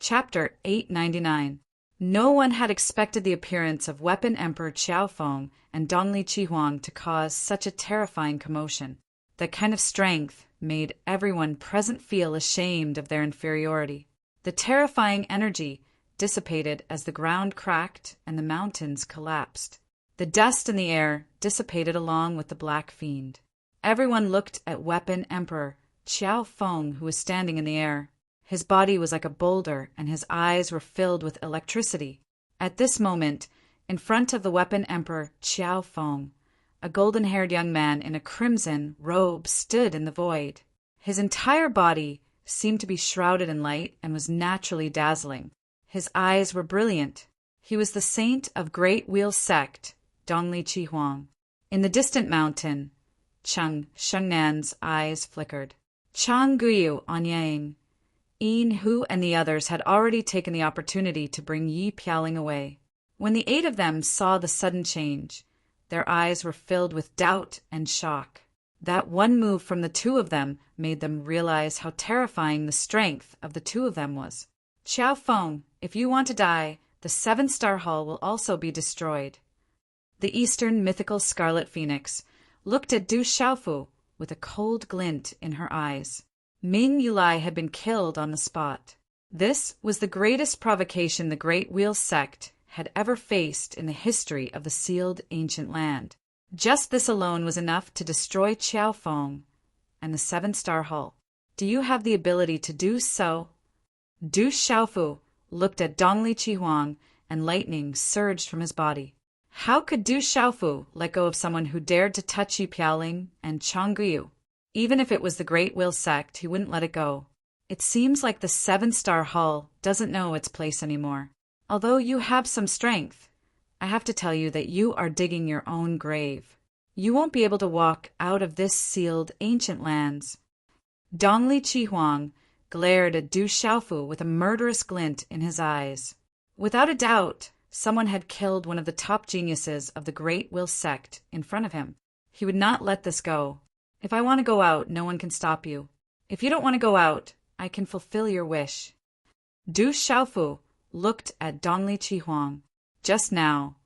Chapter 899. No one had expected the appearance of Weapon Emperor Qiao Feng and Dongli Qihuang to cause such a terrifying commotion. That kind of strength made everyone present feel ashamed of their inferiority. The terrifying energy dissipated as the ground cracked and the mountains collapsed. The dust in the air dissipated along with the Black Fiend. Everyone looked at Weapon Emperor Qiao Feng, who was standing in the air. His body was like a boulder, and his eyes were filled with electricity. At this moment, in front of the Weapon Emperor Qiao Feng, a golden-haired young man in a crimson robe stood in the void. His entire body seemed to be shrouded in light and was naturally dazzling. His eyes were brilliant. He was the saint of Great Wheel Sect, Dongli Qihuang. In the distant mountain, Shungnan's eyes flickered. Chang Guiyu Anyang, Yin Hu and the others had already taken the opportunity to bring Yi Piaoling away. When the 8 of them saw the sudden change, their eyes were filled with doubt and shock. That one move from the 2 of them made them realize how terrifying the strength of the 2 of them was. Qiao Feng, if you want to die, the 7-star Hall will also be destroyed. The Eastern mythical Scarlet Phoenix looked at Du Xiaofu with a cold glint in her eyes. Ming Yulai had been killed on the spot. This was the greatest provocation the Great Wheel Sect had ever faced in the history of the sealed ancient land. Just this alone was enough to destroy Qiao Feng and the 7-star Hall. Do you have the ability to do so? Du Xiaofu looked at Dongli Qihuang, and lightning surged from his body. How could Du Xiaofu let go of someone who dared to touch Yi Piaoling and Chang Guiyu? Even if it was the Great Wheel Sect, he wouldn't let it go. It seems like the 7-star Hall doesn't know its place anymore. Although you have some strength, I have to tell you that you are digging your own grave. You won't be able to walk out of this sealed ancient lands. Dongli Qihuang glared at Du Xiaofu with a murderous glint in his eyes. Without a doubt, someone had killed one of the top geniuses of the Great Wheel Sect in front of him. He would not let this go. If I want to go out, no one can stop you. If you don't want to go out, I can fulfill your wish. Du Xiaofu looked at Dongli Qihuang. Just now,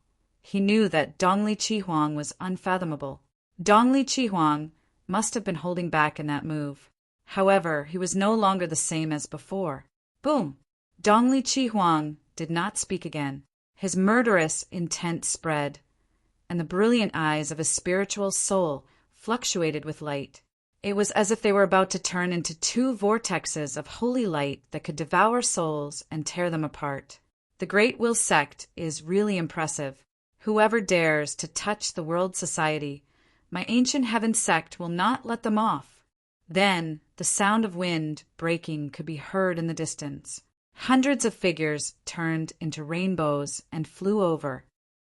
he knew that Dongli Qihuang was unfathomable. Dongli Qihuang must have been holding back in that move. However, he was no longer the same as before. Boom! Dongli Qihuang did not speak again. His murderous intent spread, and the brilliant eyes of his spiritual soul fluctuated with light. It was as if they were about to turn into 2 vortexes of holy light that could devour souls and tear them apart. The Great Wheel Sect is really impressive. Whoever dares to touch the world society, my ancient heaven sect will not let them off. Then the sound of wind breaking could be heard in the distance. Hundreds of figures turned into rainbows and flew over.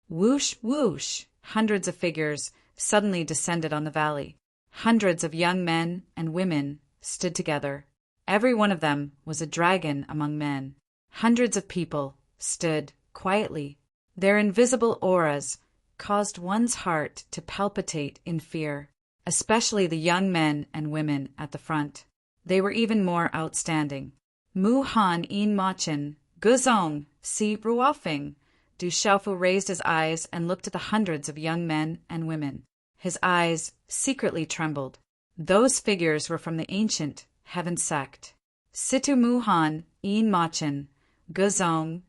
Whoosh, whoosh! Hundreds of figures suddenly descended on the valley. Hundreds of young men and women stood together. Every one of them was a dragon among men. Hundreds of people stood quietly. Their invisible auras caused one's heart to palpitate in fear, especially the young men and women at the front. They were even more outstanding. Mu Han In Machin, Guzong, Si Ruofing. Du Xiaofu raised his eyes and looked at the hundreds of young men and women. His eyes secretly trembled. Those figures were from the ancient heaven sect. Situ Mu Han In Machin, Guzong,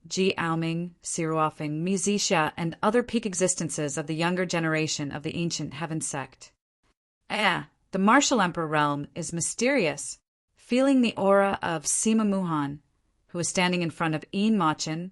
Ji Aoming, Si Ruofing, Mizisha, and other peak existences of the younger generation of the ancient heaven sect. The martial emperor realm is mysterious. Feeling the aura of Sima Muhan, who was standing in front of Yin Machin,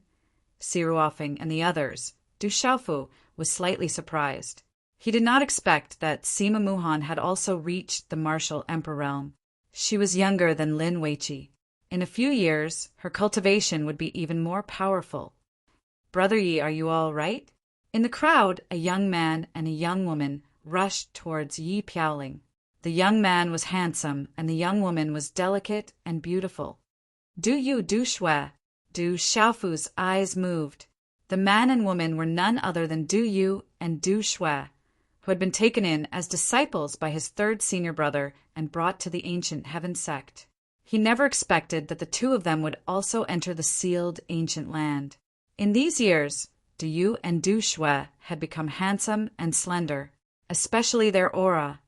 Si Ruofing, and the others, Du Xiaofu was slightly surprised. He did not expect that Sima Muhan had also reached the martial emperor realm. She was younger than Lin Weiqi. In a few years, her cultivation would be even more powerful. Brother Yi, are you all right? In the crowd, a young man and a young woman rushed towards Yi Piaoling. The young man was handsome, and the young woman was delicate and beautiful. Du Yu Du Shui. Du Xiaofu's eyes moved. The man and woman were none other than Du Yu and Du Shui, who had been taken in as disciples by his 3rd senior brother and brought to the ancient heaven sect. He never expected that the two of them would also enter the sealed ancient land. In these years, Du and Du Shui had become handsome and slender, especially their aura.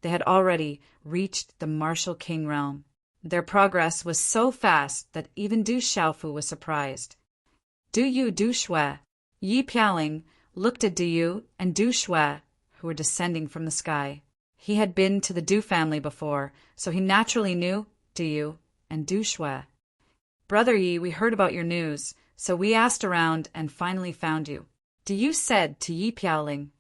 They had already reached the martial king realm. Their progress was so fast that even Du Xiaofu was surprised. Du Shui, Yi Pialing looked at Du and Du Shui, who were descending from the sky. He had been to the Du family before, so he naturally knew Du and Du Shui. Brother Yi, we heard about your news, so we asked around and finally found you. Du said to Yi Pialing,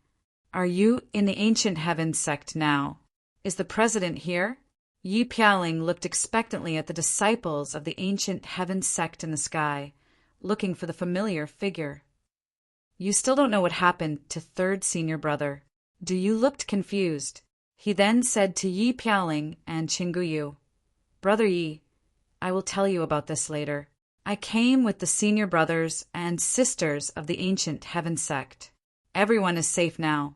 "Are you in the ancient heaven sect now? Is the president here?" Yi Pialing looked expectantly at the disciples of the ancient heaven sect in the sky, looking for the familiar figure. "You still don't know what happened to third senior brother." Du looked confused. He then said to Yi Pialing and Qingguyu, "Brother Yi, I will tell you about this later. I came with the senior brothers and sisters of the ancient heaven sect. Everyone is safe now."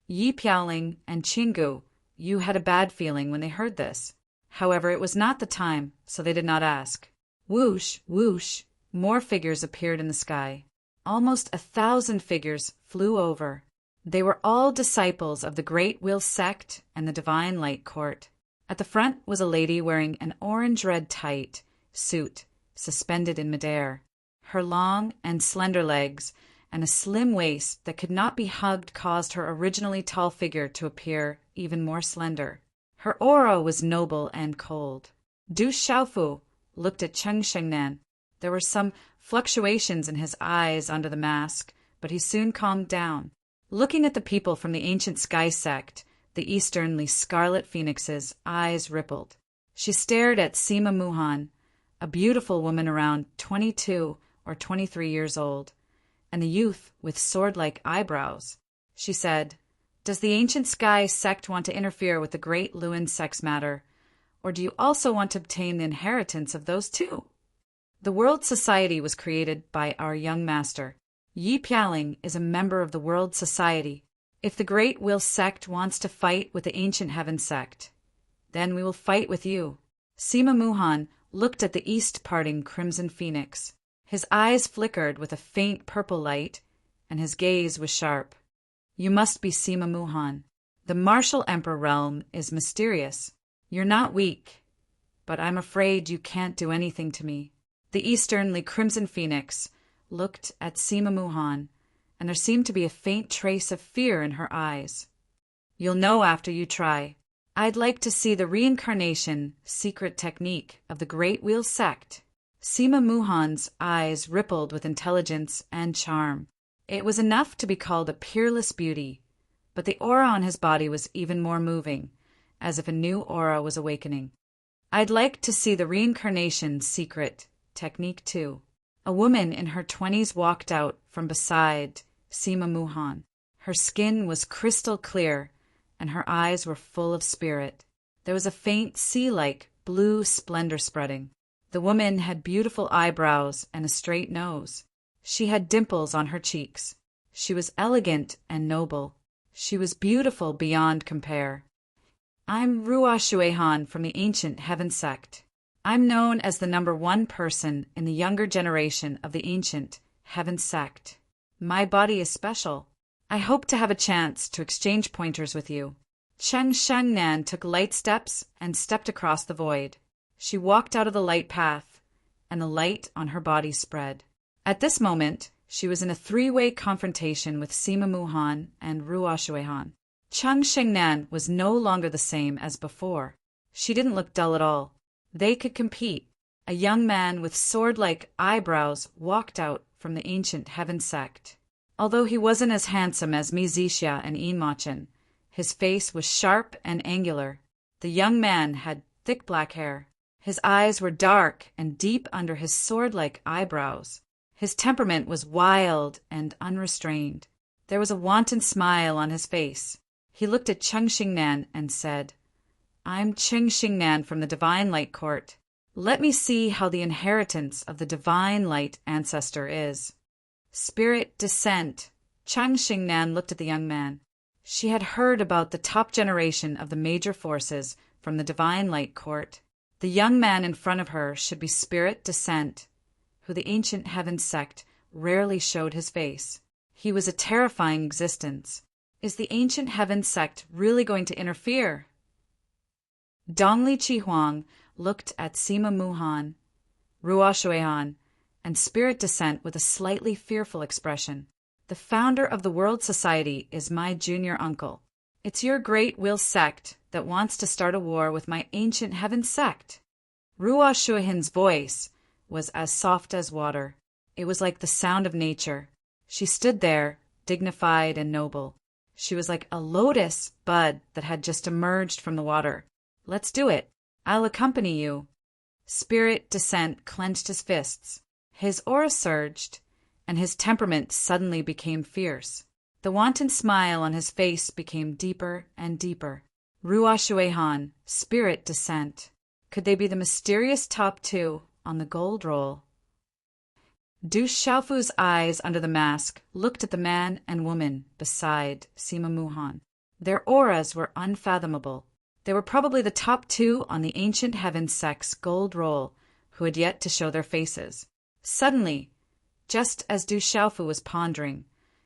Yi Pialing and Qingguyu had a bad feeling when they heard this. However, it was not the time, so they did not ask. Whoosh, whoosh, more figures appeared in the sky. Almost 1,000 figures flew over. They were all disciples of the Great Wheel sect and the Divine Light Court. At the front was a lady wearing an orange-red tight suit suspended in midair. Her long and slender legs and a slim waist that could not be hugged caused her originally tall figure to appear even more slender. Her aura was noble and cold. Du Xiaofu looked at Cheng Shengnan. There were some fluctuations in his eyes under the mask, but he soon calmed down. Looking at the people from the ancient sky sect, the easternly scarlet phoenix's eyes rippled. She stared at Sima Muhan, a beautiful woman around 22 or 23 years old, and the youth with sword-like eyebrows. She said, "Does the ancient sky sect want to interfere with the great Luin sex matter, or do you also want to obtain the inheritance of those two?" The World Society was created by our young master. Yi Pialing is a member of the World Society. If the Great Will sect wants to fight with the Ancient Heaven sect, then we will fight with you. Sima Muhan looked at the east-parting Crimson Phoenix. His eyes flickered with a faint purple light, and his gaze was sharp. "You must be Sima Muhan. The Martial Emperor realm is mysterious. You're not weak, but I'm afraid you can't do anything to me." The easternly Crimson Phoenix looked at Sima Muhan, and there seemed to be a faint trace of fear in her eyes. "You'll know after you try. I'd like to see the reincarnation secret technique of the Great Wheel sect." Sima Muhan's eyes rippled with intelligence and charm. It was enough to be called a peerless beauty, but the aura on his body was even more moving, as if a new aura was awakening. "I'd like to see the reincarnation secret technique too." A woman in her 20s walked out from beside Sima Muhan. Her skin was crystal clear, and her eyes were full of spirit. There was a faint sea-like blue splendor spreading. The woman had beautiful eyebrows and a straight nose. She had dimples on her cheeks. She was elegant and noble. She was beautiful beyond compare. "I'm Ruo Shuihan from the ancient heaven sect. I'm known as the #1 person in the younger generation of the ancient heaven sect. My body is special. I hope to have a chance to exchange pointers with you." Cheng Shengnan took light steps and stepped across the void. She walked out of the light path, and the light on her body spread. At this moment, she was in a 3-way confrontation with Sima Muhan and Ruo Shuihan. Cheng Shengnan was no longer the same as before. She didn't look dull at all. They could compete. A young man with sword-like eyebrows walked out from the ancient heaven sect. Although he wasn't as handsome as Mi Zixia and Yin Machen, his face was sharp and angular. The young man had thick black hair. His eyes were dark and deep under his sword-like eyebrows. His temperament was wild and unrestrained. There was a wanton smile on his face. He looked at Cheng Xingnan and said, "I'm Cheng Xingnan from the Divine Light Court. Let me see how the inheritance of the Divine Light ancestor is." Spirit descent. Cheng Xingnan looked at the young man. She had heard about the top generation of the major forces from the Divine Light Court. The young man in front of her should be Spirit Descent, who the ancient heaven sect rarely showed his face. He was a terrifying existence. Is the ancient heaven sect really going to interfere? Dongli Chihuang looked at Sima Muhan, Ruo Shuihan, and Spirit Descent with a slightly fearful expression. The founder of the World Society is my junior uncle. It's your great will sect that wants to start a war with my ancient heaven sect. Ruo Shuihan's voice was as soft as water. It was like the sound of nature. She stood there, dignified and noble. She was like a lotus bud that had just emerged from the water. Let's do it. I'll accompany you. Spirit Descent clenched his fists. His aura surged, and his temperament suddenly became fierce. The wanton smile on his face became deeper and deeper. Ruo Shuihan, Spirit Descent. Could they be the mysterious top two on the gold roll? Du Xiaofu's eyes under the mask looked at the man and woman beside Sima Muhan. Their auras were unfathomable. They were probably the top two on the ancient heaven sect's gold roll who had yet to show their faces. Suddenly, just as Du Xiaofu was pondering,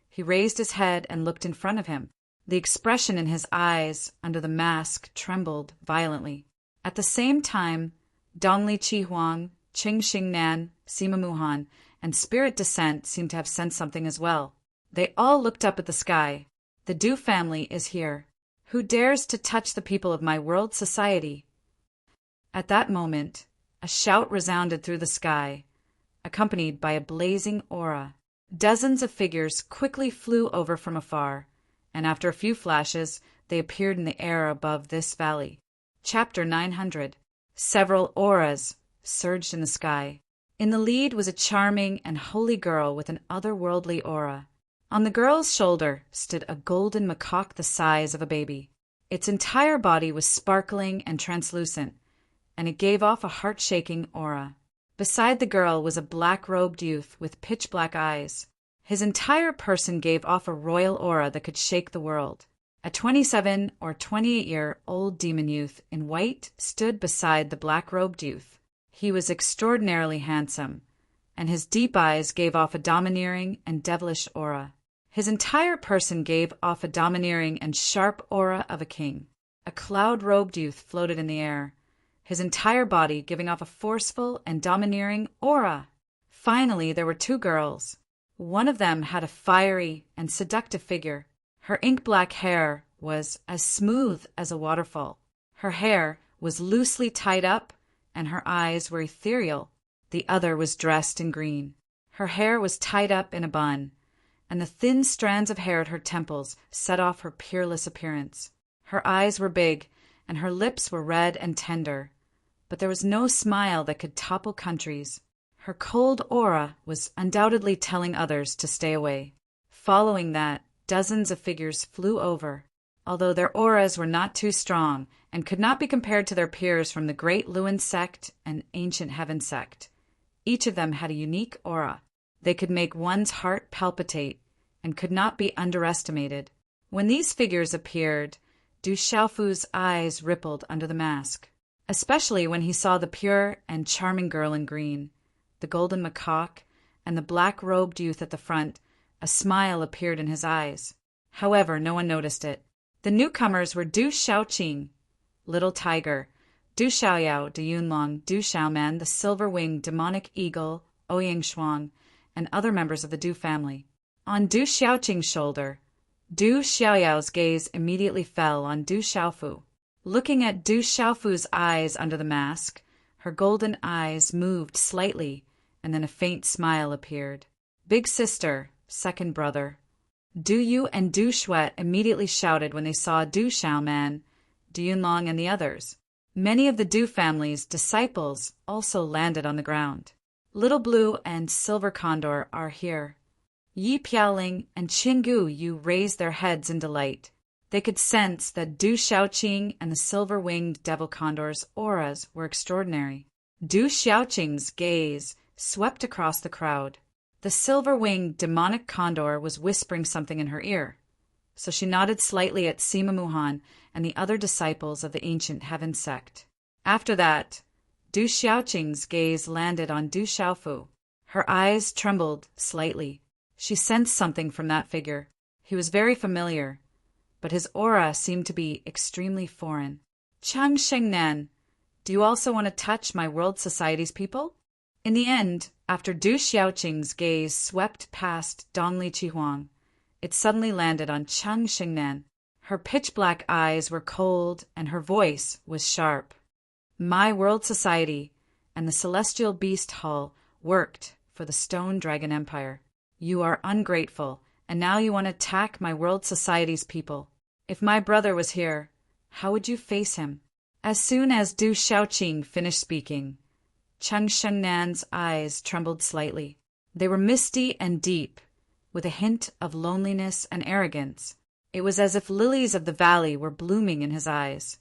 he raised his head and looked in front of him. The expression in his eyes under the mask trembled violently. At the same time, Dongli Chihuang, Qing Xingnan, Sima Muhan, and Spirit Descent seemed to have sensed something as well. They all looked up at the sky. The Du family is here. Who dares to touch the people of my world society? At that moment, a shout resounded through the sky, accompanied by a blazing aura. Dozens of figures quickly flew over from afar, and after a few flashes, they appeared in the air above this valley. Chapter 900. Several auras surged in the sky. In the lead was a charming and holy girl with an otherworldly aura. On the girl's shoulder stood a golden macaque the size of a baby. Its entire body was sparkling and translucent, and it gave off a heart-shaking aura. Beside the girl was a black-robed youth with pitch-black eyes. His entire person gave off a royal aura that could shake the world. A 27 or 28-year-old demon youth in white stood beside the black-robed youth. He was extraordinarily handsome, and his deep eyes gave off a domineering and devilish aura. His entire person gave off a domineering and sharp aura of a king. A cloud-robed youth floated in the air, his entire body giving off a forceful and domineering aura. Finally, there were two girls. One of them had a fiery and seductive figure. Her ink-black hair was as smooth as a waterfall. Her hair was loosely tied up, and her eyes were ethereal. The other was dressed in green. Her hair was tied up in a bun, and the thin strands of hair at her temples set off her peerless appearance. Her eyes were big, and her lips were red and tender, but there was no smile that could topple countries. Her cold aura was undoubtedly telling others to stay away. Following that, dozens of figures flew over. Although their auras were not too strong and could not be compared to their peers from the Great Luan sect and Ancient Heaven sect, each of them had a unique aura. They could make one's heart palpitate and could not be underestimated. When these figures appeared, Du Xiaofu's eyes rippled under the mask, especially when he saw the pure and charming girl in green, the golden macaque, and the black-robed youth at the front. A smile appeared in his eyes. However, no one noticed it. The newcomers were Du Xiaoqing, Little Tiger, Du Xiaoyao, De Yunlong, Du Xiaoman, the silver-winged demonic eagle, Ouyang Shuang, and other members of the Du family. On Du Xiaoqing's shoulder, Du Xiaoyao's gaze immediately fell on Du Xiaofu. Looking at Du Xiaofu's eyes under the mask, her golden eyes moved slightly, and then a faint smile appeared. Big sister, second brother. Du Yu and Du Shuet immediately shouted when they saw Du Xiaoman, Du Yunlong, and the others. Many of the Du family's disciples also landed on the ground. Little Blue and Silver Condor are here. Yi Piaoling and Qinggu Yu raised their heads in delight. They could sense that Du Xiaoqing and the silver-winged devil condor's auras were extraordinary. Du Xiaoqing's gaze swept across the crowd. The silver-winged demonic condor was whispering something in her ear, so she nodded slightly at Sima Muhan and the other disciples of the Ancient Heaven sect. After that, Du Xiaoqing's gaze landed on Du Xiaofu. Her eyes trembled slightly. She sensed something from that figure. He was very familiar, but his aura seemed to be extremely foreign. Chang Shengnan, do you also want to touch my World Society's people? In the end, after Du Xiaoqing's gaze swept past Dongli Qihuang, it suddenly landed on Chang Shengnan. Her pitch-black eyes were cold and her voice was sharp. My World Society and the Celestial Beast Hall worked for the Stone Dragon Empire. You are ungrateful, and now you want to attack my World Society's people. If my brother was here, how would you face him? As soon as Du Xiaoqing finished speaking, Chang Shengnan's eyes trembled slightly. They were misty and deep, with a hint of loneliness and arrogance. It was as if lilies of the valley were blooming in his eyes.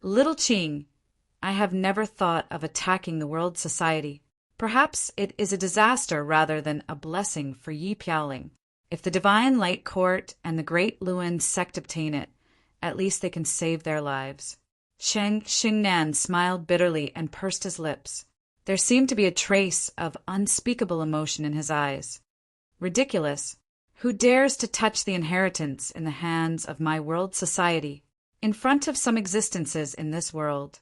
Little Qing, I have never thought of attacking the World Society. Perhaps it is a disaster rather than a blessing for Yi Piaoling. If the Divine Light Court and the Great Luan sect obtain it, at least they can save their lives. Chang Xingnan smiled bitterly and pursed his lips. There seemed to be a trace of unspeakable emotion in his eyes. Ridiculous. Who dares to touch the inheritance in the hands of my World Society? In front of some existences in this world,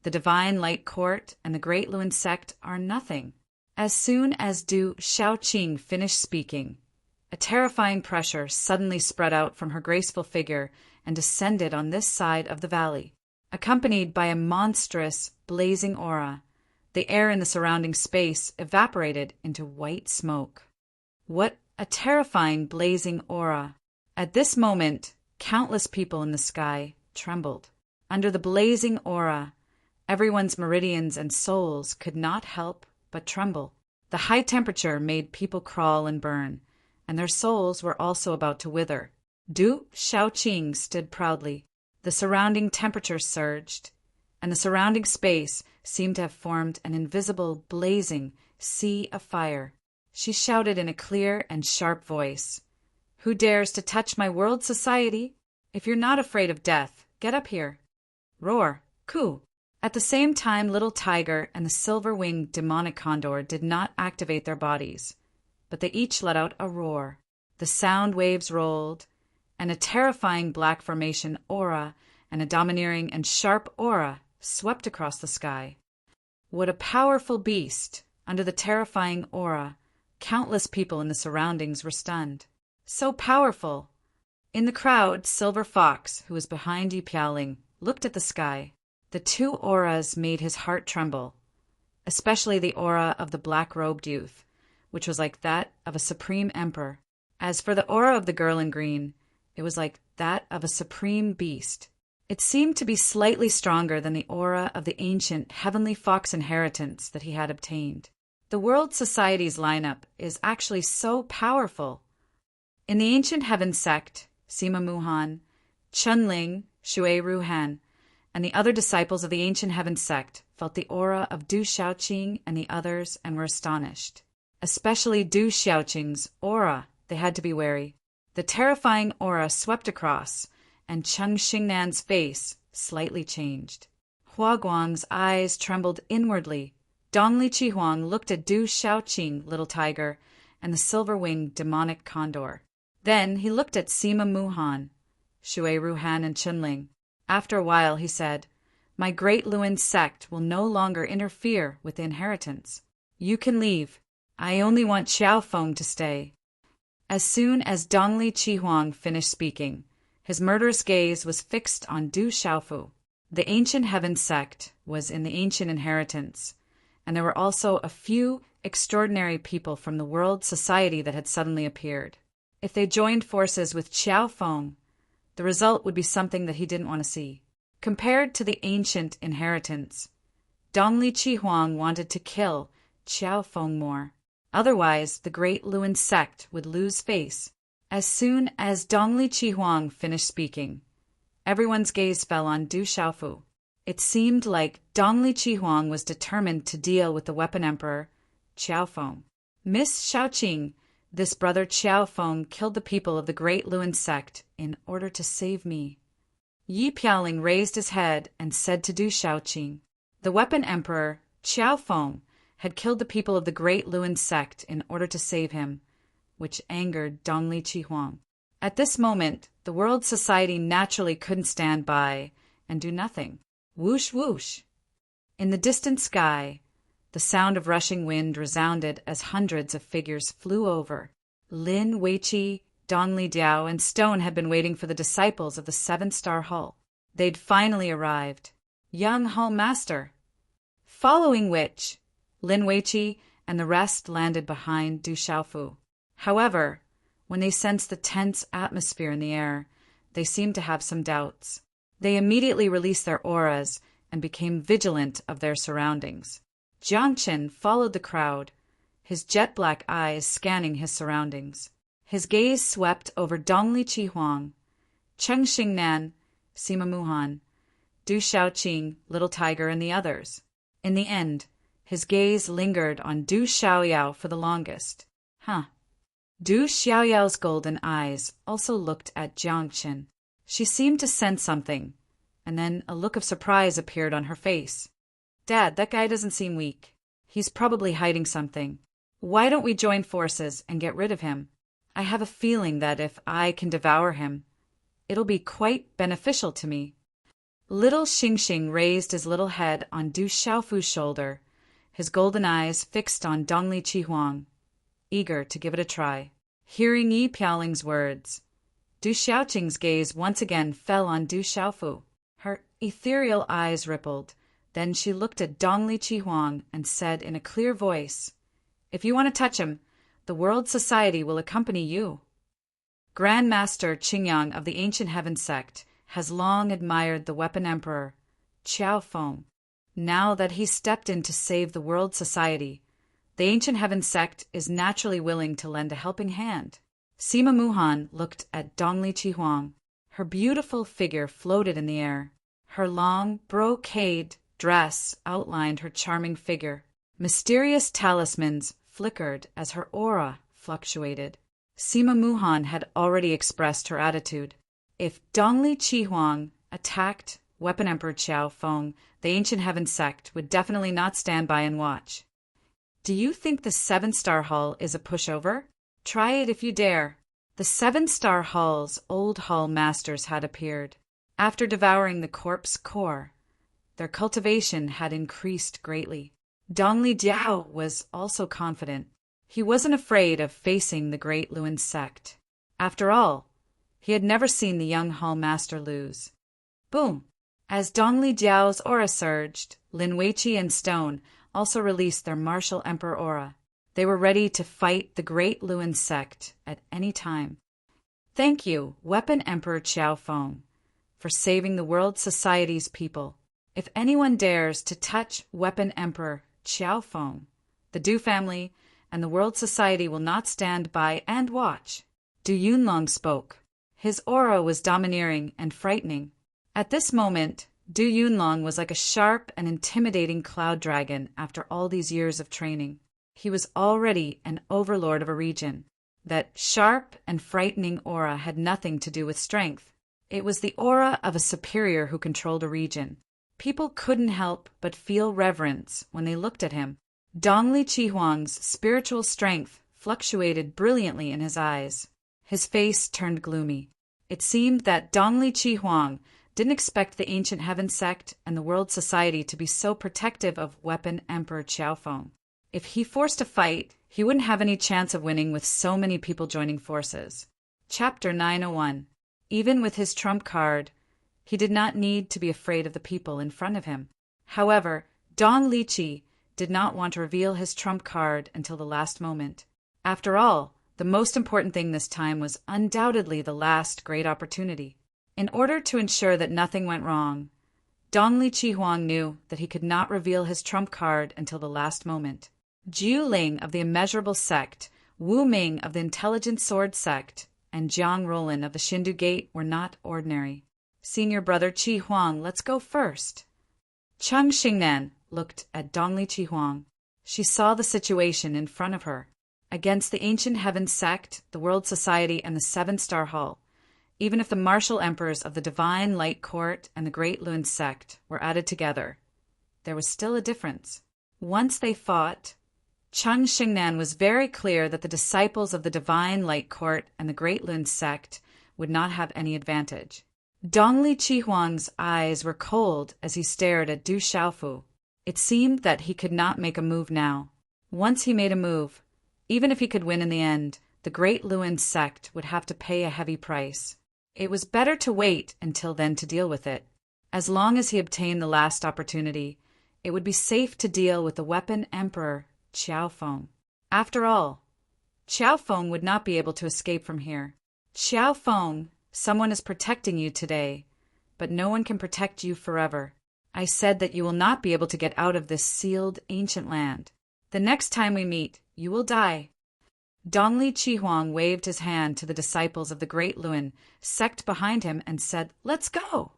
the Divine Light Court and the Great Luan sect are nothing. As soon as Du Xiaoqing finished speaking, a terrifying pressure suddenly spread out from her graceful figure and descended on this side of the valley. Accompanied by a monstrous, blazing aura, the air in the surrounding space evaporated into white smoke. What a terrifying, blazing aura! At this moment, countless people in the sky trembled. Under the blazing aura, everyone's meridians and souls could not help but tremble. The high temperature made people crawl and burn, and their souls were also about to wither. Du Xiaoqing stood proudly. The surrounding temperature surged, and the surrounding space seemed to have formed an invisible, blazing sea of fire. She shouted in a clear and sharp voice, "Who dares to touch my World Society? If you're not afraid of death, get up here. Roar, coo." At the same time, Little Tiger and the silver-winged demonic condor did not activate their bodies, but they each let out a roar. The sound waves rolled, and a terrifying black formation aura and a domineering and sharp aura swept across the sky. What a powerful beast! Under the terrifying aura, countless people in the surroundings were stunned. So powerful! In the crowd, Silver Fox, who was behind Yi Piaoling, looked at the sky. The two auras made his heart tremble, especially the aura of the black-robed youth, which was like that of a supreme emperor. As for the aura of the girl in green, it was like that of a supreme beast. It seemed to be slightly stronger than the aura of the ancient heavenly fox inheritance that he had obtained. The World Society's lineup is actually so powerful. In the ancient heaven sect, Sima Muhan, Chunling, Shui Ruhan, and the other disciples of the ancient heaven sect felt the aura of Du Xiaoqing and the others and were astonished. Especially Du Xiaoqing's aura, they had to be wary. The terrifying aura swept across, and Chang Xingnan's face slightly changed. Hua Guang's eyes trembled inwardly. Dongli Qihuang looked at Du Xiaoqing, Little Tiger, and the silver-winged demonic condor. Then he looked at Sima Muhan, Shui Ruhan, and Chunling. After a while, he said, "My Great Luan sect will no longer interfere with the inheritance. You can leave. I only want Xiaofeng to stay." As soon as Dongli Qihuang finished speaking, his murderous gaze was fixed on Du Xiaofu. The ancient heaven sect was in the ancient inheritance, and there were also a few extraordinary people from the World Society that had suddenly appeared. If they joined forces with Xiaofeng, the result would be something that he didn't want to see. Compared to the ancient inheritance, Dongli Qihuang wanted to kill Xiaofeng more. Otherwise, the Great Luan sect would lose face. As soon as Dongli Qihuang finished speaking, everyone's gaze fell on Du Xiaofu. It seemed like Dongli Qihuang was determined to deal with the weapon emperor, Xiaofeng. "Miss Xiaoqing, this brother Xiaofeng killed the people of the Great Luan sect in order to save me." Yi Piaoling raised his head and said to Du Xiaoqing, "The weapon emperor, Qiao Feng had killed the people of the Great Luan sect in order to save him, which angered Dongli Qihuang. At this moment, the world society naturally couldn't stand by and do nothing. Whoosh whoosh! In the distant sky, the sound of rushing wind resounded as hundreds of figures flew over. Lin Weiqi, Dongli Diao, and Stone had been waiting for the disciples of the seven-star Hall. They'd finally arrived. Young Hall Master! Following which, Lin Weiqi and the rest landed behind Du Xiaofu. However, when they sensed the tense atmosphere in the air, they seemed to have some doubts. They immediately released their auras and became vigilant of their surroundings. Jiang Chen followed the crowd, his jet-black eyes scanning his surroundings. His gaze swept over Dongli Qihuang, Cheng Xingnan, Sima Muhan, Du Xiaoqing, Little Tiger, and the others. In the end, his gaze lingered on Du Xiaoyao for the longest. Du Xiaoyao's golden eyes also looked at Jiang Chen. She seemed to sense something, and then a look of surprise appeared on her face. Dad, that guy doesn't seem weak. He's probably hiding something. Why don't we join forces and get rid of him? I have a feeling that if I can devour him, it'll be quite beneficial to me. Little Xingxing raised his little head on Du Xiaofu's shoulder, his golden eyes fixed on Dongli Qihuang, eager to give it a try. Hearing Yi Piaoling's words, Du Xiaoqing's gaze once again fell on Du Xiaofu. Her ethereal eyes rippled. Then she looked at Dongli Qihuang and said in a clear voice, "If you want to touch him, the World Society will accompany you." Grand Master Qingyang of the Ancient Heaven sect has long admired the Weapon Emperor, Qiao Feng. Now that he stepped in to save the World Society, the Ancient Heaven sect is naturally willing to lend a helping hand. Sima Muhan looked at Dongli Qihuang. Her beautiful figure floated in the air. Her long brocade dress outlined her charming figure. Mysterious talismans flickered as her aura fluctuated. Sima Muhan had already expressed her attitude. If Dongli Qihuang attacked Weapon Emperor Qiao Feng, the Ancient Heaven sect would definitely not stand by and watch. Do you think the Seven-Star Hall is a pushover? Try it if you dare. The Seven-Star Hall's old hall masters had appeared. After devouring the corpse core, their cultivation had increased greatly. Dongli Diao was also confident. He wasn't afraid of facing the Great Luan sect. After all, he had never seen the young hall master lose. Boom! As Dongli Diao's aura surged, Lin Weiqi and Stone also released their martial emperor aura. They were ready to fight the Great Luan sect at any time. Thank you, Weapon Emperor Qiao Feng, for saving the World Society's people. If anyone dares to touch Weapon Emperor Qiao Feng, the Du family and the World Society will not stand by and watch. Du Yunlong spoke. His aura was domineering and frightening. At this moment, Du Yunlong was like a sharp and intimidating cloud dragon after all these years of training. He was already an overlord of a region. That sharp and frightening aura had nothing to do with strength. It was the aura of a superior who controlled a region. People couldn't help but feel reverence when they looked at him. Dongli Qihuang's spiritual strength fluctuated brilliantly in his eyes. His face turned gloomy. It seemed that Dongli Qihuang didn't expect the Ancient Heaven sect and the World Society to be so protective of Weapon Emperor Qiao Feng. If he forced a fight, he wouldn't have any chance of winning with so many people joining forces. Chapter 901. Even with his trump card, he did not need to be afraid of the people in front of him. However, Dong Liqi did not want to reveal his trump card until the last moment. After all, the most important thing this time was undoubtedly the last great opportunity. In order to ensure that nothing went wrong, Dongli Qihuang knew that he could not reveal his trump card until the last moment. Jiu Ling of the Immeasurable Sect, Wu Ming of the Intelligent Sword Sect, and Jiang Roland of the Shindu Gate were not ordinary. Senior brother Qi Huang, let's go first. Cheng Xingnan looked at Dongli Qihuang. She saw the situation in front of her. Against the Ancient Heaven Sect, the World Society, and the Seven-Star Hall, even if the martial emperors of the Divine Light Court and the Great Luan Sect were added together, there was still a difference. Once they fought, Chang Xingnan was very clear that the disciples of the Divine Light Court and the Great Lun sect would not have any advantage. Dongli Qihuang's eyes were cold as he stared at Du Xiaofu. It seemed that he could not make a move now. Once he made a move, even if he could win in the end, the Great Lun sect would have to pay a heavy price. It was better to wait until then to deal with it. As long as he obtained the last opportunity, it would be safe to deal with the weapon emperor, Qiao Feng. After all, Qiao Feng would not be able to escape from here. Qiao Feng, someone is protecting you today, but no one can protect you forever. I said that you will not be able to get out of this sealed ancient land. The next time we meet, you will die. Dongli Qihuang waved his hand to the disciples of the Great Lun sect behind him and said, "Let's go!"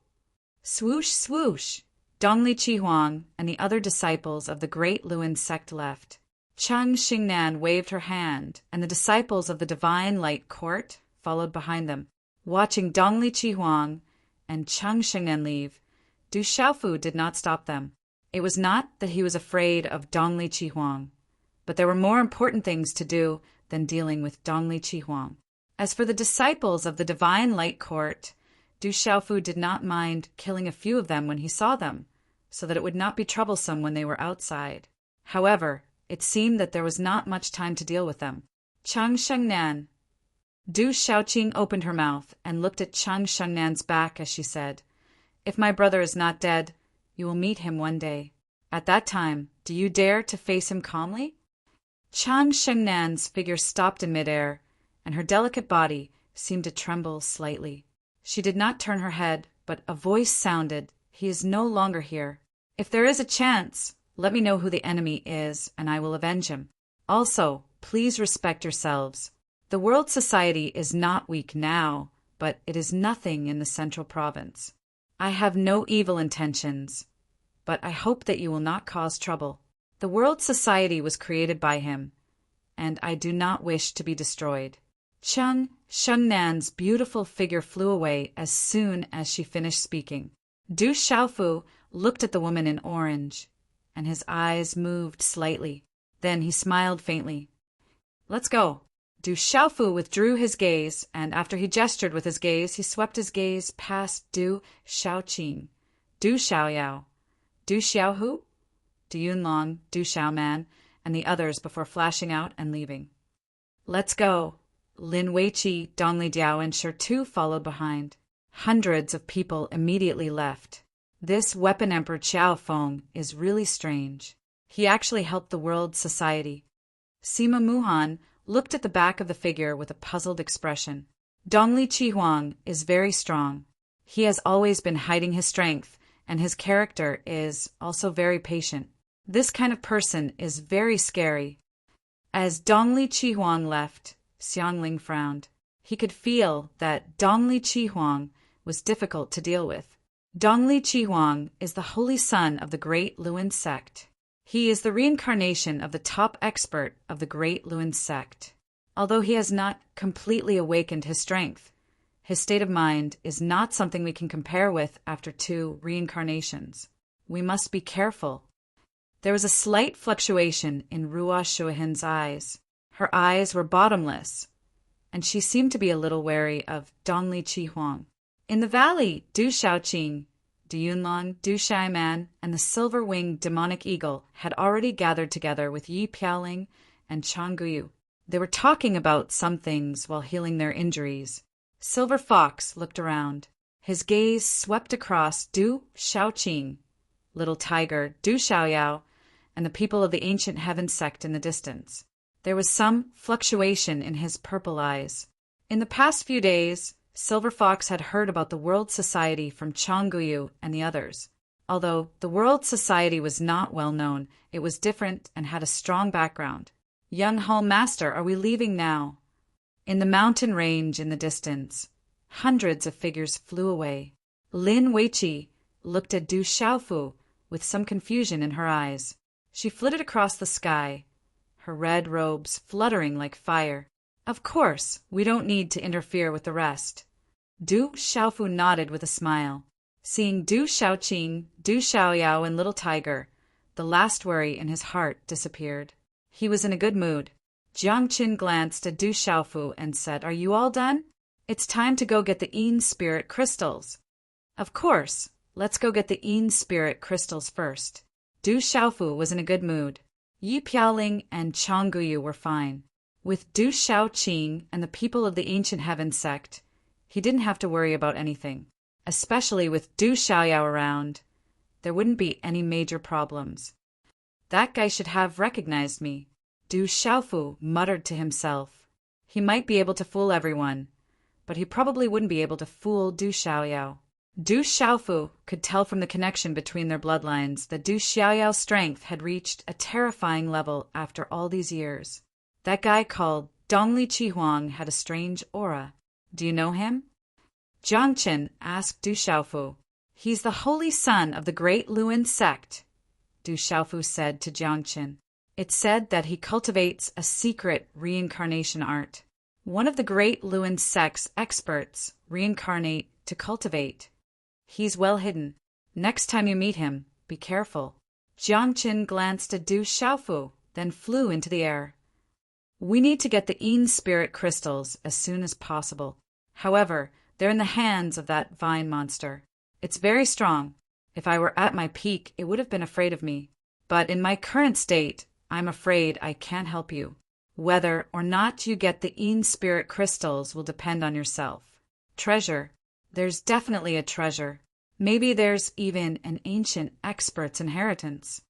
Swoosh, swoosh! Dongli Qihuang and the other disciples of the Great Lun sect left. Chang Xingnan waved her hand, and the disciples of the Divine Light Court followed behind them. Watching Dongli Qihuang and Chang Xingnan leave, Du Xiaofu did not stop them. It was not that he was afraid of Dongli Qihuang, but there were more important things to do than dealing with Dongli Qihuang. As for the disciples of the Divine Light Court, Du Xiaofu did not mind killing a few of them when he saw them, so that it would not be troublesome when they were outside. However, it seemed that there was not much time to deal with them. Chang Shengnan. Du Xiaoqing opened her mouth and looked at Chang Shengnan's back as she said, "If my brother is not dead, you will meet him one day. At that time, do you dare to face him calmly?" Chang Shengnan's figure stopped in midair, and her delicate body seemed to tremble slightly. She did not turn her head, but a voice sounded, "He is no longer here. If there is a chance, let me know who the enemy is, and I will avenge him. Also, please respect yourselves. The World Society is not weak now, but it is nothing in the Central Province. I have no evil intentions, but I hope that you will not cause trouble. The World Society was created by him, and I do not wish to be destroyed." Chang Shengnan's beautiful figure flew away as soon as she finished speaking. Du Xiaofu looked at the woman in orange, and his eyes moved slightly. Then he smiled faintly. "Let's go." Du Xiaofu withdrew his gaze, and after he gestured with his gaze, he swept his gaze past Du Xiaoqing, Du Xiaoyao, Du Xiaohu, Du Yunlong, Du Xiaoman, and the others before flashing out and leaving. "Let's go." Lin Weiqi, Dongli Diao, and Shirtu followed behind. Hundreds of people immediately left. This weapon emperor Qiao Feng is really strange. He actually helped the World Society. Sima Muhan looked at the back of the figure with a puzzled expression. Dongli Qihuang is very strong. He has always been hiding his strength, and his character is also very patient. This kind of person is very scary. As Dongli Qihuang left, Xiangling frowned. He could feel that Dongli Qihuang was difficult to deal with. Dongli Qihuang is the holy son of the Great Lun sect. He is the reincarnation of the top expert of the Great Lun sect. Although he has not completely awakened his strength, his state of mind is not something we can compare with after 2 reincarnations. We must be careful. There was a slight fluctuation in Ruo Shuihen's eyes. Her eyes were bottomless, and she seemed to be a little wary of Dongli Qihuang. In the valley, Du Xiaoqing, Du Yunlong, Du Xiaoman, and the silver-winged demonic eagle had already gathered together with Yi Piaoling and Chang Guyu. They were talking about some things while healing their injuries. Silver Fox looked around. His gaze swept across Du Xiaoqing, Little Tiger, Du Xiaoyao, and the people of the Ancient Heaven sect in the distance. There was some fluctuation in his purple eyes. In the past few days, Silver Fox had heard about the World Society from Chang Guyu and the others. Although the World Society was not well known, it was different and had a strong background. "Young Hall Master, are we leaving now?" In the mountain range in the distance, hundreds of figures flew away. Lin Weiqi looked at Du Xiaofu with some confusion in her eyes. She flitted across the sky, her red robes fluttering like fire. "Of course, we don't need to interfere with the rest." Du Xiaofu nodded with a smile. Seeing Du Xiaoqing, Du Xiaoyao, and Little Tiger, The last worry in his heart disappeared. He was in a good mood. Jiang Qin glanced at Du Xiaofu and said, "Are you all done? It's time to go get the Yin Spirit crystals." "Of course. Let's go get the Yin Spirit crystals first." Du Xiaofu was in a good mood. Yi Piaoling and Chang Guyu were fine. With Du Xiaoqing and the people of the Ancient Heaven sect, he didn't have to worry about anything. Especially with Du Xiaoyao around, there wouldn't be any major problems. "That guy should have recognized me," Du Xiaofu muttered to himself. He might be able to fool everyone, but he probably wouldn't be able to fool Du Xiaoyao. Du Xiaofu could tell from the connection between their bloodlines that Du Xiaoyao's strength had reached a terrifying level after all these years. That guy called Dongli Qihuang had a strange aura. "Do you know him?" Jiang Qin asked Du Xiaofu. "He's the holy son of the great Luan sect," Du Xiaofu said to Jiang Qin. "It's said that he cultivates a secret reincarnation art. One of the great Luan sect's experts reincarnate to cultivate. He's well hidden. Next time you meet him, be careful." Jiang Qin glanced at Du Xiaofu, then flew into the air. "We need to get the Yin Spirit crystals as soon as possible. However, they're in the hands of that vine monster. It's very strong. If I were at my peak, it would have been afraid of me. But in my current state, I'm afraid I can't help you. Whether or not you get the Yin Spirit crystals will depend on yourself. Treasure. There's definitely a treasure. Maybe there's even an ancient expert's inheritance.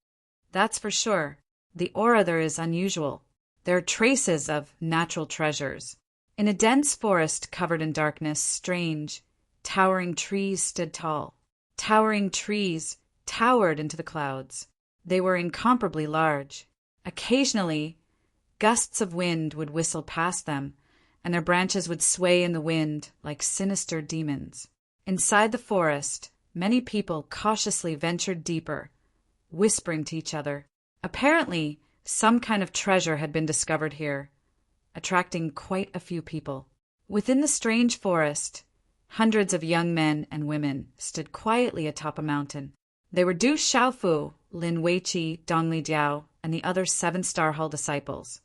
That's for sure. The aura there is unusual. There are traces of natural treasures. In a dense forest covered in darkness, strange, towering trees stood tall. Towering trees towered into the clouds. They were incomparably large. Occasionally, gusts of wind would whistle past them, and their branches would sway in the wind like sinister demons. Inside the forest, many people cautiously ventured deeper, whispering to each other. Apparently, some kind of treasure had been discovered here, attracting quite a few people. Within the strange forest, hundreds of young men and women stood quietly atop a mountain. They were Du Xiaofu, Lin Weiqi, Dongli Jiao, and the other 7-star Hall disciples.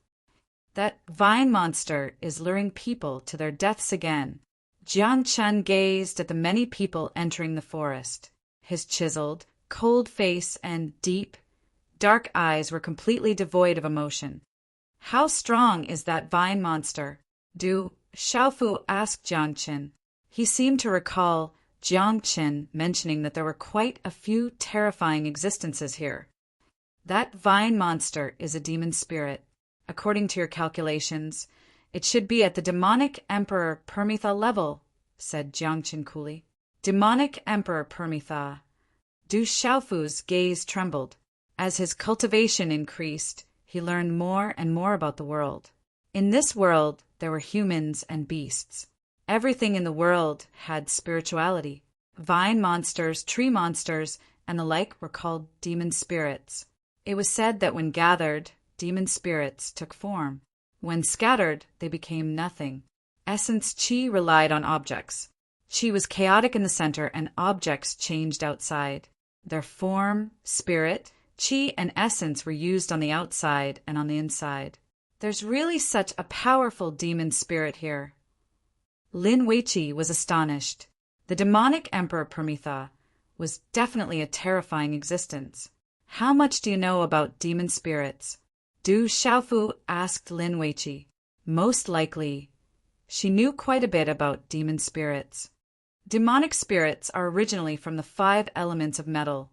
"That vine monster is luring people to their deaths again." Jiang Chen gazed at the many people entering the forest. His chiseled, cold face and deep, dark eyes were completely devoid of emotion. "How strong is that vine monster?" Du Xiaofu asked Jiang Chen. He seemed to recall Jiang Chen mentioning that there were quite a few terrifying existences here. "That vine monster is a demon spirit. According to your calculations, it should be at the demonic Emperor Permitha level," said Jiang Chen coolly. Demonic Emperor Permitha. Du Xiaofu's gaze trembled. As his cultivation increased, he learned more and more about the world. In this world, there were humans and beasts. Everything in the world had spirituality. Vine monsters, tree monsters, and the like were called demon spirits. It was said that when gathered, demon spirits took form. When scattered, they became nothing. Essence Qi relied on objects. Qi was chaotic in the center, and objects changed outside. Their form, spirit, Qi, and essence were used on the outside and on the inside. There's really such a powerful demon spirit here. Lin Weiqi was astonished. The demonic Emperor Permitha was definitely a terrifying existence. "How much do you know about demon spirits?" Du Xiaofu asked Lin Weiqi. Most likely, she knew quite a bit about demon spirits. Demonic spirits are originally from the 5 elements of metal: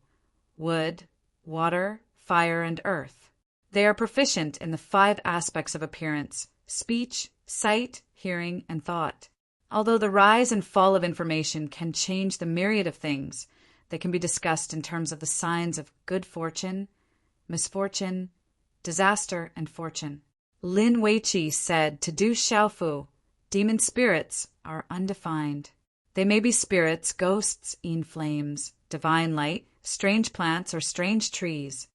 wood, water, fire, and earth. They are proficient in the 5 aspects of appearance: speech, sight, hearing, and thought. Although the rise and fall of information can change the myriad of things, they can be discussed in terms of the signs of good fortune, misfortune, disaster, and fortune. Lin Weiqi said to Du Xiaofu, "Demon spirits are undefined. They may be spirits, ghosts, Yin flames, divine light, strange plants, or strange trees."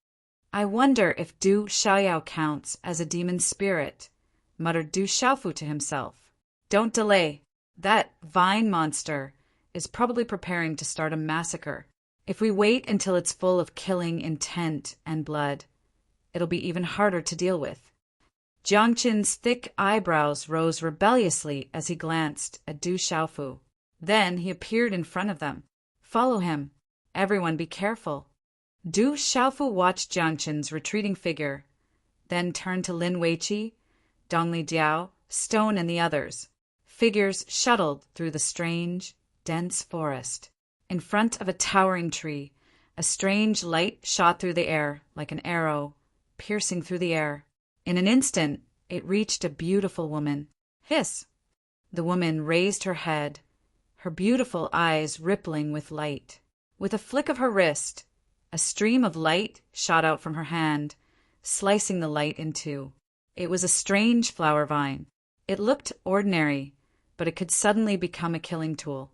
"I wonder if Du Xiaoyao counts as a demon spirit," muttered Du Xiaofu to himself. "Don't delay. That vine monster is probably preparing to start a massacre. If we wait until it's full of killing intent and blood, it'll be even harder to deal with. Jiang Qin's thick eyebrows rose rebelliously as he glanced at Du Xiaofu. Then he appeared in front of them. Follow him. Everyone be careful. Du Xiaofu watched Jiang Qin's retreating figure, then turned to Lin Weiqi, Dongli Jiao, Stone and the others. Figures shuttled through the strange, dense forest. In front of a towering tree, a strange light shot through the air like an arrow, piercing through the air. In an instant, it reached a beautiful woman. Hiss! The woman raised her head, her beautiful eyes rippling with light. With a flick of her wrist, a stream of light shot out from her hand, slicing the light in two. It was a strange flower vine. It looked ordinary, but it could suddenly become a killing tool.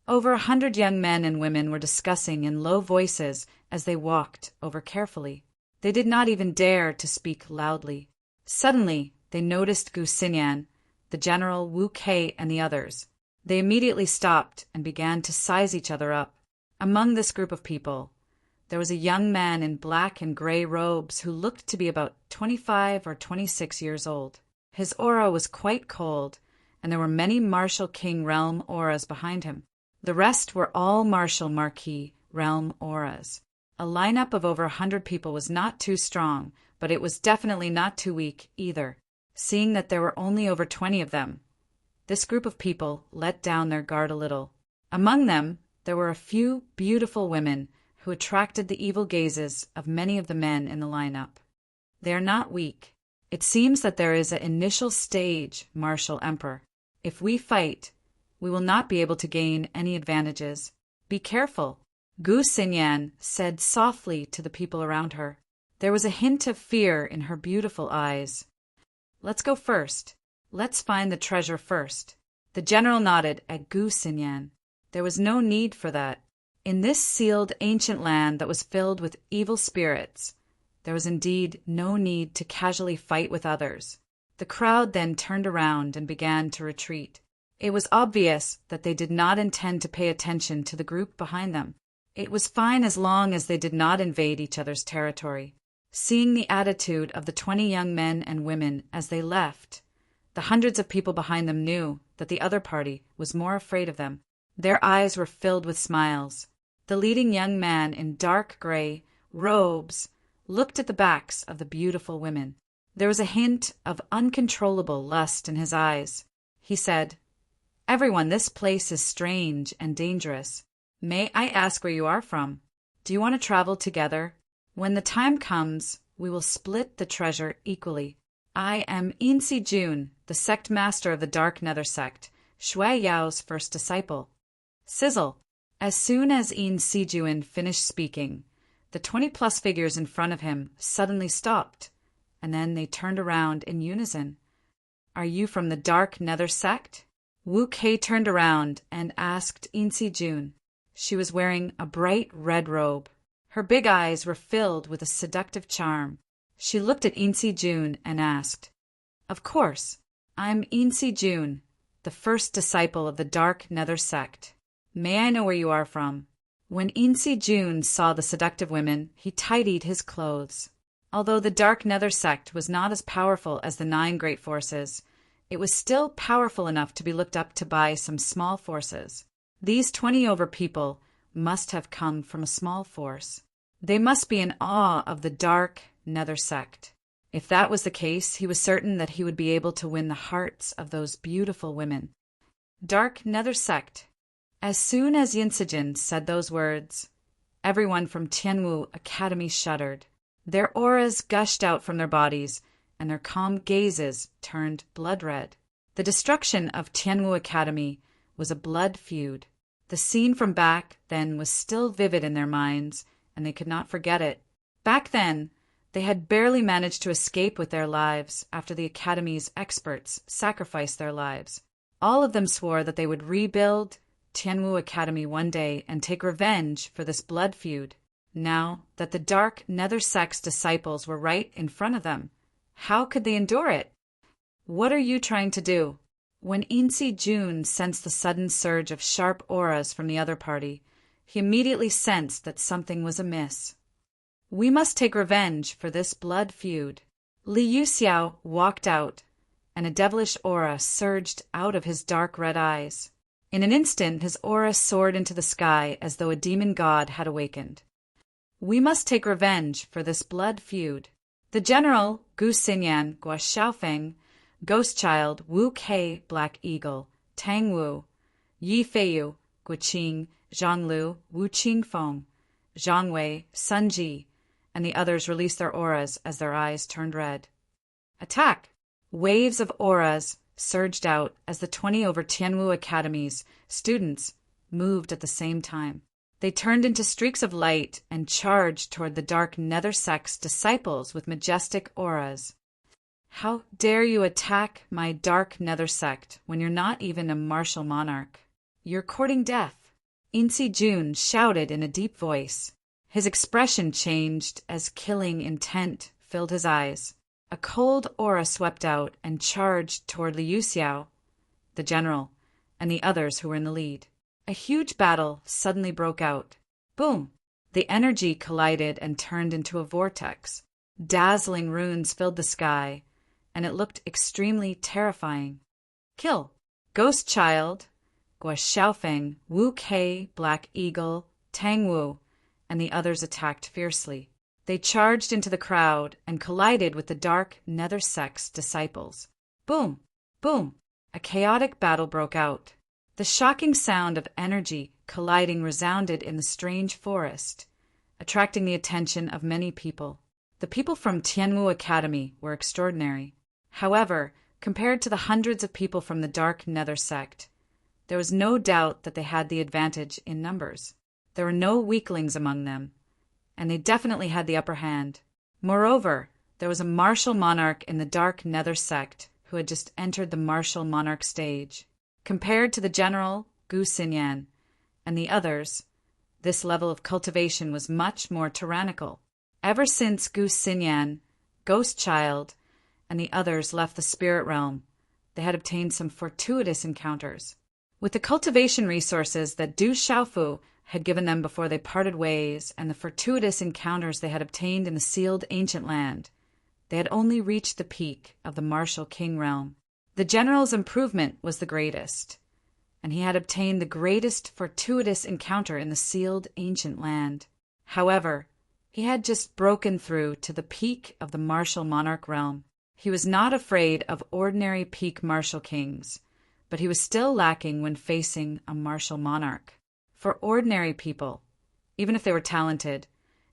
Over 100 young men and women were discussing in low voices as they walked over carefully. They did not even dare to speak loudly. Suddenly, they noticed Gu Xinyan, the general, Wu Kei, and the others. They immediately stopped and began to size each other up. Among this group of people, there was a young man in black and gray robes who looked to be about 25 or 26 years old. His aura was quite cold, and there were many martial king realm auras behind him. The rest were all martial marquis realm auras. A lineup of over 100 people was not too strong, but it was definitely not too weak either. Seeing that there were only over 20 of them, this group of people let down their guard a little. Among them, there were a few beautiful women who attracted the evil gazes of many of the men in the lineup. They are not weak. It seems that there is an initial stage, Martial Emperor. If we fight, we will not be able to gain any advantages. Be careful, Gu Xinyan said softly to the people around her. There was a hint of fear in her beautiful eyes. Let's go first. Let's find the treasure first. The general nodded at Gu Xinyan. There was no need for that. In this sealed ancient land that was filled with evil spirits, there was indeed no need to casually fight with others. The crowd then turned around and began to retreat. It was obvious that they did not intend to pay attention to the group behind them. It was fine as long as they did not invade each other's territory. Seeing the attitude of the 20 young men and women as they left, the hundreds of people behind them knew that the other party was more afraid of them. Their eyes were filled with smiles. The leading young man in dark gray robes looked at the backs of the beautiful women. There was a hint of uncontrollable lust in his eyes. He said, "Everyone, this place is strange and dangerous. May I ask where you are from? Do you want to travel together? When the time comes, we will split the treasure equally. I am Insi Jun, the sect master of the Dark Nether sect, Shui Yao's first disciple." Sizzle. As soon as In Sijun finished speaking, the 20-plus figures in front of him suddenly stopped, and then they turned around in unison. "Are you from the Dark Nether sect?" Wu Kei turned around and asked In Sijun. She was wearing a bright red robe. Her big eyes were filled with a seductive charm. She looked at In Sijun and asked, "Of course, I'm In Sijun, the first disciple of the Dark Nether sect. May I know where you are from?" When In Sijun saw the seductive women, he tidied his clothes. Although the Dark Nether sect was not as powerful as the 9 great forces, it was still powerful enough to be looked up to by some small forces. These 20 over people must have come from a small force. They must be in awe of the Dark Nether sect. If that was the case, he was certain that he would be able to win the hearts of those beautiful women. Dark Nether sect. As soon as Yinsijin said those words, everyone from Tianwu Academy shuddered. Their auras gushed out from their bodies, and their calm gazes turned blood red. The destruction of Tianwu Academy was a blood feud. The scene from back then was still vivid in their minds, and they could not forget it. Back then, they had barely managed to escape with their lives after the Academy's experts sacrificed their lives. All of them swore that they would rebuild Tianwu Academy one day and take revenge for this blood feud. Now that the Dark Nether sect's disciples were right in front of them, how could they endure it? "What are you trying to do?" When Insi Jun sensed the sudden surge of sharp auras from the other party, he immediately sensed that something was amiss. We must take revenge for this blood feud. Li Yuxiao walked out, and a devilish aura surged out of his dark red eyes. In an instant, his aura soared into the sky as though a demon god had awakened. We must take revenge for this blood feud. The general, Gu Xinyan, Gua Xiaofeng, Ghost Child, Wu Kei, Black Eagle, Tang Wu, Yi Feiyu, Gu Qing, Zhang Lu, Wu Qingfeng, Zhang Wei, Sun Ji, and the others released their auras as their eyes turned red. Attack! Waves of auras surged out as the 20 over Tianwu Academy's students moved at the same time. They turned into streaks of light and charged toward the dark nether sect's disciples with majestic auras. How dare you attack my dark nether sect when you're not even a martial monarch? You're courting death. Insi Jun shouted in a deep voice. His expression changed as killing intent filled his eyes. A cold aura swept out and charged toward Liu Xiao, the general, and the others who were in the lead. A huge battle suddenly broke out. Boom! The energy collided and turned into a vortex. Dazzling runes filled the sky, and it looked extremely terrifying. Kill! Ghost Child, Gua Xiaofeng, Wu Kei, Black Eagle, Tang Wu, and the others attacked fiercely. They charged into the crowd and collided with the dark nether sect's disciples. Boom! Boom! A chaotic battle broke out. The shocking sound of energy colliding resounded in the strange forest, attracting the attention of many people. The people from Tianwu Academy were extraordinary. However, compared to the hundreds of people from the dark nether sect, there was no doubt that they had the advantage in numbers. There were no weaklings among them, and they definitely had the upper hand. Moreover, there was a martial monarch in the dark nether sect who had just entered the martial monarch stage. Compared to the general, Gu Xinyan, and the others, this level of cultivation was much more tyrannical. Ever since Gu Xinyan, Ghost Child, and the others left the spirit realm, they had obtained some fortuitous encounters. With the cultivation resources that Du Xiaofu had given them before they parted ways, and the fortuitous encounters they had obtained in the sealed ancient land, they had only reached the peak of the martial king realm. The general's improvement was the greatest, and he had obtained the greatest fortuitous encounter in the sealed ancient land. However, he had just broken through to the peak of the martial monarch realm. He was not afraid of ordinary peak martial kings, but he was still lacking when facing a martial monarch. For ordinary people, even if they were talented,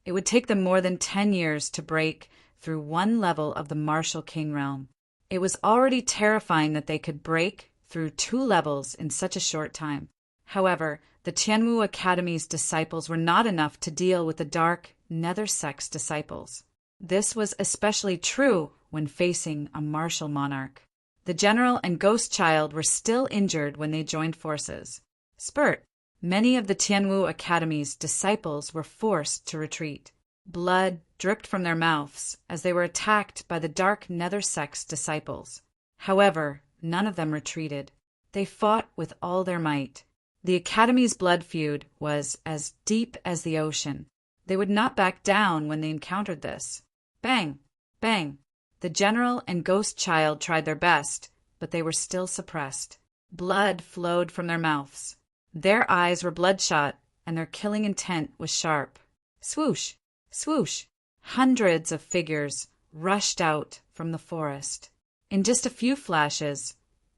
it would take them more than 10 years to break through one level of the martial king realm. It was already terrifying that they could break through 2 levels in such a short time. However, the Tianwu Academy's disciples were not enough to deal with the dark nether sect's disciples. This was especially true when facing a martial monarch. The general and Ghost Child were still injured when they joined forces. Spurt! Many of the Tianwu Academy's disciples were forced to retreat. Blood dripped from their mouths as they were attacked by the dark nether sect's disciples. However, none of them retreated. They fought with all their might. The Academy's blood feud was as deep as the ocean. They would not back down when they encountered this. Bang! Bang! The general and Ghost Child tried their best, but they were still suppressed. Blood flowed from their mouths. Their eyes were bloodshot, and their killing intent was sharp. Swoosh! Swoosh! Hundreds of figures rushed out from the forest. In just a few flashes,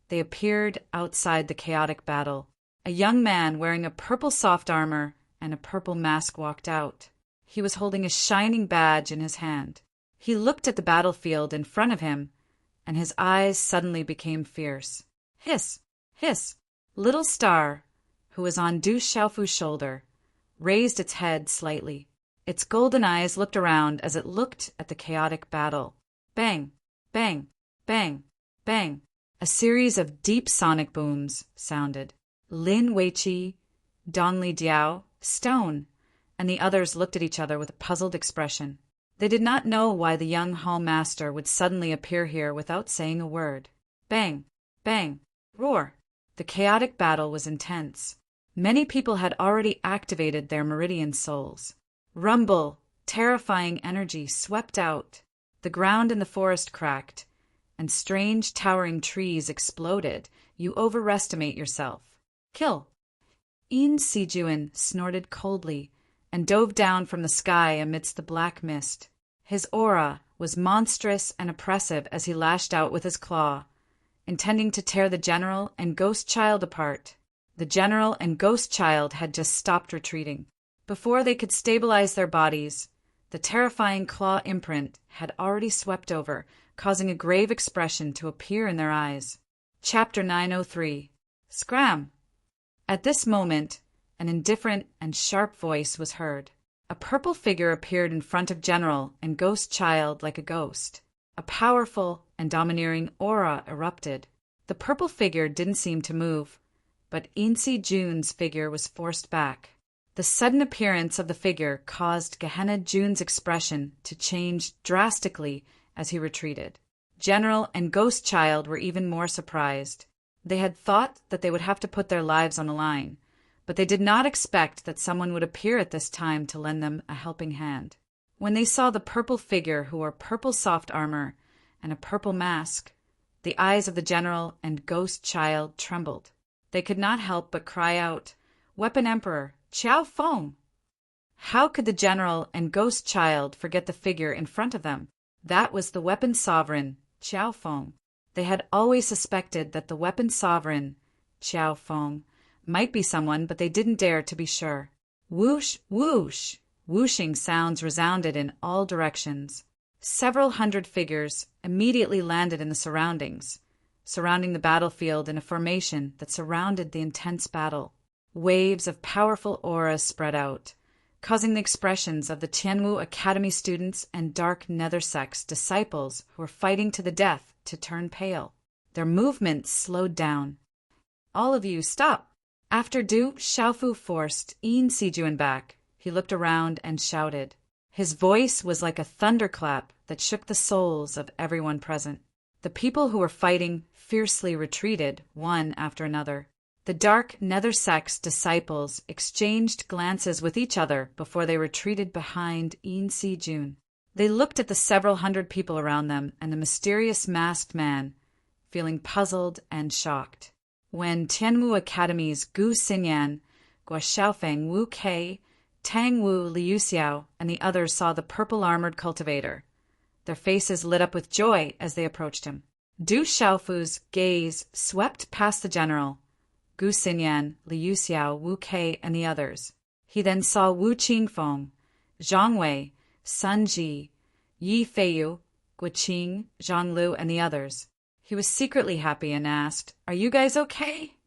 they appeared outside the chaotic battle. A young man wearing a purple soft armor and a purple mask walked out. He was holding a shining badge in his hand. He looked at the battlefield in front of him, and his eyes suddenly became fierce. Hiss! Hiss! Little Star, who was on Du Xiaofu's shoulder, raised its head slightly. Its golden eyes looked around as it looked at the chaotic battle. Bang! Bang! Bang! Bang! A series of deep sonic booms sounded. Lin Weiqi, Dongli Diao, Stone, and the others looked at each other with a puzzled expression. They did not know why the young hall master would suddenly appear here without saying a word. Bang! Bang! Roar! The chaotic battle was intense. Many people had already activated their meridian souls. Rumble! Terrifying energy swept out. The ground in the forest cracked, and strange towering trees exploded. You overestimate yourself. Kill! In Sijuan snorted coldly and dove down from the sky amidst the black mist. His aura was monstrous and oppressive as he lashed out with his claw, intending to tear the general and ghost child apart. The general and ghost child had just stopped retreating. Before they could stabilize their bodies, the terrifying claw imprint had already swept over, causing a grave expression to appear in their eyes. Chapter 903. Scram! At this moment, an indifferent and sharp voice was heard. A purple figure appeared in front of General and Ghost Child like a ghost. A powerful and domineering aura erupted. The purple figure didn't seem to move, but Insi Jun's figure was forced back. The sudden appearance of the figure caused Gehenna Jun's expression to change drastically as he retreated. General and Ghost Child were even more surprised. They had thought that they would have to put their lives on the line, but they did not expect that someone would appear at this time to lend them a helping hand. When they saw the purple figure who wore purple soft armor and a purple mask, the eyes of the general and Ghost Child trembled. They could not help but cry out, "Weapon Emperor, Qiao Feng!" How could the general and Ghost Child forget the figure in front of them? That was the Weapon Sovereign, Qiao Feng. They had always suspected that the Weapon Sovereign, Qiao Feng, might be someone, but they didn't dare to be sure. Whoosh, whoosh! Whooshing sounds resounded in all directions. Several hundred figures immediately landed in the surroundings, surrounding the battlefield in a formation that surrounded the intense battle. Waves of powerful auras spread out, causing the expressions of the Tianwu Academy students and Dark Nether Sect's disciples who were fighting to the death to turn pale. Their movements slowed down. "All of you, stop!" After Du Xiaofu forced Yin Sijuan back, he looked around and shouted. His voice was like a thunderclap that shook the souls of everyone present. The people who were fighting fiercely retreated, one after another. The Dark Nether Sect's disciples exchanged glances with each other before they retreated behind Yin Sijun. They looked at the several hundred people around them and the mysterious masked man, feeling puzzled and shocked. When Tianwu Academy's Gu Xinyan, Guo Xiaofeng Wu Kei, Tang Wu Liu Xiao, and the others saw the purple-armored cultivator, their faces lit up with joy as they approached him. Du Xiaofu's gaze swept past the general, Gu Xinyan, Liu Xiao, Wu Kei, and the others. He then saw Wu Qingfeng, Zhang Wei, Sun Ji, Yi Feiyu, Guo Qing, Zhang Lu, and the others. He was secretly happy and asked, "Are you guys okay?"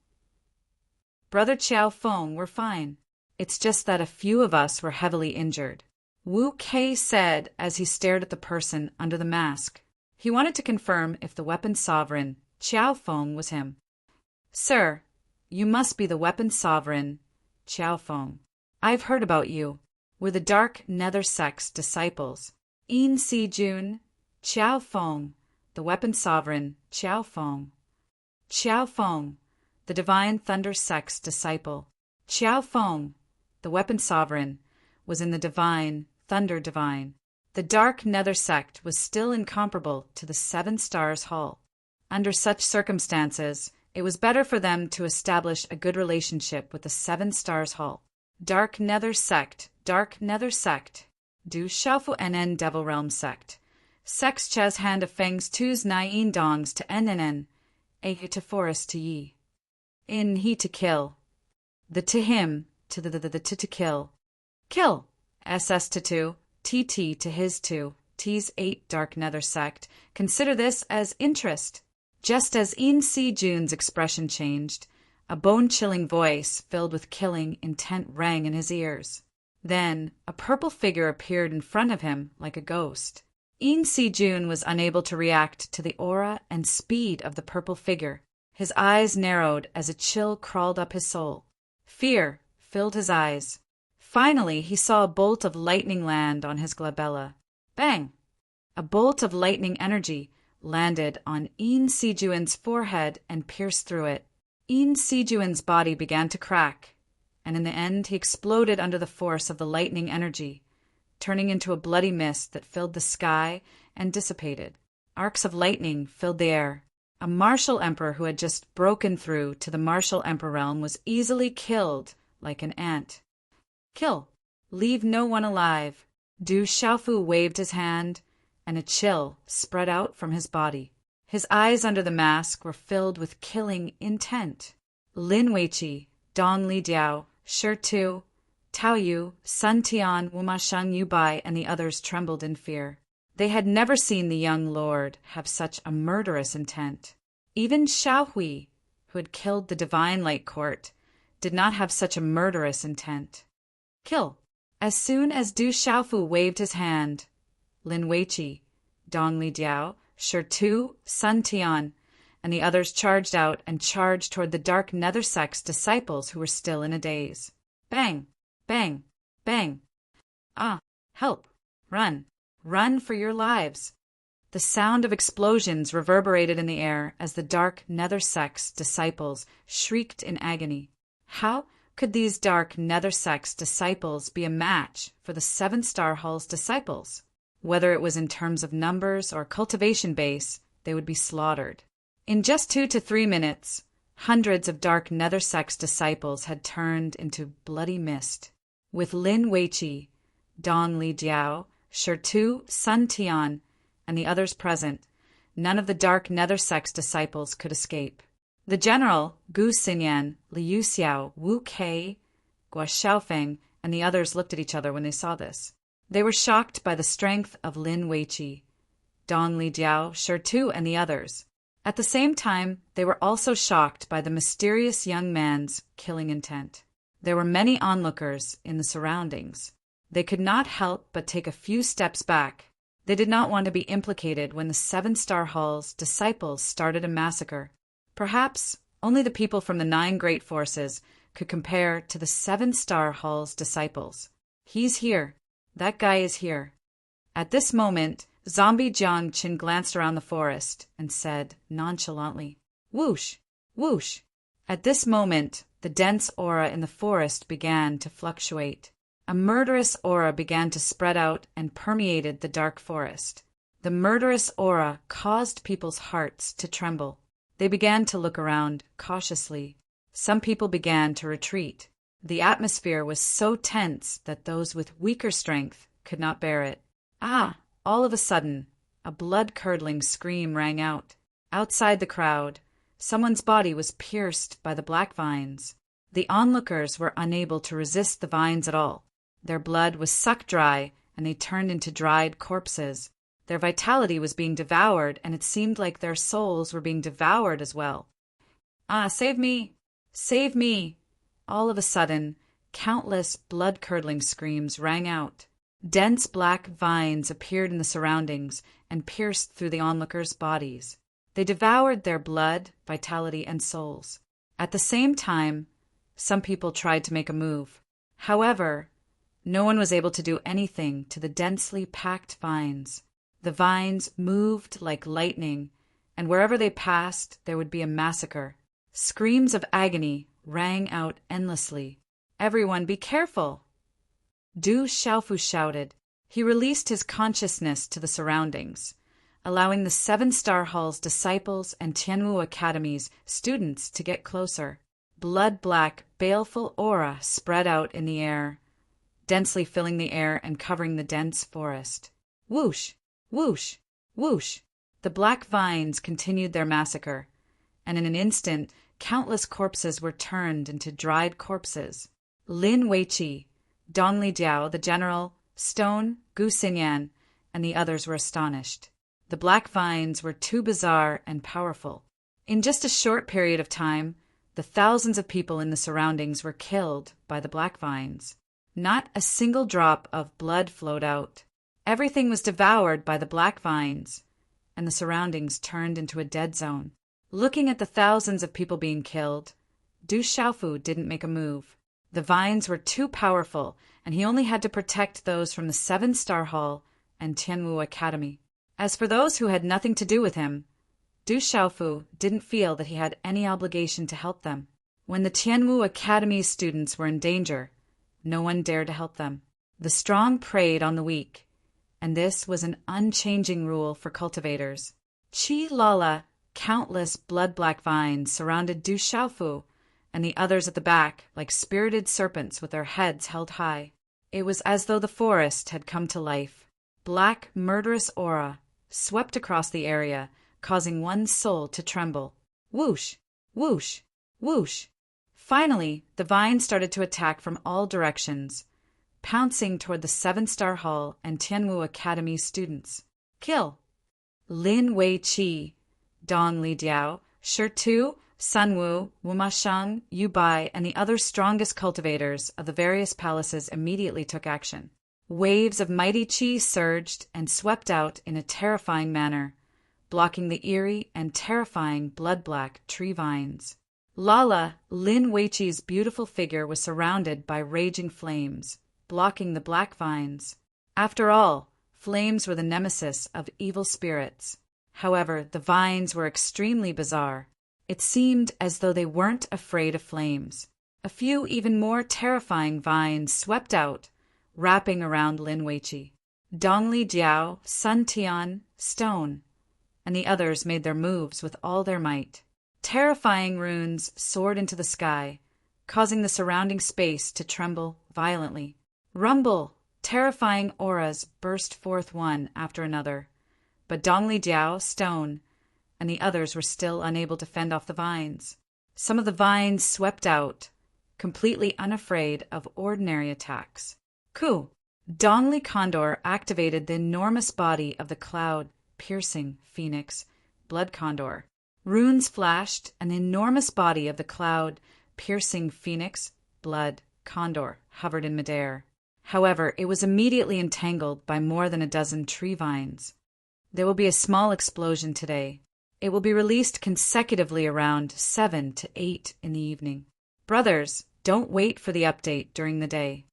"Brother Qiao Feng, we're fine. It's just that a few of us were heavily injured," Wu Kei said as he stared at the person under the mask. He wanted to confirm if the Weapon Sovereign, Qiao Feng, was him. "Sir, you must be the Weapon Sovereign, Qiao Feng. I've heard about you. We're the Dark Nether Sect's disciples. Yin Sijun, Qiao Feng, the Weapon Sovereign, Qiao Feng. Qiao Feng, the Divine Thunder Sect's disciple. Qiao Feng, the Weapon Sovereign, was in the Divine, Thunder Divine. The Dark Nether Sect was still incomparable to the Seven Stars Hall. Under such circumstances, it was better for them to establish a good relationship with the Seven Stars Hall. Dark Nether Sect, Dark Nether Sect, Du Xiaofu NN Devil Realm Sect. Sex Chaz Hand of Feng's Tu's Nine Dongs to NNN, A to Forest to Yi. In he to kill. The to him, to the to kill. Kill! SS to two, TT to his two, T's 8 Dark Nether Sect. Consider this as interest. Just as In Si Jun's expression changed, a bone-chilling voice filled with killing intent rang in his ears. Then, a purple figure appeared in front of him like a ghost. In Si Jun was unable to react to the aura and speed of the purple figure. His eyes narrowed as a chill crawled up his soul. Fear filled his eyes. Finally, he saw a bolt of lightning land on his glabella. Bang! A bolt of lightning energy landed on Yin Sijuan's forehead and pierced through it. Yin Sijuan's body began to crack, and in the end he exploded under the force of the lightning energy, turning into a bloody mist that filled the sky and dissipated. Arcs of lightning filled the air. A martial emperor who had just broken through to the martial emperor realm was easily killed like an ant. Kill. Leave no one alive. Du Xiaofu waved his hand, and a chill spread out from his body. His eyes under the mask were filled with killing intent. Lin Weiqi, Dong Li Diao, Shi Tu, Tao Yu, Sun Tian, Wuma Sheng Yu Bai, and the others trembled in fear. They had never seen the young lord have such a murderous intent. Even Xiao Hui, who had killed the divine light court, did not have such a murderous intent. Kill. As soon as Du Xiaofu waved his hand, Lin Weiqi, Dong Li Diao, Shi Tu, Sun Tian, and the others charged out and charged toward the dark nether sect's disciples who were still in a daze. Bang! Bang! Bang! Ah! Help! Run! Run for your lives! The sound of explosions reverberated in the air as the dark nether sect's disciples shrieked in agony. How could these dark nether sect's disciples be a match for the seven-star hall's disciples? Whether it was in terms of numbers or cultivation base, they would be slaughtered. In just 2 to 3 minutes, hundreds of dark nether sect's disciples had turned into bloody mist. With Lin Weiqi, Dong Li Diao, Shi Tu, Sun Tian, and the others present, none of the dark nether sect's disciples could escape. The general, Gu Xinyan, Liu Xiao, Wu Kei, Guo Xiaofeng, and the others looked at each other when they saw this. They were shocked by the strength of Lin Weiqi, Dong Li Diao, Shi Tu, and the others. At the same time, they were also shocked by the mysterious young man's killing intent. There were many onlookers in the surroundings. They could not help but take a few steps back. They did not want to be implicated when the seven-star hall's disciples started a massacre. Perhaps only the people from the 9 great forces could compare to the seven-star hall's disciples. He's here. That guy is here. At this moment, Zombie Jiang Qin glanced around the forest and said nonchalantly, "Whoosh! Whoosh!" At this moment, the dense aura in the forest began to fluctuate. A murderous aura began to spread out and permeated the dark forest. The murderous aura caused people's hearts to tremble. They began to look around cautiously. Some people began to retreat. The atmosphere was so tense that those with weaker strength could not bear it. Ah! All of a sudden, a blood-curdling scream rang out. Outside the crowd, someone's body was pierced by the black vines. The onlookers were unable to resist the vines at all. Their blood was sucked dry, and they turned into dried corpses. Their vitality was being devoured, and it seemed like their souls were being devoured as well. Ah, save me! Save me! All of a sudden, countless blood-curdling screams rang out. Dense black vines appeared in the surroundings and pierced through the onlookers' bodies. They devoured their blood, vitality, and souls. At the same time, some people tried to make a move. However, no one was able to do anything to the densely packed vines. The vines moved like lightning, and wherever they passed, there would be a massacre. Screams of agony rang out endlessly. "Everyone be careful!" Du Xiaofu shouted. He released his consciousness to the surroundings, allowing the seven-star hall's disciples and Tianwu Academy's students to get closer. Blood-black, baleful aura spread out in the air, densely filling the air and covering the dense forest. Whoosh! Whoosh! Whoosh! The black vines continued their massacre, and in an instant, countless corpses were turned into dried corpses. Lin Weiqi, Dong Li Diao, the general, Stone, Gu Xinyan, and the others were astonished. The black vines were too bizarre and powerful. In just a short period of time, the thousands of people in the surroundings were killed by the black vines. Not a single drop of blood flowed out. Everything was devoured by the black vines, and the surroundings turned into a dead zone. Looking at the thousands of people being killed, Du Xiaofu didn't make a move. The vines were too powerful, and he only had to protect those from the seven-star hall and Tianwu Academy. As for those who had nothing to do with him, Du Xiaofu didn't feel that he had any obligation to help them. When the Tianwu Academy's students were in danger, no one dared to help them. The strong preyed on the weak, and this was an unchanging rule for cultivators. Qi Lala, countless blood-black vines surrounded Du Xiaofu and the others at the back like spirited serpents with their heads held high. It was as though the forest had come to life. Black, murderous aura swept across the area, causing one's soul to tremble. Whoosh! Whoosh! Whoosh! Finally, the vines started to attack from all directions, pouncing toward the 7-Star Hall and Tianwu Academy students. Kill! Lin Wei-Qi, Dong Lidiao, Shi Tu, Sun Wu, Wuma Shang, Yu Bai, and the other strongest cultivators of the various palaces immediately took action. Waves of mighty qi surged and swept out in a terrifying manner, blocking the eerie and terrifying blood-black tree vines. Lala, Lin Weiqi's beautiful figure, was surrounded by raging flames, blocking the black vines. After all, flames were the nemesis of evil spirits. However, the vines were extremely bizarre. It seemed as though they weren't afraid of flames. A few even more terrifying vines swept out, wrapping around Lin Weiqi. Dongli Jiao, Sun Tian, Stone, and the others made their moves with all their might. Terrifying runes soared into the sky, causing the surrounding space to tremble violently. Rumble! Terrifying auras burst forth one after another, but Dongli Jiao, Stone, and the others were still unable to fend off the vines. Some of the vines swept out, completely unafraid of ordinary attacks. Ku! Dongli Condor activated the enormous body of the cloud-piercing phoenix, Blood Condor. Runes flashed, and the enormous body of the cloud-piercing phoenix, Blood Condor, hovered in midair. However, it was immediately entangled by more than a dozen tree vines. There will be a small explosion today. It will be released consecutively around 7 to 8 in the evening. Brothers, don't wait for the update during the day.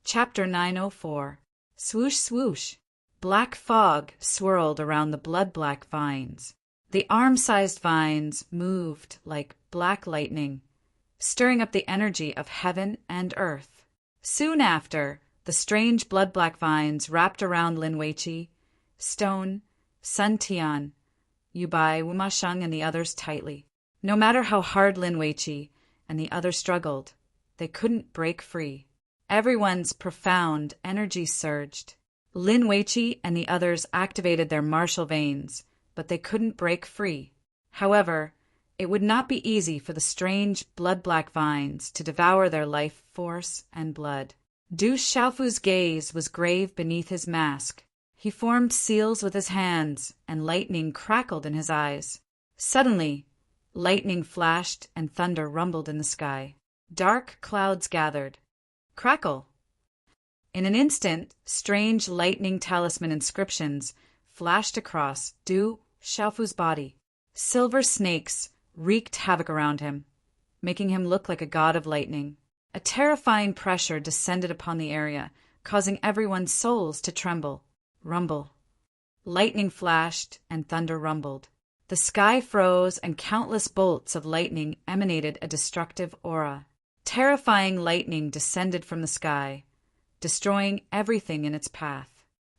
Chapter 904. Swoosh, swoosh. Black fog swirled around the blood-black vines. The arm-sized vines moved like black lightning, stirring up the energy of heaven and earth. Soon after, the strange blood-black vines wrapped around Lin Weiqi, Stone, Sun Tian, Yu Bai, Wuma Shang, and the others tightly. No matter how hard Lin Weiqi and the others struggled, they couldn't break free. Everyone's profound energy surged. Lin Weiqi and the others activated their martial veins, but they couldn't break free. However, it would not be easy for the strange blood-black vines to devour their life force and blood. Du Xiaofu's gaze was grave beneath his mask. He formed seals with his hands, and lightning crackled in his eyes. Suddenly, lightning flashed and thunder rumbled in the sky. Dark clouds gathered. Crackle! In an instant, strange lightning talisman inscriptions flashed across Du Xiaofu's body. Silver snakes wreaked havoc around him, making him look like a god of lightning. A terrifying pressure descended upon the area, causing everyone's souls to tremble. Rumble. Lightning flashed and thunder rumbled. The sky froze and countless bolts of lightning emanated a destructive aura. Terrifying lightning descended from the sky, destroying everything in its path.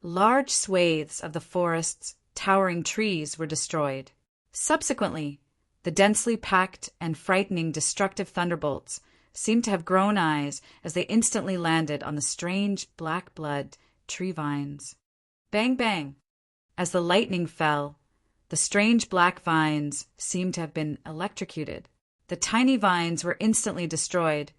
Large swathes of the forest's towering trees were destroyed. Subsequently, the densely packed and frightening destructive thunderbolts seemed to have grown eyes as they instantly landed on the strange black blood tree vines. Bang, bang! As the lightning fell, the strange black vines seemed to have been electrocuted. The tiny vines were instantly destroyed,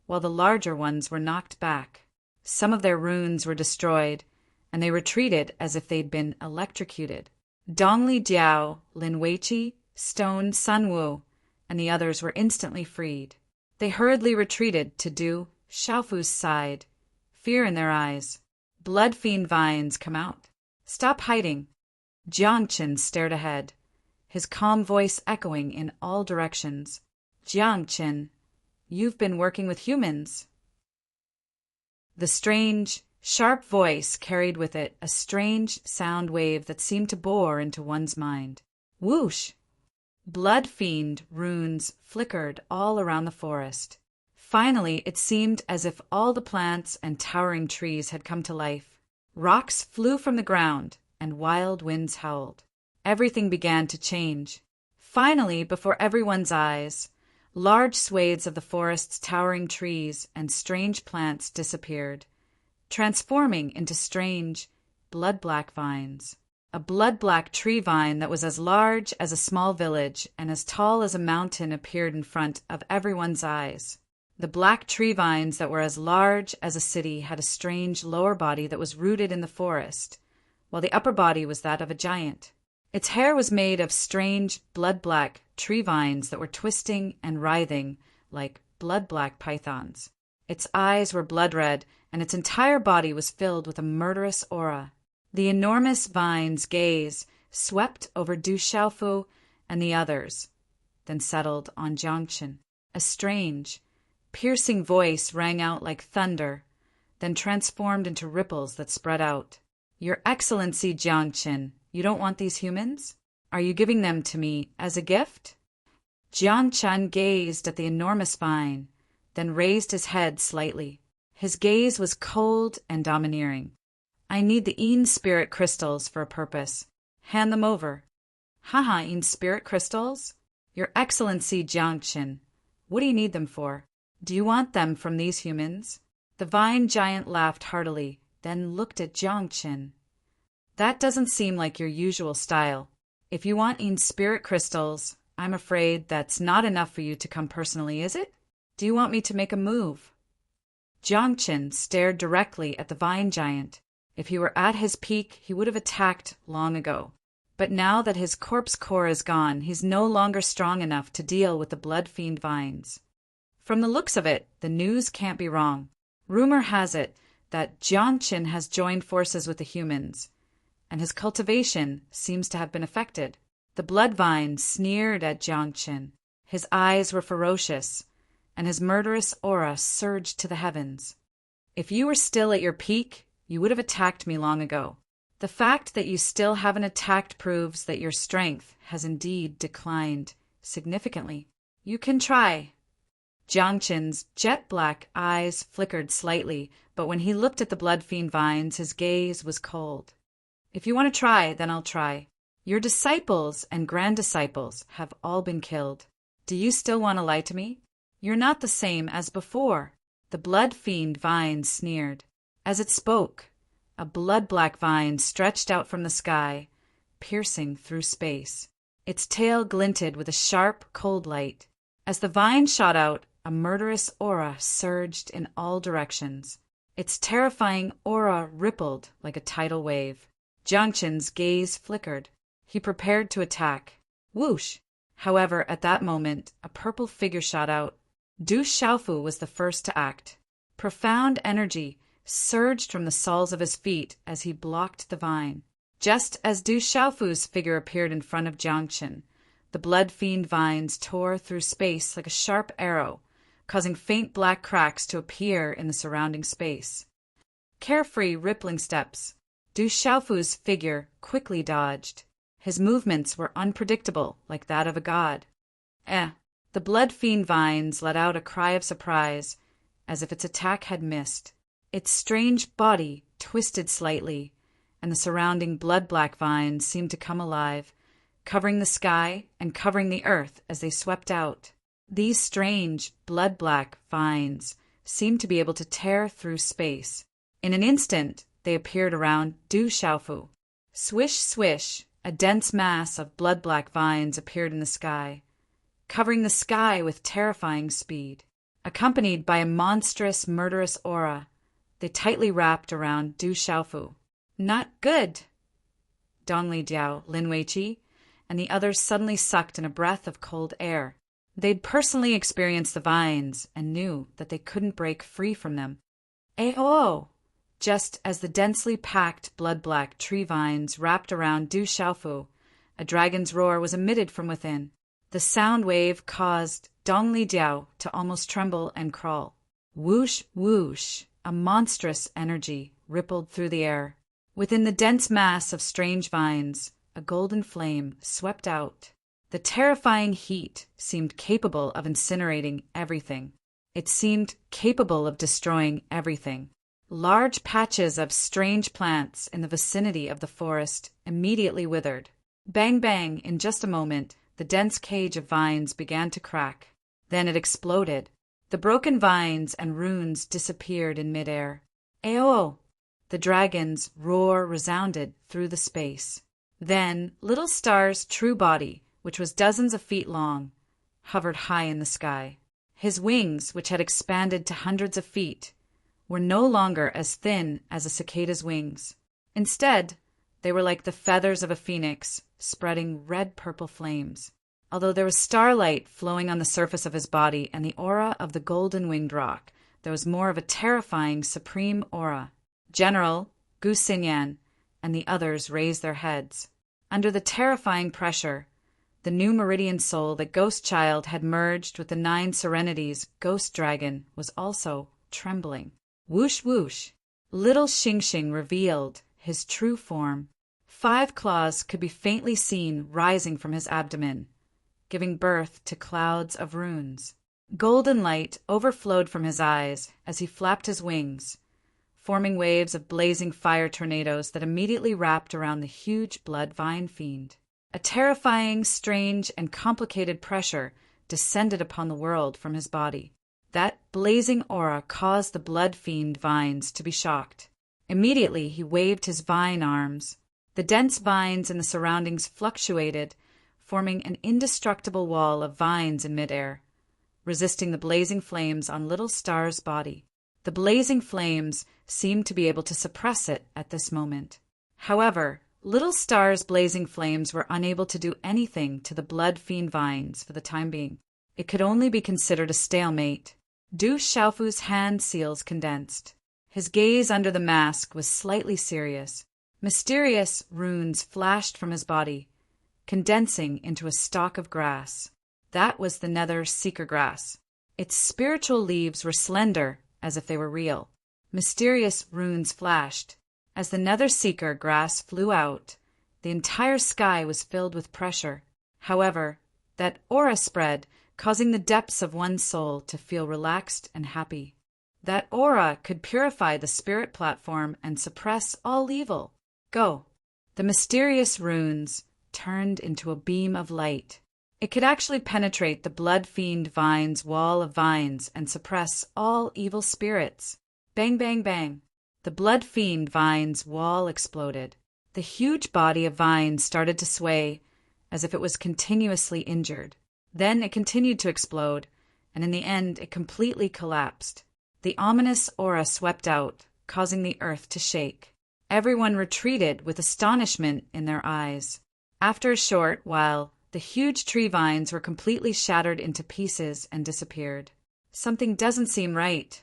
while the larger ones were knocked back. Some of their runes were destroyed, and they retreated as if they'd been electrocuted. Dongli Jiao, Lin Weiqi, Stone, Sun Wu, and the others were instantly freed. They hurriedly retreated to Du Xiaofu's side, fear in their eyes. Blood fiend vines, come out. Stop hiding. Jiangqin stared ahead, his calm voice echoing in all directions. Jiangqin, you've been working with humans. The strange, sharp voice carried with it a strange sound wave that seemed to bore into one's mind. Whoosh! Blood fiend runes flickered all around the forest. Finally, it seemed as if all the plants and towering trees had come to life. Rocks flew from the ground, and wild winds howled. Everything began to change. Finally, before everyone's eyes, large swathes of the forest's towering trees and strange plants disappeared, transforming into strange, blood-black vines. A blood-black tree vine that was as large as a small village and as tall as a mountain appeared in front of everyone's eyes. The black tree vines that were as large as a city had a strange lower body that was rooted in the forest, while the upper body was that of a giant. Its hair was made of strange, blood-black tree vines that were twisting and writhing like blood-black pythons. Its eyes were blood-red, and its entire body was filled with a murderous aura. The enormous vine's gaze swept over Du Xiaofu and the others, then settled on Jiangchen. A strange, piercing voice rang out like thunder, then transformed into ripples that spread out. Your Excellency Jiangchen, you don't want these humans? Are you giving them to me as a gift? Jiangchen gazed at the enormous vine, then raised his head slightly. His gaze was cold and domineering. I need the Yin spirit crystals for a purpose. Hand them over. Haha, Yin spirit crystals? Your Excellency Jiangchen, what do you need them for? Do you want them from these humans? The vine giant laughed heartily, then looked at Jiangchen. That doesn't seem like your usual style. If you want Yin spirit crystals, I'm afraid that's not enough for you to come personally, is it? Do you want me to make a move? Jiangchen stared directly at the vine giant. If he were at his peak, he would have attacked long ago. But now that his corpse core is gone, he's no longer strong enough to deal with the blood fiend vines. From the looks of it, the news can't be wrong. Rumor has it that Jiangchen has joined forces with the humans, and his cultivation seems to have been affected. The blood vine sneered at Jiangchen. His eyes were ferocious, and his murderous aura surged to the heavens. If you were still at your peak, you would have attacked me long ago. The fact that you still haven't attacked proves that your strength has indeed declined significantly. You can try. Jiangchen's jet-black eyes flickered slightly, but when he looked at the blood fiend vines, his gaze was cold. If you want to try, then I'll try. Your disciples and grand-disciples have all been killed. Do you still want to lie to me? You're not the same as before. The blood fiend vine sneered. As it spoke, a blood-black vine stretched out from the sky, piercing through space. Its tail glinted with a sharp, cold light. As the vine shot out, a murderous aura surged in all directions. Its terrifying aura rippled like a tidal wave. Jiangchen's gaze flickered. He prepared to attack. Whoosh! However, at that moment, a purple figure shot out. Du Xiaofu was the first to act. Profound energy surged from the soles of his feet as he blocked the vine. Just as Du Xiaofu's figure appeared in front of Jiangchen, the blood fiend vines tore through space like a sharp arrow, causing faint black cracks to appear in the surrounding space. Carefree, rippling steps, Du Xiaofu's figure quickly dodged. His movements were unpredictable, like that of a god. The blood fiend vines let out a cry of surprise, as if its attack had missed. Its strange body twisted slightly, and the surrounding blood-black vines seemed to come alive, covering the sky and covering the earth as they swept out. These strange, blood-black vines seemed to be able to tear through space. In an instant, they appeared around Du Xiaofu. Swish, swish, a dense mass of blood-black vines appeared in the sky, covering the sky with terrifying speed. Accompanied by a monstrous, murderous aura, they tightly wrapped around Du Xiaofu. Not good! Dong Li Jiao, Lin Weiqi, and the others suddenly sucked in a breath of cold air. They'd personally experienced the vines and knew that they couldn't break free from them. Oh! Just as the densely packed blood-black tree vines wrapped around Du Xiaofu, a dragon's roar was emitted from within. The sound wave caused Dong Li Jiao to almost tremble and crawl. Whoosh, whoosh, a monstrous energy rippled through the air. Within the dense mass of strange vines, a golden flame swept out. The terrifying heat seemed capable of incinerating everything. It seemed capable of destroying everything. Large patches of strange plants in the vicinity of the forest immediately withered. Bang bang, in just a moment, the dense cage of vines began to crack. Then it exploded. The broken vines and runes disappeared in midair. Ayo! The dragon's roar resounded through the space. Then Little Star's true body, which was dozens of feet long, hovered high in the sky. His wings, which had expanded to hundreds of feet, were no longer as thin as a cicada's wings. Instead, they were like the feathers of a phoenix, spreading red-purple flames. Although there was starlight flowing on the surface of his body and the aura of the golden-winged rock, there was more of a terrifying, supreme aura. General, Gu Xinyan, and the others raised their heads. Under the terrifying pressure, the new meridian soul that Ghost Child had merged with the 9 Serenities' ghost dragon was also trembling. Whoosh whoosh! Little Xingxing revealed his true form. 5 claws could be faintly seen rising from his abdomen, giving birth to clouds of runes. Golden light overflowed from his eyes as he flapped his wings, forming waves of blazing fire tornadoes that immediately wrapped around the huge blood vine fiend. A terrifying, strange, and complicated pressure descended upon the world from his body. That blazing aura caused the blood fiend vines to be shocked. Immediately he waved his vine arms. The dense vines in the surroundings fluctuated, forming an indestructible wall of vines in midair, resisting the blazing flames on Little Star's body. The blazing flames seemed to be able to suppress it at this moment. However, Little Star's blazing flames were unable to do anything to the blood fiend vines for the time being. It could only be considered a stalemate. Du Xiaofu's hand seals condensed. His gaze under the mask was slightly serious. Mysterious runes flashed from his body, condensing into a stalk of grass. That was the Nether Seeker grass. Its spiritual leaves were slender, as if they were real. Mysterious runes flashed. As the Nether Seeker grass flew out, the entire sky was filled with pressure. However, that aura spread, causing the depths of one's soul to feel relaxed and happy. That aura could purify the spirit platform and suppress all evil. Go. The mysterious runes turned into a beam of light. It could actually penetrate the blood fiend vine's wall of vines and suppress all evil spirits. Bang, bang, bang. The blood fiend vine's wall exploded. The huge body of vines started to sway as if it was continuously injured. Then it continued to explode, and in the end it completely collapsed. The ominous aura swept out, causing the earth to shake. Everyone retreated with astonishment in their eyes. After a short while, the huge tree vines were completely shattered into pieces and disappeared. Something doesn't seem right.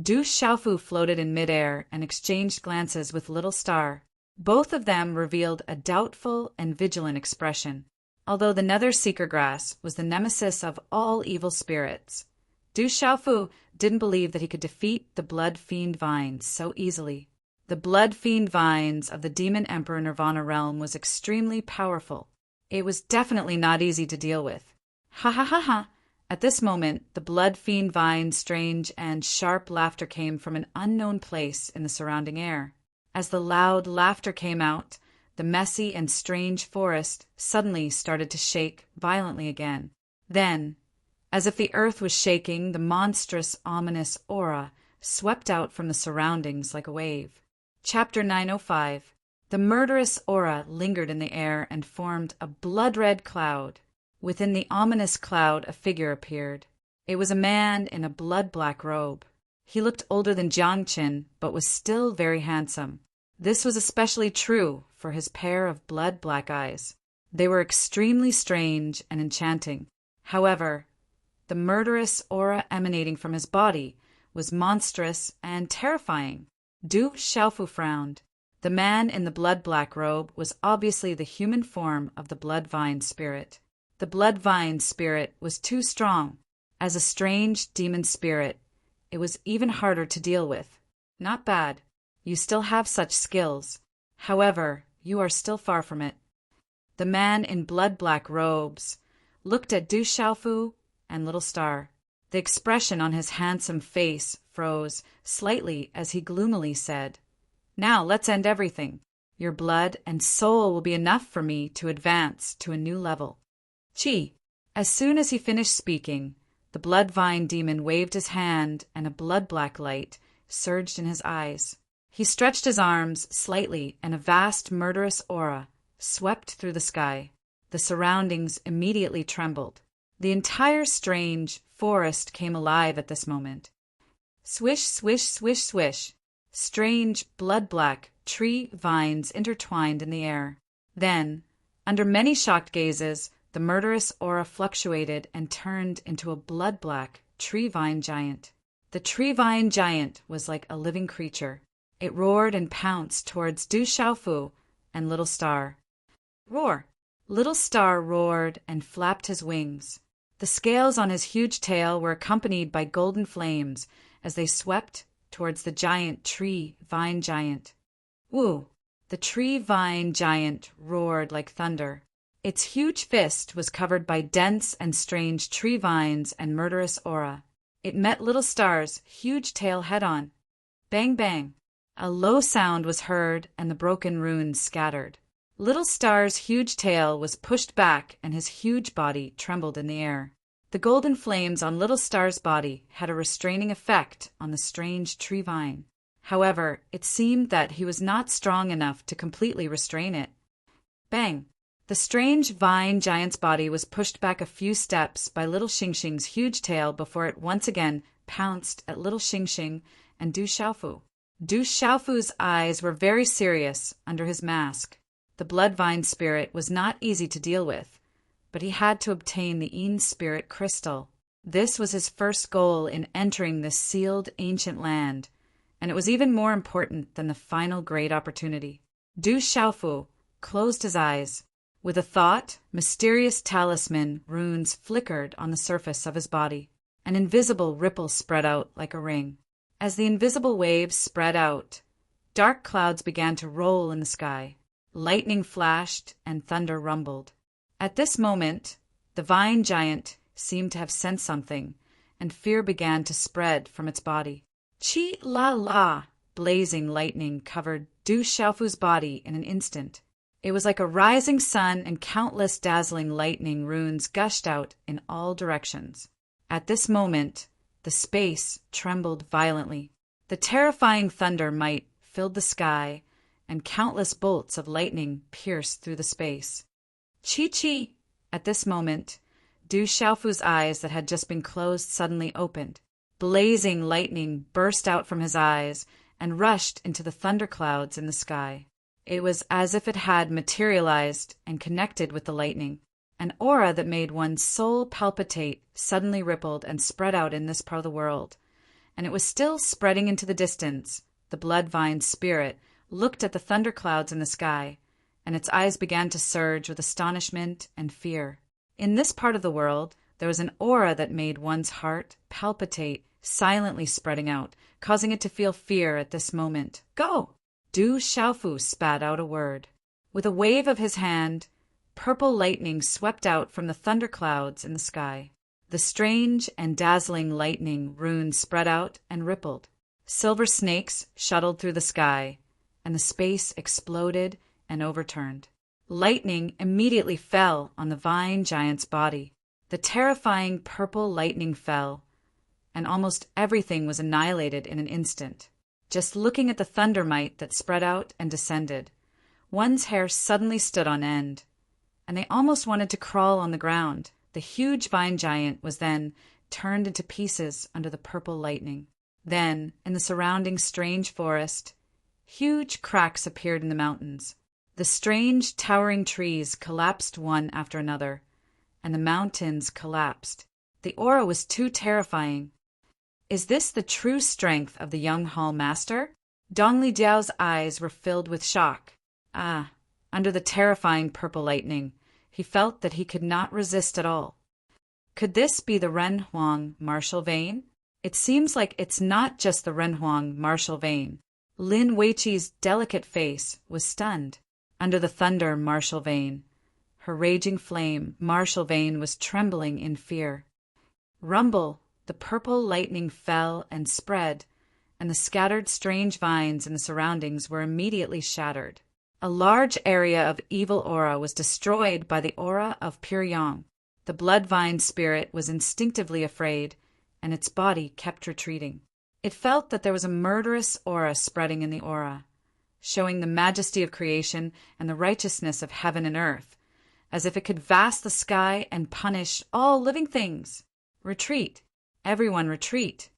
Du Xiaofu floated in midair and exchanged glances with Little Star. Both of them revealed a doubtful and vigilant expression. Although the Nether Seeker grass was the nemesis of all evil spirits, Du Xiaofu didn't believe that he could defeat the blood fiend vines so easily. The blood fiend vines of the Demon Emperor Nirvana realm was extremely powerful. It was definitely not easy to deal with. Ha ha ha ha! At this moment, the blood fiend vine's strange and sharp laughter came from an unknown place in the surrounding air. As the loud laughter came out, the messy and strange forest suddenly started to shake violently again. Then, as if the earth was shaking, the monstrous, ominous aura swept out from the surroundings like a wave. Chapter 905. The murderous aura lingered in the air and formed a blood-red cloud. Within the ominous cloud, a figure appeared. It was a man in a blood-black robe. He looked older than Jiangqin, but was still very handsome. This was especially true for his pair of blood-black eyes. They were extremely strange and enchanting. However, the murderous aura emanating from his body was monstrous and terrifying. Du Xiaofu frowned. The man in the blood-black robe was obviously the human form of the blood vine spirit. The blood vine spirit was too strong. As a strange demon spirit, it was even harder to deal with. Not bad. You still have such skills. However, you are still far from it. The man in blood-black robes looked at Du Xiaofu and Little Star. The expression on his handsome face froze slightly as he gloomily said, "Now let's end everything. Your blood and soul will be enough for me to advance to a new level." Chi. As soon as he finished speaking, the blood vine demon waved his hand and a blood-black light surged in his eyes. He stretched his arms slightly and a vast murderous aura swept through the sky. The surroundings immediately trembled. The entire strange forest came alive at this moment. Swish, swish, swish, swish. Strange, blood-black tree vines intertwined in the air. Then, under many shocked gazes, the murderous aura fluctuated and turned into a blood-black tree vine giant. The tree vine giant was like a living creature. It roared and pounced towards Du Xiaofu and Little Star. Roar! Little Star roared and flapped his wings. The scales on his huge tail were accompanied by golden flames as they swept towards the giant tree vine giant. Woo! The tree vine giant roared like thunder. Its huge fist was covered by dense and strange tree vines and murderous aura. It met Little Star's huge tail head-on. Bang, bang! A low sound was heard and the broken runes scattered. Little Star's huge tail was pushed back and his huge body trembled in the air. The golden flames on Little Star's body had a restraining effect on the strange tree vine. However, it seemed that he was not strong enough to completely restrain it. Bang! The strange vine giant's body was pushed back a few steps by Little Xingxing's huge tail before it once again pounced at Little Xingxing and Du Xiaofu. Du Xiaofu's eyes were very serious under his mask. The blood vine spirit was not easy to deal with, but he had to obtain the Yin spirit crystal. This was his first goal in entering this sealed ancient land, and it was even more important than the final great opportunity. Du Xiaofu closed his eyes. With a thought, mysterious talisman runes flickered on the surface of his body. An invisible ripple spread out like a ring. As the invisible waves spread out, dark clouds began to roll in the sky. Lightning flashed and thunder rumbled. At this moment, the vine giant seemed to have sensed something, and fear began to spread from its body. Chi la la! Blazing lightning covered Du Xiaofu's body in an instant. It was like a rising sun, and countless dazzling lightning runes gushed out in all directions. At this moment, the space trembled violently. The terrifying thunder might filled the sky, and countless bolts of lightning pierced through the space. Chi! At this moment, Du Xiaofu's eyes that had just been closed suddenly opened. Blazing lightning burst out from his eyes and rushed into the thunderclouds in the sky. It was as if it had materialized and connected with the lightning. An aura that made one's soul palpitate suddenly rippled and spread out in this part of the world, and it was still spreading into the distance. The blood vine spirit looked at the thunderclouds in the sky, and its eyes began to surge with astonishment and fear. In this part of the world, there was an aura that made one's heart palpitate, silently spreading out, causing it to feel fear at this moment. Go! Du Xiaofu spat out a word. With a wave of his hand, purple lightning swept out from the thunderclouds in the sky. The strange and dazzling lightning runes spread out and rippled. Silver snakes shuttled through the sky, and the space exploded and overturned. Lightning immediately fell on the vine giant's body. The terrifying purple lightning fell, and almost everything was annihilated in an instant. Just looking at the thunder might that spread out and descended, one's hair suddenly stood on end, and they almost wanted to crawl on the ground. The huge vine giant was then turned into pieces under the purple lightning. Then, in the surrounding strange forest, huge cracks appeared in the mountains. The strange, towering trees collapsed one after another, and the mountains collapsed. The aura was too terrifying. Is this the true strength of the young hall master? Dong Lijiao's eyes were filled with shock. Under the terrifying purple lightning, he felt that he could not resist at all. Could this be the Renhuang martial vein? It seems like it's not just the Renhuang martial vein. Lin Weiqi's delicate face was stunned. Under the thunder, Martial Vane, her raging flame, Martial Vane was trembling in fear. Rumble, the purple lightning fell and spread, and the scattered strange vines in the surroundings were immediately shattered. A large area of evil aura was destroyed by the aura of pure yang. The blood vine spirit was instinctively afraid, and its body kept retreating. It felt that there was a murderous aura spreading in the aura, showing the majesty of creation and the righteousness of heaven and earth, as if it could vast the sky and punish all living things. Retreat! Everyone retreat!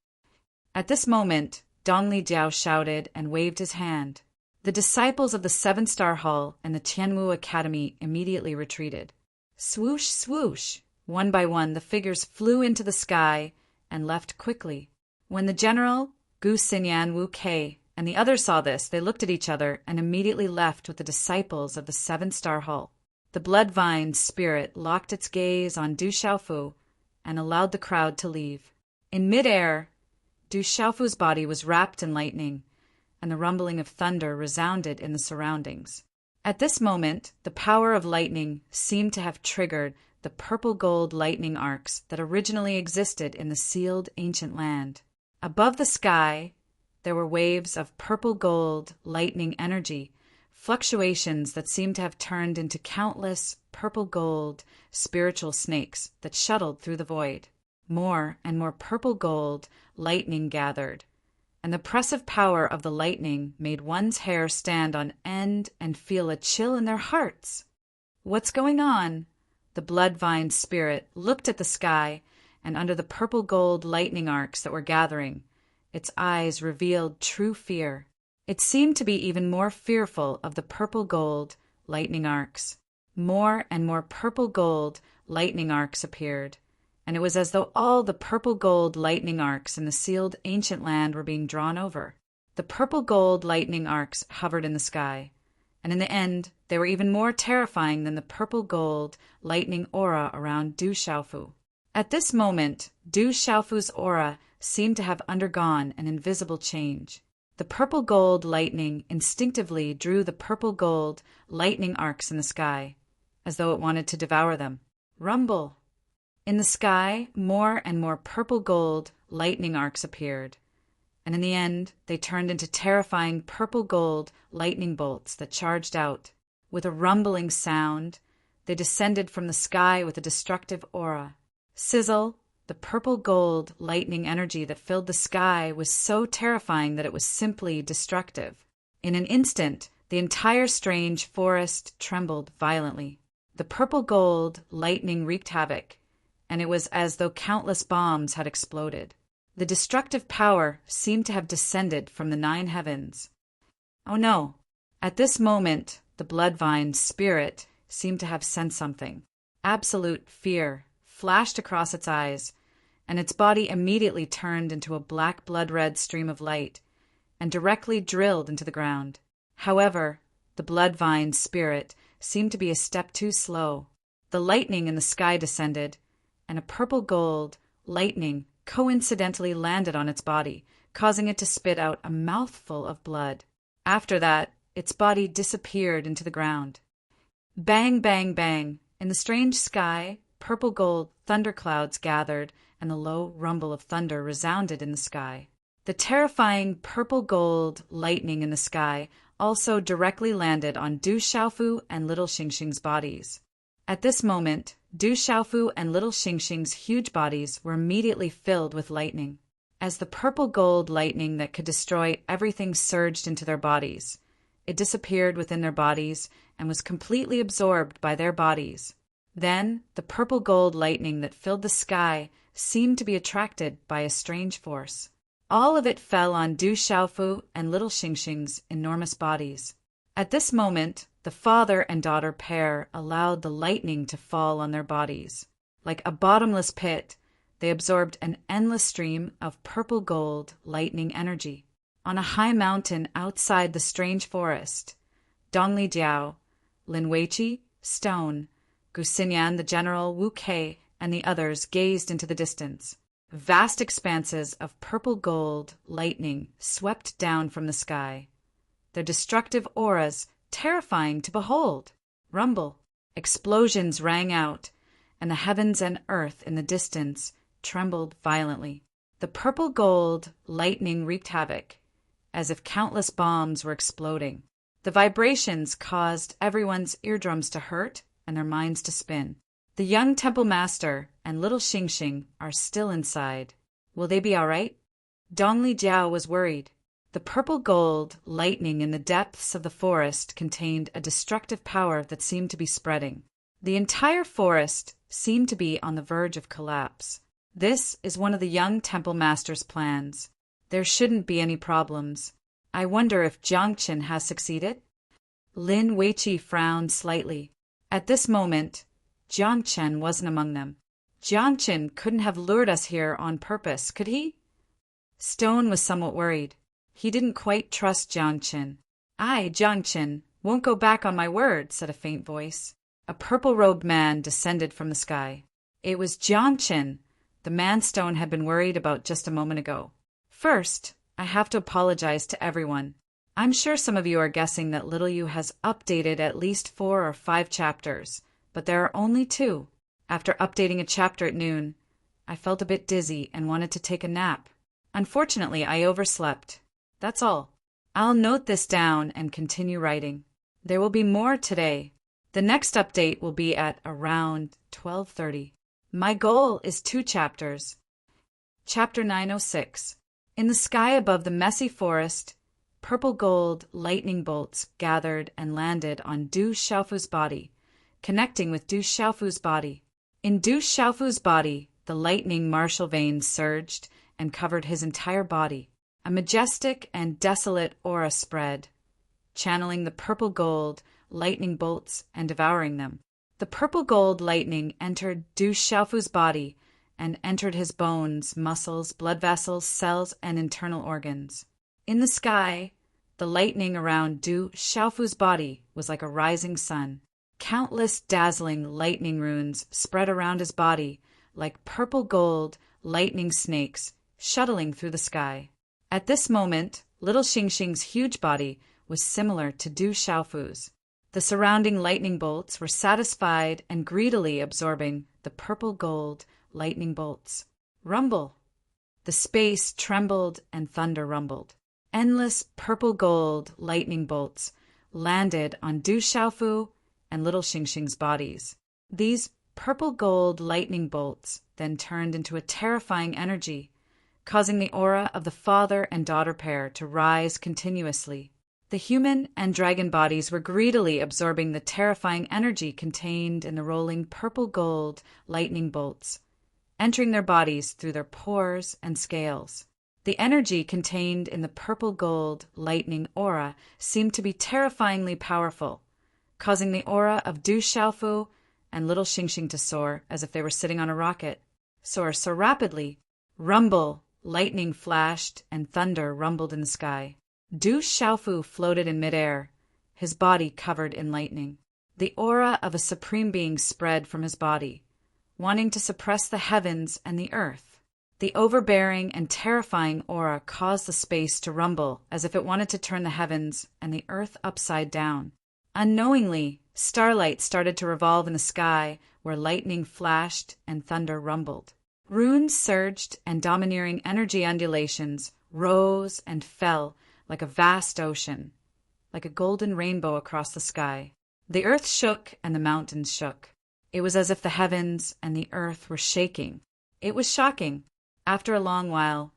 At this moment, Dongli Jiao shouted and waved his hand. The disciples of the Seven-Star Hall and the Tianwu Academy immediately retreated. Swoosh, swoosh! One by one, the figures flew into the sky and left quickly. When the general, Gu Xinyan Wu Kei, and the others saw this, they looked at each other and immediately left with the disciples of the Seven-Star Hall. The blood vine spirit locked its gaze on Du Xiaofu and allowed the crowd to leave. In mid-air, Du Xiaofu's body was wrapped in lightning, and the rumbling of thunder resounded in the surroundings. At this moment, the power of lightning seemed to have triggered the purple-gold lightning arcs that originally existed in the sealed ancient land. Above the sky, there were waves of purple-gold lightning energy, fluctuations that seemed to have turned into countless purple-gold spiritual snakes that shuttled through the void. More and more purple-gold lightning gathered, and the oppressive power of the lightning made one's hair stand on end and feel a chill in their hearts. What's going on? The blood vine spirit looked at the sky, and under the purple-gold lightning arcs that were gathering, its eyes revealed true fear. It seemed to be even more fearful of the purple-gold lightning arcs. More and more purple-gold lightning arcs appeared, and it was as though all the purple-gold lightning arcs in the sealed ancient land were being drawn over. The purple-gold lightning arcs hovered in the sky, and in the end, they were even more terrifying than the purple-gold lightning aura around Du Xiaofu. At this moment, Du Xiaofu's aura seemed to have undergone an invisible change. The purple-gold lightning instinctively drew the purple-gold lightning arcs in the sky, as though it wanted to devour them. Rumble! In the sky, more and more purple-gold lightning arcs appeared, and in the end, they turned into terrifying purple-gold lightning bolts that charged out. With a rumbling sound, they descended from the sky with a destructive aura. Sizzle! The purple-gold lightning energy that filled the sky was so terrifying that it was simply destructive. In an instant, the entire strange forest trembled violently. The purple-gold lightning wreaked havoc, and it was as though countless bombs had exploded. The destructive power seemed to have descended from the 9 heavens. Oh no! At this moment, the bloodvine spirit seemed to have sensed something. Absolute fear flashed across its eyes, and its body immediately turned into a black blood-red stream of light and directly drilled into the ground. However, the bloodvine spirit seemed to be a step too slow. The lightning in the sky descended, and a purple-gold lightning coincidentally landed on its body, causing it to spit out a mouthful of blood. After that, its body disappeared into the ground. Bang, bang, bang! In the strange sky, purple-gold thunderclouds gathered, and the low rumble of thunder resounded in the sky. The terrifying purple-gold lightning in the sky also directly landed on Du Xiaofu and Little Xingxing's bodies. At this moment, Du Xiaofu and Little Xingxing's huge bodies were immediately filled with lightning. As the purple-gold lightning that could destroy everything surged into their bodies, it disappeared within their bodies and was completely absorbed by their bodies. Then, the purple-gold lightning that filled the sky seemed to be attracted by a strange force. All of it fell on Du Xiaofu and Little Xingxing's enormous bodies. At this moment, the father and daughter pair allowed the lightning to fall on their bodies. Like a bottomless pit, they absorbed an endless stream of purple-gold lightning energy. On a high mountain outside the strange forest, Dongli Jiao, Lin Weiqi, Stone, Gu Xinyan the general, Wu Kei, and the others gazed into the distance. Vast expanses of purple gold lightning swept down from the sky, their destructive auras terrifying to behold. Rumble. Explosions rang out, and the heavens and earth in the distance trembled violently. The purple gold lightning wreaked havoc, as if countless bombs were exploding. The vibrations caused everyone's eardrums to hurt and their minds to spin. The young temple master and little Xingxing are still inside. Will they be all right? Dongli Jiao was worried. The purple gold lightning in the depths of the forest contained a destructive power that seemed to be spreading. The entire forest seemed to be on the verge of collapse. This is one of the young temple master's plans. There shouldn't be any problems. I wonder if Jiangchen has succeeded? Lin Weiqi frowned slightly. At this moment, Jiangchen wasn't among them. Jiangchen couldn't have lured us here on purpose, could he? Stone was somewhat worried. He didn't quite trust Jiangchen. I, Jiangchen, won't go back on my word, said a faint voice. A purple-robed man descended from the sky. It was Jiangchen, the man Stone had been worried about just a moment ago. First, I have to apologize to everyone. I'm sure some of you are guessing that Little You has updated at least 4 or 5 chapters, but there are only 2. After updating a chapter at noon, I felt a bit dizzy and wanted to take a nap. Unfortunately, I overslept. That's all. I'll note this down and continue writing. There will be more today. The next update will be at around 12:30. My goal is 2 chapters. Chapter 906. In the sky above the messy forest, purple gold lightning bolts gathered and landed on Du Xiaofu's body, connecting with Du Xiaofu's body. In Du Xiaofu's body, the lightning martial veins surged and covered his entire body. A majestic and desolate aura spread, channeling the purple gold lightning bolts and devouring them. The purple gold lightning entered Du Xiaofu's body and entered his bones, muscles, blood vessels, cells, and internal organs. In the sky, the lightning around Du Xiaofu's body was like a rising sun. Countless dazzling lightning runes spread around his body like purple gold lightning snakes shuttling through the sky. At this moment, little Xingxing's huge body was similar to Du Xiaofu's. The surrounding lightning bolts were satisfied and greedily absorbing the purple gold lightning bolts. Rumble! The space trembled and thunder rumbled. Endless purple gold lightning bolts landed on Du Xiaofu and little Xingxing's bodies. These purple gold lightning bolts then turned into a terrifying energy, causing the aura of the father and daughter pair to rise continuously. The human and dragon bodies were greedily absorbing the terrifying energy contained in the rolling purple gold lightning bolts, entering their bodies through their pores and scales. The energy contained in the purple gold lightning aura seemed to be terrifyingly powerful, causing the aura of Du Xiaofu and little Xingxing to soar as if they were sitting on a rocket. Soar so rapidly. Rumble! Lightning flashed and thunder rumbled in the sky. Du Xiaofu floated in midair, his body covered in lightning. The aura of a supreme being spread from his body, wanting to suppress the heavens and the earth. The overbearing and terrifying aura caused the space to rumble as if it wanted to turn the heavens and the earth upside down. Unknowingly, starlight started to revolve in the sky where lightning flashed and thunder rumbled. Runes surged and domineering energy undulations rose and fell like a vast ocean, like a golden rainbow across the sky. The earth shook and the mountains shook. It was as if the heavens and the earth were shaking. It was shocking. After a long while,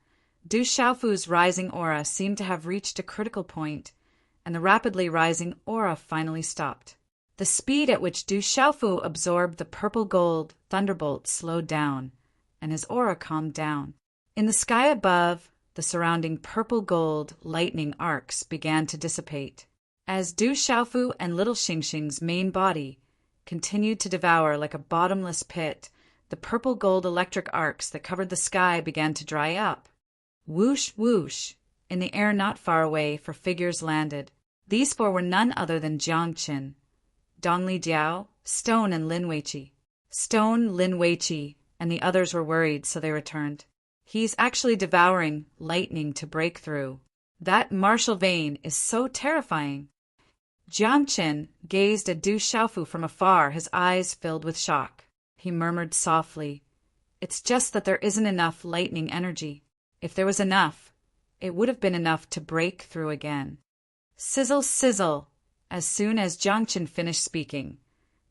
Du Xiaofu's rising aura seemed to have reached a critical point, and the rapidly rising aura finally stopped. The speed at which Du Xiaofu absorbed the purple gold thunderbolt slowed down, and his aura calmed down. In the sky above, the surrounding purple gold lightning arcs began to dissipate. As Du Xiaofu and little Xingxing's main body continued to devour like a bottomless pit, the purple gold electric arcs that covered the sky began to dry up. Whoosh, whoosh! In the air not far away, 4 figures landed. These 4 were none other than Jiangchen, Dongli Jiao, Stone, and Lin Weiqi. Stone, Lin Weiqi, and the others were worried, so they returned. He's actually devouring lightning to break through. That martial vein is so terrifying. Jiang Qin gazed at Du Xiaofu from afar, his eyes filled with shock. He murmured softly, "It's just that there isn't enough lightning energy. If there was enough, it would have been enough to break through again." Sizzle, sizzle! As soon as Jiang Qin finished speaking,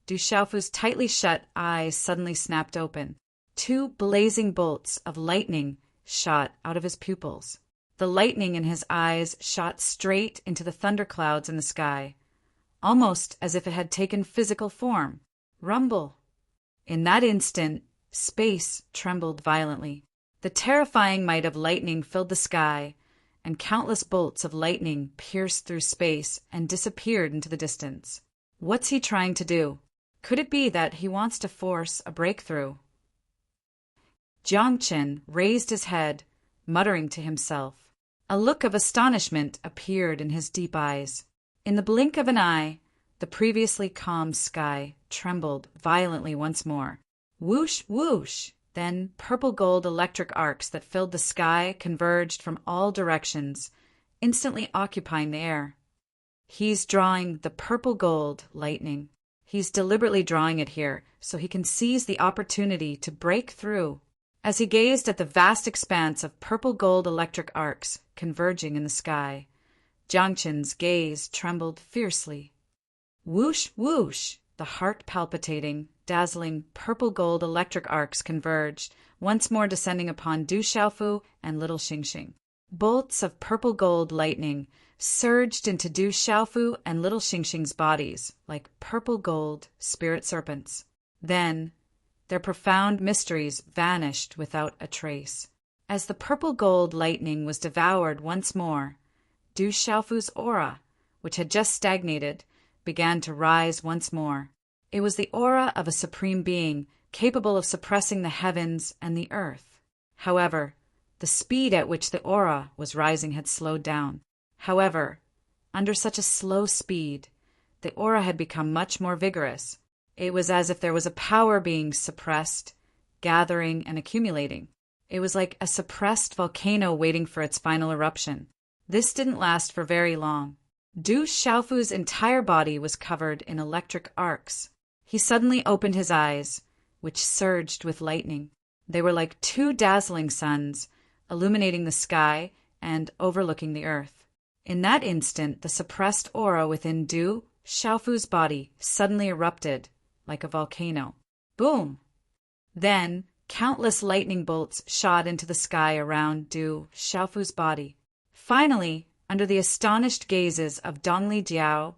Du Xiaofu's tightly shut eyes suddenly snapped open. 2 blazing bolts of lightning shot out of his pupils. The lightning in his eyes shot straight into the thunderclouds in the sky, almost as if it had taken physical form. Rumble! In that instant, space trembled violently. The terrifying might of lightning filled the sky, and countless bolts of lightning pierced through space and disappeared into the distance. What's he trying to do? Could it be that he wants to force a breakthrough? Jiang Qin raised his head, muttering to himself. A look of astonishment appeared in his deep eyes. In the blink of an eye, the previously calm sky trembled violently once more. Whoosh, whoosh! Then purple-gold electric arcs that filled the sky converged from all directions, instantly occupying the air. He's drawing the purple-gold lightning. He's deliberately drawing it here so he can seize the opportunity to break through. As he gazed at the vast expanse of purple-gold electric arcs converging in the sky, Jiang Qin's gaze trembled fiercely. Whoosh, whoosh! The heart-palpitating, dazzling purple-gold electric arcs converged, once more descending upon Du Xiaofu and little Xingxing. Bolts of purple-gold lightning surged into Du Xiaofu and little Xingxing's bodies like purple-gold spirit serpents. Then, their profound mysteries vanished without a trace. As the purple-gold lightning was devoured once more, Du Xiaofu's aura, which had just stagnated, began to rise once more. It was the aura of a supreme being capable of suppressing the heavens and the earth. However, the speed at which the aura was rising had slowed down. However, under such a slow speed, the aura had become much more vigorous. It was as if there was a power being suppressed, gathering and accumulating. It was like a suppressed volcano waiting for its final eruption. This didn't last for very long. Du Xiaofu's entire body was covered in electric arcs. He suddenly opened his eyes, which surged with lightning. They were like 2 dazzling suns, illuminating the sky and overlooking the earth. In that instant, the suppressed aura within Du Xiaofu's body suddenly erupted like a volcano. Boom! Then, countless lightning bolts shot into the sky around Du Xiaofu's body. Finally, under the astonished gazes of Dongli Jiao,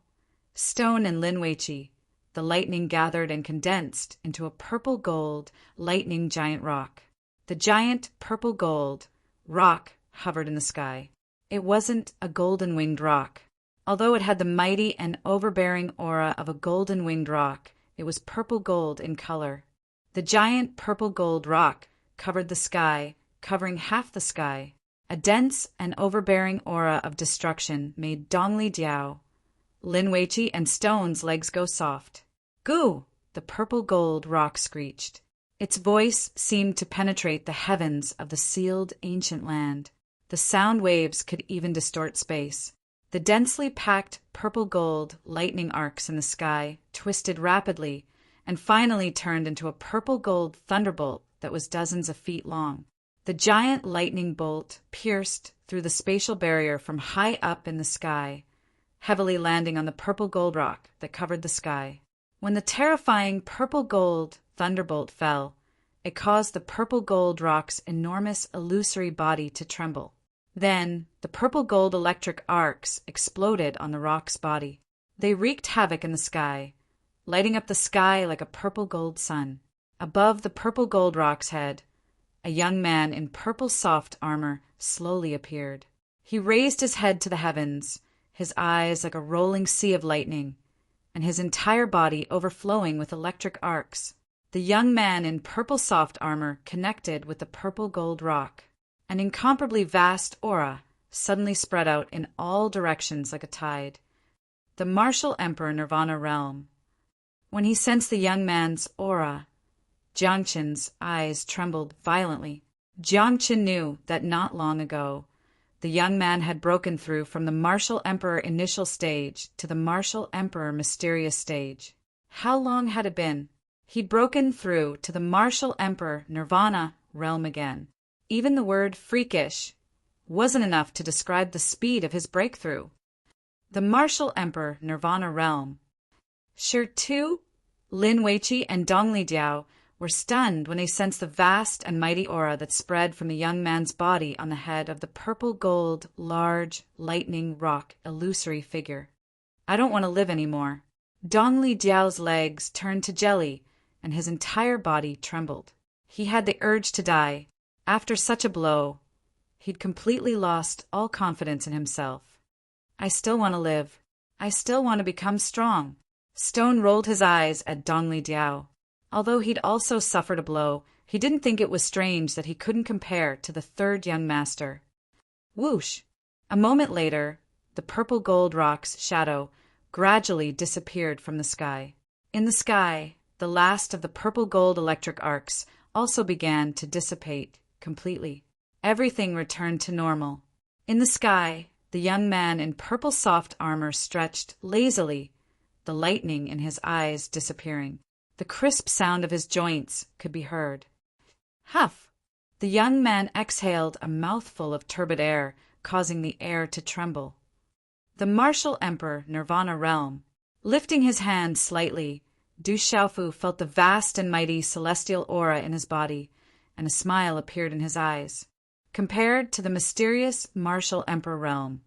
Stone and Lin Weiqi, the lightning gathered and condensed into a purple-gold lightning giant rock. The giant purple-gold rock hovered in the sky. It wasn't a golden-winged rock. Although it had the mighty and overbearing aura of a golden-winged rock, it was purple-gold in color. The giant purple-gold rock covered the sky, covering half the sky. A dense and overbearing aura of destruction made Dongli Jiao, Lin Weiqi, and Stone's legs go soft. "Goo!" the purple-gold rock screeched. Its voice seemed to penetrate the heavens of the sealed ancient land. The sound waves could even distort space. The densely packed purple-gold lightning arcs in the sky twisted rapidly and finally turned into a purple-gold thunderbolt that was dozens of feet long. The giant lightning bolt pierced through the spatial barrier from high up in the sky, heavily landing on the purple-gold rock that covered the sky. When the terrifying purple-gold thunderbolt fell, it caused the purple-gold rock's enormous illusory body to tremble. Then, the purple-gold electric arcs exploded on the rock's body. They wreaked havoc in the sky, lighting up the sky like a purple-gold sun. Above the purple-gold rock's head, a young man in purple soft armor slowly appeared. He raised his head to the heavens, his eyes like a rolling sea of lightning, and his entire body overflowing with electric arcs. The young man in purple soft armor connected with the purple-gold rock. An incomparably vast aura suddenly spread out in all directions like a tide. The martial emperor Nirvana realm. When he sensed the young man's aura, Jiang Qin's eyes trembled violently. Jiangqin knew that not long ago, the young man had broken through from the Martial Emperor initial stage to the Martial Emperor mysterious stage. How long had it been? He'd broken through to the Martial Emperor Nirvana realm again. Even the word freakish wasn't enough to describe the speed of his breakthrough. The Martial Emperor Nirvana realm. Shi Tu, Lin Weiqi, and Dong Lijiao were stunned when they sensed the vast and mighty aura that spread from the young man's body on the head of the purple-gold, large, lightning rock illusory figure. I don't want to live anymore. Dong Lijiao's legs turned to jelly, and his entire body trembled. He had the urge to die. After such a blow, he'd completely lost all confidence in himself. I still want to live. I still want to become strong. Stone rolled his eyes at Dong Lijiao. Although he'd also suffered a blow, he didn't think it was strange that he couldn't compare to the third young master. Whoosh! A moment later, the purple-gold rock's shadow gradually disappeared from the sky. In the sky, the last of the purple-gold electric arcs also began to dissipate completely. Everything returned to normal. In the sky, the young man in purple soft armor stretched lazily, the lightning in his eyes disappearing. The crisp sound of his joints could be heard. Huff! The young man exhaled a mouthful of turbid air, causing the air to tremble. The Martial Emperor Nirvana realm. Lifting his hand slightly, Du Xiaofu felt the vast and mighty celestial aura in his body, and a smile appeared in his eyes. Compared to the mysterious Martial Emperor realm,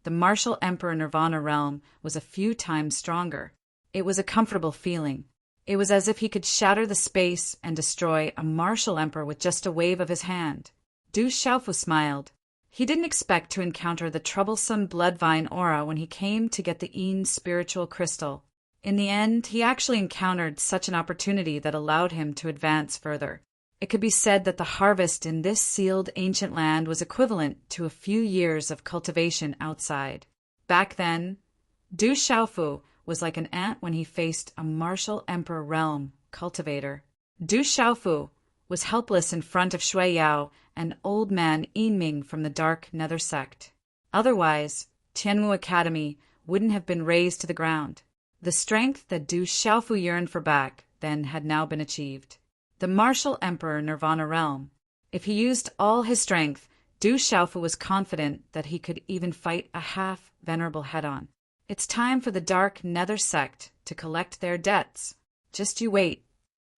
the Martial Emperor Nirvana realm was a few times stronger. It was a comfortable feeling. It was as if he could shatter the space and destroy a martial emperor with just a wave of his hand. Du Xiaofu smiled. He didn't expect to encounter the troublesome bloodvine aura when he came to get the Yin spiritual crystal. In the end, he actually encountered such an opportunity that allowed him to advance further. It could be said that the harvest in this sealed ancient land was equivalent to a few years of cultivation outside. Back then, Du Xiaofu was like an ant when he faced a martial emperor realm cultivator. Du Xiaofu was helpless in front of Shui Yao, an old man Yiming from the Dark Nether sect. Otherwise, Tianmu Academy wouldn't have been razed to the ground. The strength that Du Xiaofu yearned for back then had now been achieved. The Martial Emperor Nirvana realm. If he used all his strength, Du Xiaofu was confident that he could even fight a half-venerable head-on. It's time for the Dark Nether sect to collect their debts. Just you wait.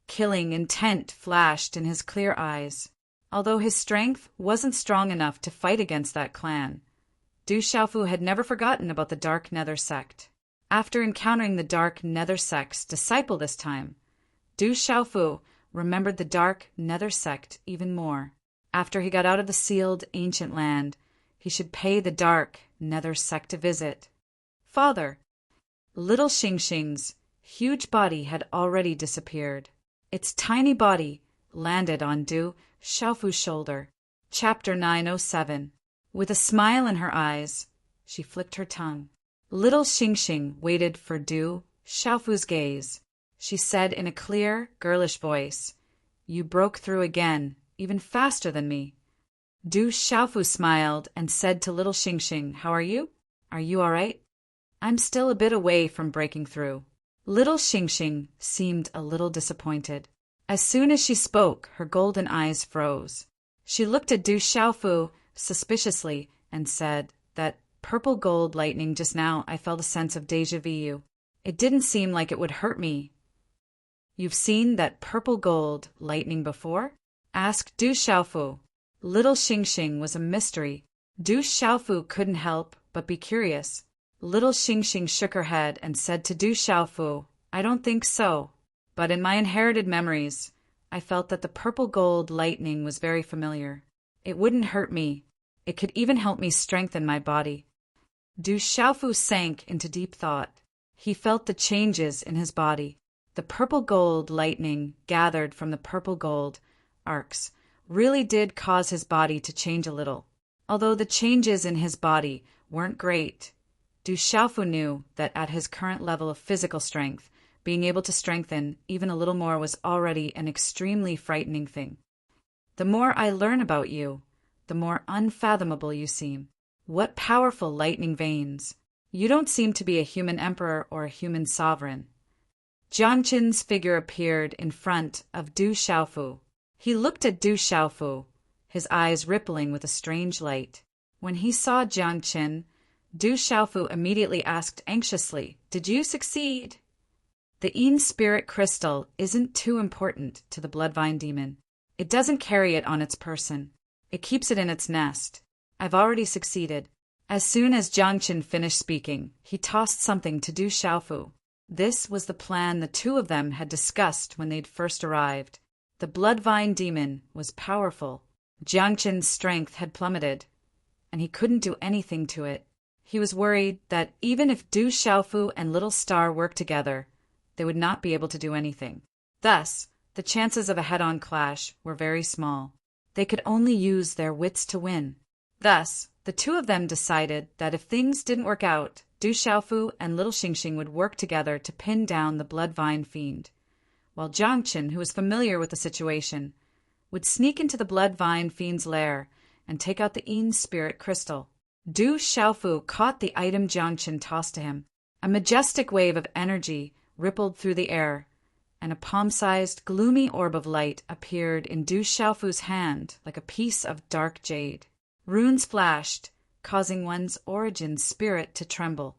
Killing intent flashed in his clear eyes. Although his strength wasn't strong enough to fight against that clan, Du Xiaofu had never forgotten about the Dark Nether sect. After encountering the Dark Nether sect's disciple this time, Du Xiaofu remembered the Dark Nether sect even more. After he got out of the sealed ancient land, he should pay the Dark Nether sect a visit. Father! Little Xingxing's huge body had already disappeared. Its tiny body landed on Du Xiaofu's shoulder. Chapter 907. With a smile in her eyes, she flicked her tongue. Little Xingxing waited for Du Xiaofu's gaze. She said in a clear, girlish voice, "You broke through again, even faster than me." Du Xiaofu smiled and said to little Xingxing, "How are you? Are you all right?" "I'm still a bit away from breaking through." Little Xingxing seemed a little disappointed. As soon as she spoke, her golden eyes froze. She looked at Du Xiaofu suspiciously and said, "That purple gold lightning just now, I felt a sense of déjà vu. It didn't seem like it would hurt me." "You've seen that purple gold lightning before?" asked Du Xiaofu. Little Xingxing was a mystery. Du Xiaofu couldn't help but be curious. Little Xingxing shook her head and said to Du Xiaofu, "I don't think so, but in my inherited memories, I felt that the purple gold lightning was very familiar. It wouldn't hurt me. It could even help me strengthen my body." Du Xiaofu sank into deep thought. He felt the changes in his body. The purple gold lightning gathered from the purple gold arcs really did cause his body to change a little. Although the changes in his body weren't great, Du Xiaofu knew that at his current level of physical strength, being able to strengthen even a little more was already an extremely frightening thing. The more I learn about you, the more unfathomable you seem. What powerful lightning veins! You don't seem to be a human emperor or a human sovereign. Jiang Qin's figure appeared in front of Du Xiaofu. He looked at Du Xiaofu, his eyes rippling with a strange light. When he saw Jiang Qin, Du Xiaofu immediately asked anxiously, "Did you succeed?" The Yin spirit crystal isn't too important to the Bloodvine demon. It doesn't carry it on its person. It keeps it in its nest. I've already succeeded. As soon as Jiang Qin finished speaking, he tossed something to Du Xiaofu. This was the plan the two of them had discussed when they'd first arrived. The Bloodvine demon was powerful. Jiang Qin's strength had plummeted, and he couldn't do anything to it. He was worried that even if Du Xiaofu and Little Star worked together, they would not be able to do anything. Thus, the chances of a head-on clash were very small. They could only use their wits to win. Thus, the two of them decided that if things didn't work out, Du Xiaofu and Little Xingxing would work together to pin down the Bloodvine fiend, while Jiang Qin, who was familiar with the situation, would sneak into the Bloodvine fiend's lair and take out the Yin spirit crystal. Du Xiaofu caught the item Jiang Qin tossed to him. A majestic wave of energy rippled through the air, and a palm-sized, gloomy orb of light appeared in Du Xiaofu's hand like a piece of dark jade. Runes flashed, causing one's origin spirit to tremble.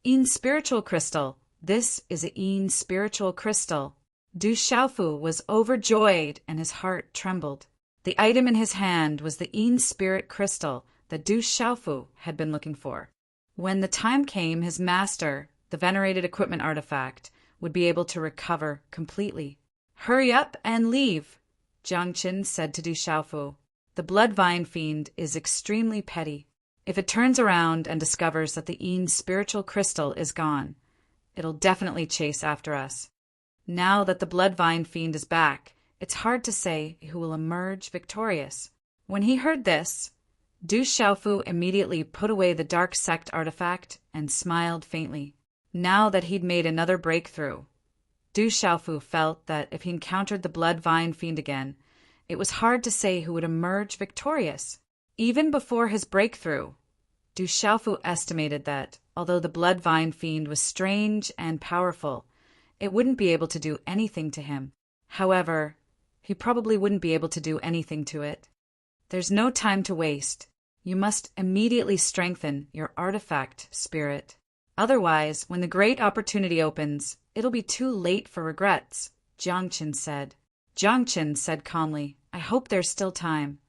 Yin spiritual crystal. This is a Yin spiritual crystal. Du Xiaofu was overjoyed and his heart trembled. The item in his hand was the Yin spirit crystal that Du Xiaofu had been looking for. When the time came, his master, the venerated equipment artifact, would be able to recover completely. "Hurry up and leave," Jiang Qin said to Du Xiaofu. "The Bloodvine fiend is extremely petty. If it turns around and discovers that the Yin spiritual crystal is gone, it'll definitely chase after us. Now that the Bloodvine fiend is back, it's hard to say who will emerge victorious." When he heard this, Du Xiaofu immediately put away the dark sect artifact and smiled faintly. Now that he'd made another breakthrough, Du Xiaofu felt that if he encountered the Bloodvine fiend again, it was hard to say who would emerge victorious. Even before his breakthrough, Du Xiaofu estimated that, although the Bloodvine fiend was strange and powerful, it wouldn't be able to do anything to him. However, he probably wouldn't be able to do anything to it. There's no time to waste. You must immediately strengthen your artifact spirit. Otherwise, when the great opportunity opens, it'll be too late for regrets, Jiang Qin said. Jiang Qin said calmly, "I hope there's still time."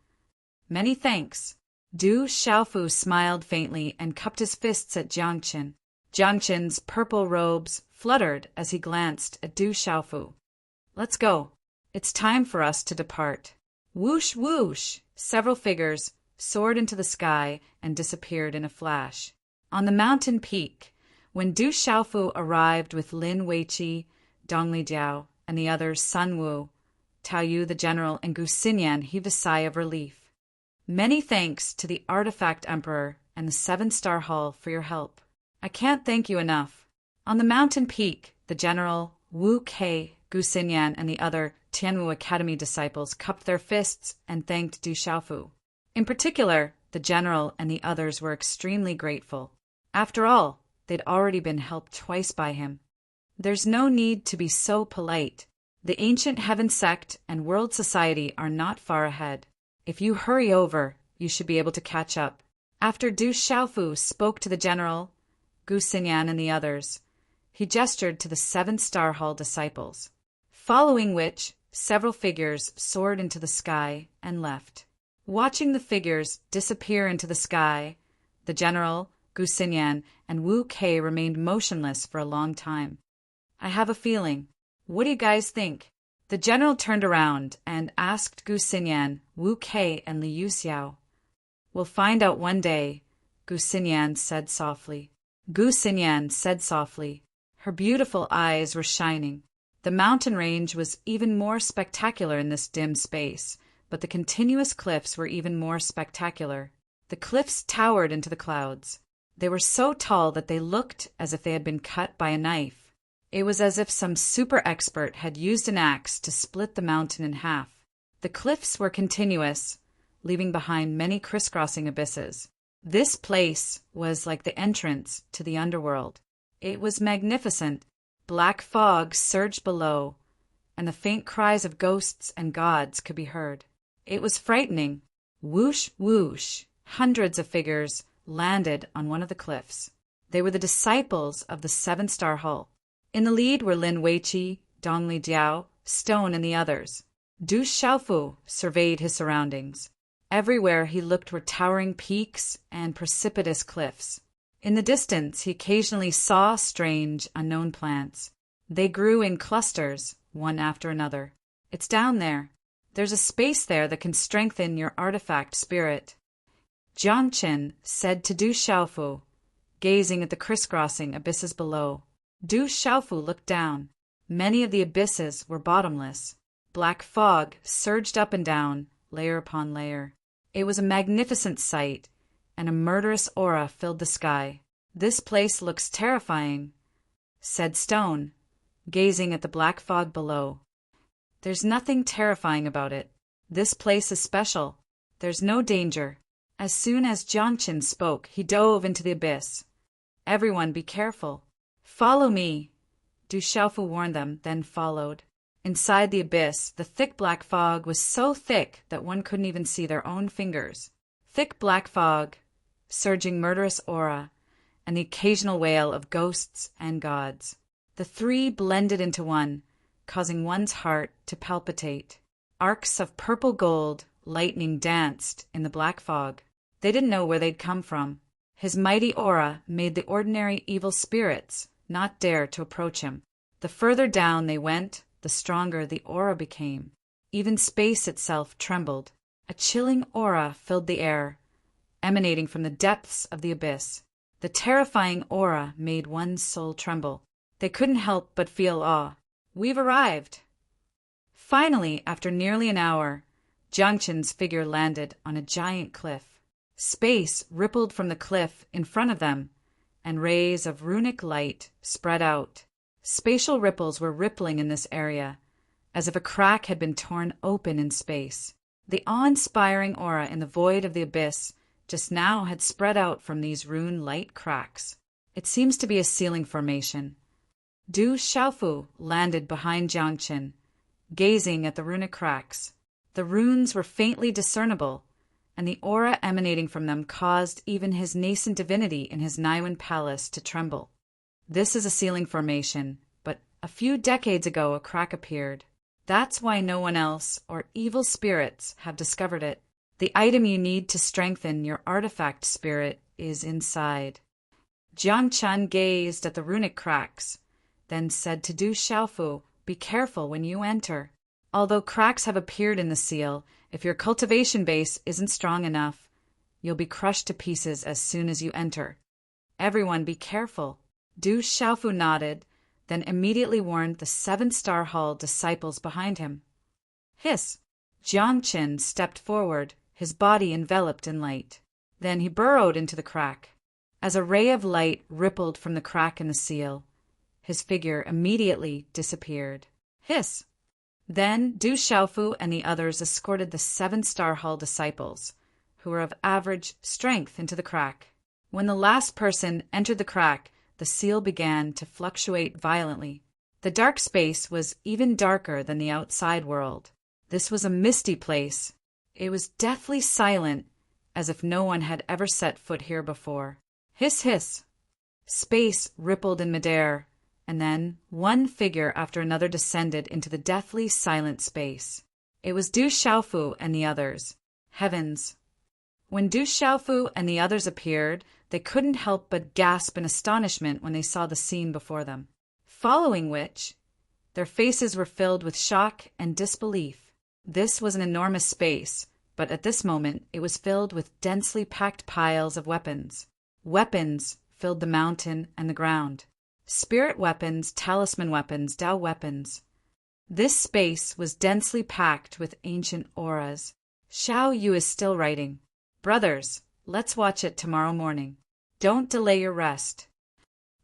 "Many thanks." Du Xiaofu smiled faintly and cupped his fists at Jiang Qin. Jiang Qin's purple robes fluttered as he glanced at Du Xiaofu. "Let's go. It's time for us to depart." Whoosh, whoosh! Several figures soared into the sky and disappeared in a flash. On the mountain peak, when Du Xiaofu arrived with Lin Weiqi, Dong Lijiao, and the others Sun Wu, Tao Yu the general, and Gu Xinyan heaved a sigh of relief. "Many thanks to the Artifact Emperor and the 7-Star Hall for your help. I can't thank you enough." On the mountain peak, the general, Wu Kei, Gu Xinyan, and the other Tianwu Academy disciples cupped their fists and thanked Du Xiaofu. In particular, the general and the others were extremely grateful. After all, they'd already been helped twice by him. There's no need to be so polite. The ancient Heaven Sect and World Society are not far ahead. If you hurry over, you should be able to catch up. After Du Xiaofu spoke to the general, Gu Xinyan, and the others, he gestured to the 7-Star Hall disciples, following which several figures soared into the sky and left. Watching the figures disappear into the sky, the general, Gu Xinyan, and Wu Kei remained motionless for a long time. "I have a feeling. What do you guys think?" The general turned around and asked Gu Xinyan, Wu Kei, and Liu Xiao. "We'll find out one day," Gu Xinyan said softly. Gu Xinyan said softly. Her beautiful eyes were shining. The mountain range was even more spectacular in this dim space, but the continuous cliffs were even more spectacular. The cliffs towered into the clouds. They were so tall that they looked as if they had been cut by a knife. It was as if some super expert had used an axe to split the mountain in half. The cliffs were continuous, leaving behind many crisscrossing abysses. This place was like the entrance to the underworld. It was magnificent. Black fog surged below, and the faint cries of ghosts and gods could be heard. It was frightening. Whoosh, whoosh, hundreds of figures landed on one of the cliffs. They were the disciples of the seven-star hull. In the lead were Lin Weiqi, Dong Li Jiao, Stone, and the others. Du Xiaofu surveyed his surroundings. Everywhere he looked were towering peaks and precipitous cliffs. In the distance, he occasionally saw strange, unknown plants. They grew in clusters, one after another. It's down there. There's a space there that can strengthen your artifact spirit, Jiang Qin said to Du Xiaofu, gazing at the crisscrossing abysses below. Du Xiaofu looked down. Many of the abysses were bottomless. Black fog surged up and down, layer upon layer. It was a magnificent sight, and a murderous aura filled the sky. This place looks terrifying, said Stone, gazing at the black fog below. There's nothing terrifying about it. This place is special. There's no danger. As soon as Jiang Qin spoke, he dove into the abyss. Everyone be careful. Follow me, Du Xiaofu warned them, then followed. Inside the abyss, the thick black fog was so thick that one couldn't even see their own fingers. Thick black fog, surging murderous aura, and the occasional wail of ghosts and gods. The three blended into one, causing one's heart to palpitate. Arcs of purple gold, lightning danced in the black fog. They didn't know where they'd come from. His mighty aura made the ordinary evil spirits not dare to approach him. The further down they went, the stronger the aura became. Even space itself trembled. A chilling aura filled the air, emanating from the depths of the abyss. The terrifying aura made one's soul tremble. They couldn't help but feel awe. We've arrived. Finally, after nearly an hour, Jiang Qin's figure landed on a giant cliff. Space rippled from the cliff in front of them, and rays of runic light spread out. Spatial ripples were rippling in this area, as if a crack had been torn open in space. The awe-inspiring aura in the void of the abyss just now had spread out from these rune light cracks. It seems to be a ceiling formation. Du Xiaofu landed behind Jiang Qin, gazing at the runic cracks. The runes were faintly discernible, and the aura emanating from them caused even his nascent divinity in his Naiwan palace to tremble. This is a ceiling formation, but a few decades ago a crack appeared. That's why no one else or evil spirits have discovered it. The item you need to strengthen your artifact spirit is inside. Jiang Qin gazed at the runic cracks, then said to Du Xiaofu, "Be careful when you enter. Although cracks have appeared in the seal, if your cultivation base isn't strong enough, you'll be crushed to pieces as soon as you enter. Everyone be careful." Du Xiaofu nodded, then immediately warned the seven-star hull disciples behind him. Hiss! Jiang Qin stepped forward, his body enveloped in light. Then he burrowed into the crack. As a ray of light rippled from the crack in the seal, his figure immediately disappeared. Hiss! Then Du Xiaofu and the others escorted the seven-star hull disciples, who were of average strength, into the crack. When the last person entered the crack, the seal began to fluctuate violently. The dark space was even darker than the outside world. This was a misty place. It was deathly silent, as if no one had ever set foot here before. Hiss, hiss! Space rippled in midair, and then one figure after another descended into the deathly silent space. It was Du Xiaofu and the others. Heavens! When Du Xiaofu and the others appeared, they couldn't help but gasp in astonishment when they saw the scene before them. Following which, their faces were filled with shock and disbelief. This was an enormous space, but at this moment it was filled with densely packed piles of weapons. Weapons filled the mountain and the ground. Spirit weapons, talisman weapons, Dao weapons. This space was densely packed with ancient auras. Xiao Yu is still writing. Brothers, let's watch it tomorrow morning. Don't delay your rest.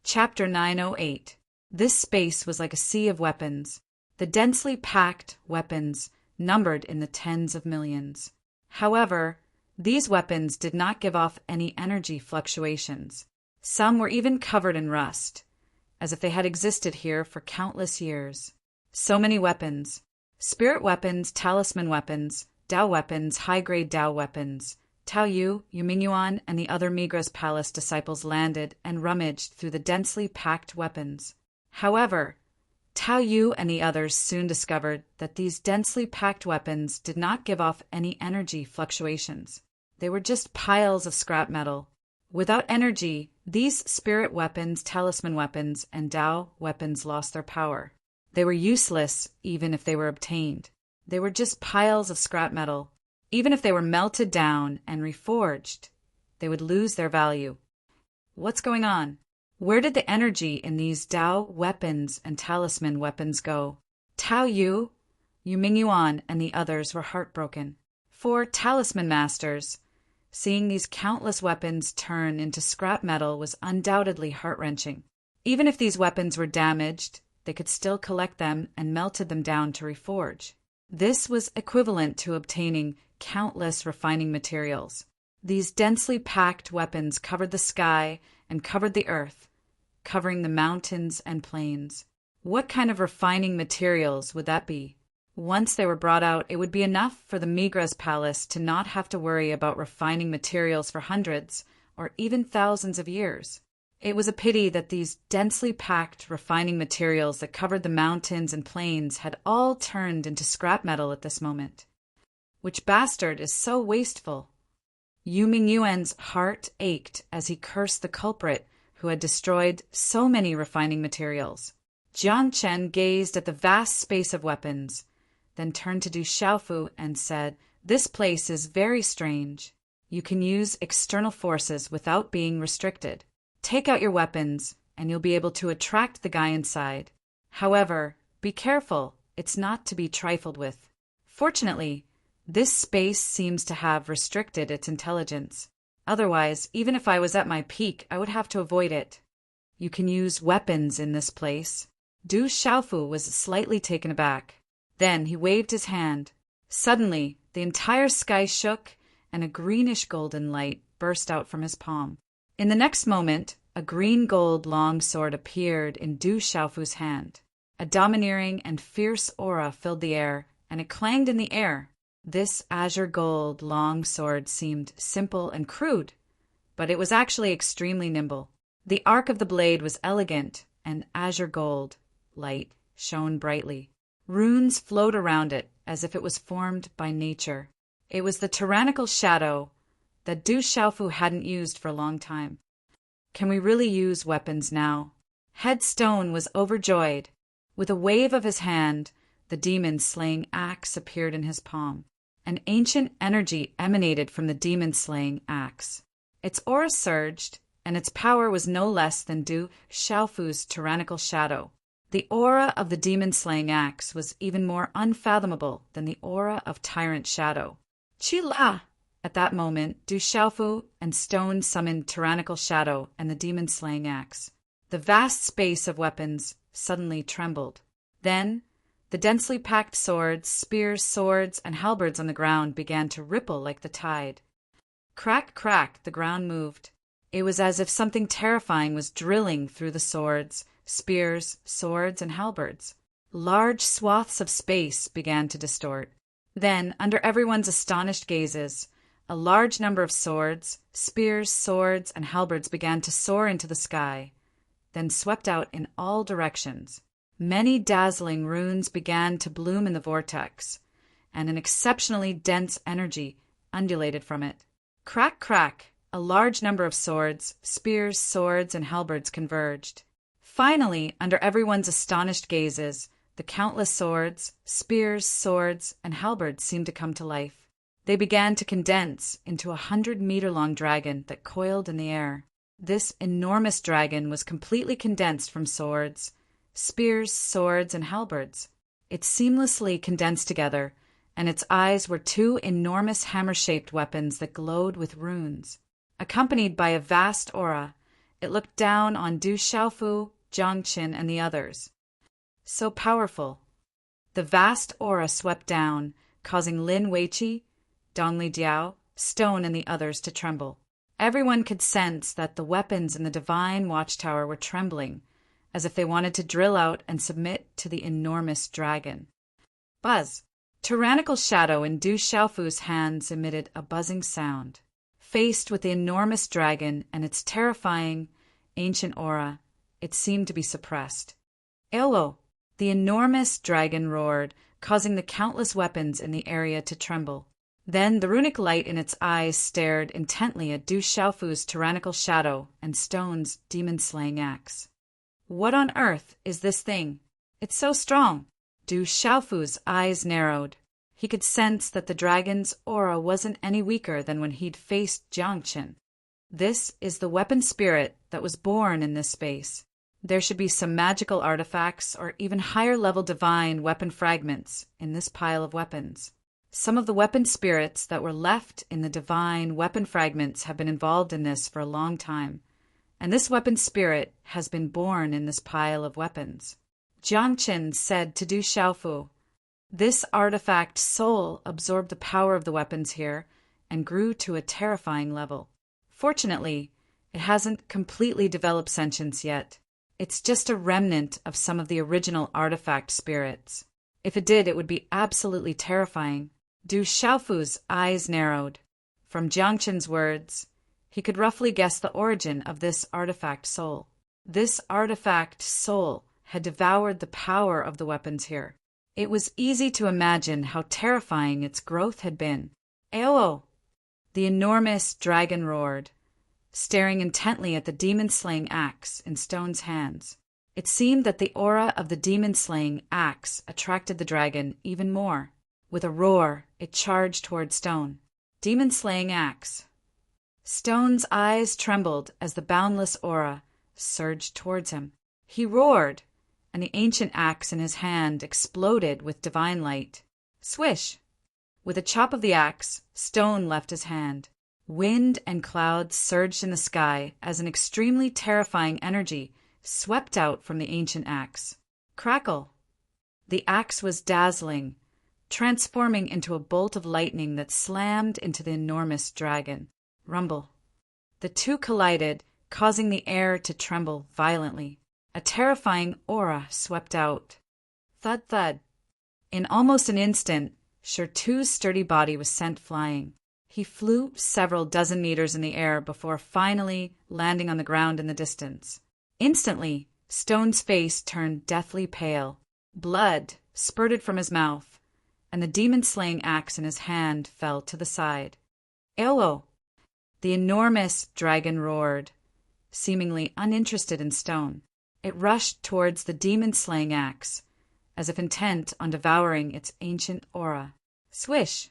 Chapter 908. This space was like a sea of weapons. The densely packed weapons numbered in the tens of millions. However, these weapons did not give off any energy fluctuations. Some were even covered in rust, as if they had existed here for countless years. So many weapons. Spirit weapons, talisman weapons, Dao weapons, high-grade Dao weapons. Tao Yu, Yu Mingyuan, and the other Migra's palace disciples landed and rummaged through the densely packed weapons. However, Tao Yu and the others soon discovered that these densely packed weapons did not give off any energy fluctuations. They were just piles of scrap metal. Without energy, these spirit weapons, talisman weapons, and Dao weapons lost their power. They were useless even if they were obtained. They were just piles of scrap metal. Even if they were melted down and reforged, they would lose their value. What's going on? Where did the energy in these Dao weapons and talisman weapons go? Tao Yu, Yu Mingyuan, and the others were heartbroken. For talisman masters, seeing these countless weapons turn into scrap metal was undoubtedly heart-wrenching. Even if these weapons were damaged, they could still collect them and melted them down to reforge. This was equivalent to obtaining countless refining materials. These densely packed weapons covered the sky and covered the earth, covering the mountains and plains. What kind of refining materials would that be? Once they were brought out, it would be enough for the Migra's palace to not have to worry about refining materials for hundreds or even thousands of years. It was a pity that these densely packed refining materials that covered the mountains and plains had all turned into scrap metal at this moment. Which bastard is so wasteful? Yu Mingyuan's heart ached as he cursed the culprit who had destroyed so many refining materials. Jiang Chen gazed at the vast space of weapons, then turned to Du Xiaofu and said, "This place is very strange. You can use external forces without being restricted. Take out your weapons, and you'll be able to attract the guy inside. However, be careful, it's not to be trifled with. Fortunately, this space seems to have restricted its intelligence. Otherwise, even if I was at my peak, I would have to avoid it. You can use weapons in this place." Du Xiaofu was slightly taken aback. Then he waved his hand. Suddenly, the entire sky shook, and a greenish-golden light burst out from his palm. In the next moment, a green-gold long sword appeared in Du Xiaofu's hand. A domineering and fierce aura filled the air, and it clanged in the air. This azure-gold long sword seemed simple and crude, but it was actually extremely nimble. The arc of the blade was elegant, and azure-gold light shone brightly. Runes flowed around it as if it was formed by nature. It was the tyrannical shadow that Du Xiaofu hadn't used for a long time. Can we really use weapons now? Headstone was overjoyed. With a wave of his hand, the demon-slaying axe appeared in his palm. An ancient energy emanated from the demon-slaying axe. Its aura surged, and its power was no less than Du Xiaofu's tyrannical shadow. The aura of the demon-slaying axe was even more unfathomable than the aura of Tyrant Shadow. Chi-la! At that moment, Du Xiaofu and Stone summoned tyrannical shadow and the demon-slaying axe. The vast space of weapons suddenly trembled. Then, the densely packed swords, spears, swords, and halberds on the ground began to ripple like the tide. Crack, crack, the ground moved. It was as if something terrifying was drilling through the swords, spears, swords, and halberds. Large swaths of space began to distort. Then, under everyone's astonished gazes, a large number of swords, spears, swords, and halberds began to soar into the sky, then swept out in all directions. Many dazzling runes began to bloom in the vortex, and an exceptionally dense energy undulated from it. Crack, crack, a large number of swords, spears, swords, and halberds converged. Finally, under everyone's astonished gazes, the countless swords, spears, swords, and halberds seemed to come to life. They began to condense into a 100-meter-long dragon that coiled in the air. This enormous dragon was completely condensed from swords, spears, swords, and halberds. It seamlessly condensed together, and its eyes were two enormous hammer-shaped weapons that glowed with runes. Accompanied by a vast aura, it looked down on Du Xiaofu, Jiang Qin, and the others. So powerful. The vast aura swept down, causing Lin Weiqi, Dongli Diao, Stone, and the others to tremble. Everyone could sense that the weapons in the divine watchtower were trembling, as if they wanted to drill out and submit to the enormous dragon. Buzz! Tyrannical shadow in Du Xiaofu's hands emitted a buzzing sound. Faced with the enormous dragon and its terrifying, ancient aura, it seemed to be suppressed. Elo! The enormous dragon roared, causing the countless weapons in the area to tremble. Then the runic light in its eyes stared intently at Du Xiaofu's tyrannical shadow and Stone's demon-slaying axe. What on earth is this thing? It's so strong. Du Xiaofu's eyes narrowed. He could sense that the dragon's aura wasn't any weaker than when he'd faced Jiangchen. This is the weapon spirit that was born in this space. There should be some magical artifacts or even higher-level divine weapon fragments in this pile of weapons. Some of the weapon spirits that were left in the divine weapon fragments have been involved in this for a long time, and this weapon spirit has been born in this pile of weapons. Jiangchen said to Du Xiaofu, "This artifact soul absorbed the power of the weapons here and grew to a terrifying level. Fortunately, it hasn't completely developed sentience yet. It's just a remnant of some of the original artifact spirits. If it did, it would be absolutely terrifying." Du Xiaofu's eyes narrowed. From Jiangchen's words, he could roughly guess the origin of this artifact soul. This artifact soul had devoured the power of the weapons here. It was easy to imagine how terrifying its growth had been. Aoo! The enormous dragon roared, staring intently at the demon-slaying axe in Stone's hands. It seemed that the aura of the demon-slaying axe attracted the dragon even more. With a roar, it charged toward Stone. Demon-slaying axe. Stone's eyes trembled as the boundless aura surged towards him. He roared, and the ancient axe in his hand exploded with divine light. Swish! With a chop of the axe, Stone left his hand. Wind and clouds surged in the sky as an extremely terrifying energy swept out from the ancient axe. Crackle! The axe was dazzling, transforming into a bolt of lightning that slammed into the enormous dragon. Rumble! The two collided, causing the air to tremble violently. A terrifying aura swept out. Thud thud. In almost an instant, Shirtu's sturdy body was sent flying. He flew several dozen meters in the air before finally landing on the ground in the distance. Instantly, Stone's face turned deathly pale. Blood spurted from his mouth, and the demon-slaying axe in his hand fell to the side. Elo! The enormous dragon roared, seemingly uninterested in Stone. It rushed towards the demon-slaying axe, as if intent on devouring its ancient aura. Swish!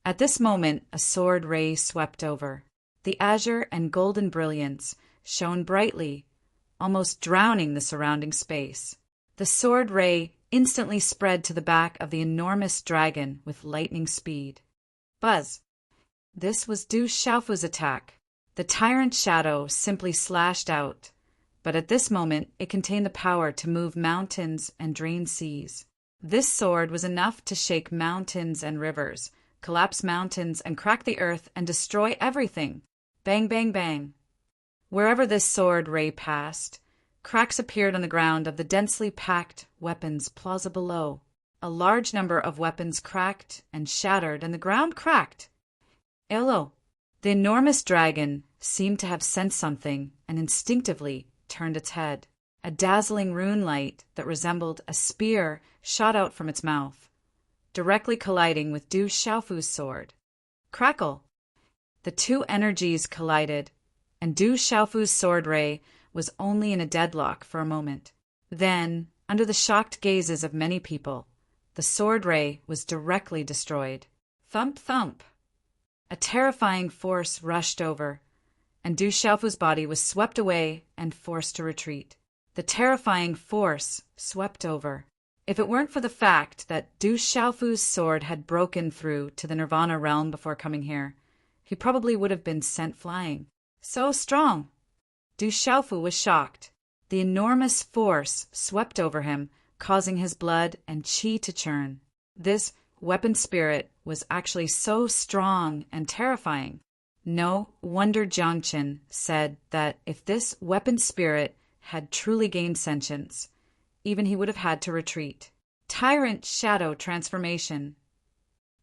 At this moment, a sword ray swept over. The azure and golden brilliance shone brightly, almost drowning the surrounding space. The sword ray instantly spread to the back of the enormous dragon with lightning speed. Buzz! This was Du Xiaofu's attack. The tyrant shadow simply slashed out, but at this moment it contained the power to move mountains and drain seas. This sword was enough to shake mountains and rivers, collapse mountains and crack the earth and destroy everything. Bang, bang, bang. Wherever this sword ray passed, cracks appeared on the ground of the densely packed weapons plaza below. A large number of weapons cracked and shattered, and the ground cracked. Elo! The enormous dragon seemed to have sensed something and instinctively turned its head. A dazzling rune light that resembled a spear shot out from its mouth, directly colliding with Du Xiaofu's sword. Crackle! The two energies collided, and Du Xiaofu's sword ray was only in a deadlock for a moment. Then, under the shocked gazes of many people, the sword ray was directly destroyed. Thump, thump! A terrifying force rushed over, and Du Xiaofu's body was swept away and forced to retreat. The terrifying force swept over. If it weren't for the fact that Du Xiaofu's sword had broken through to the Nirvana realm before coming here, he probably would have been sent flying. So strong! Du Xiaofu was shocked. The enormous force swept over him, causing his blood and qi to churn. This weapon spirit was actually so strong and terrifying. No wonder Jiangqin said that if this weapon spirit had truly gained sentience, even he would have had to retreat. Tyrant Shadow Transformation.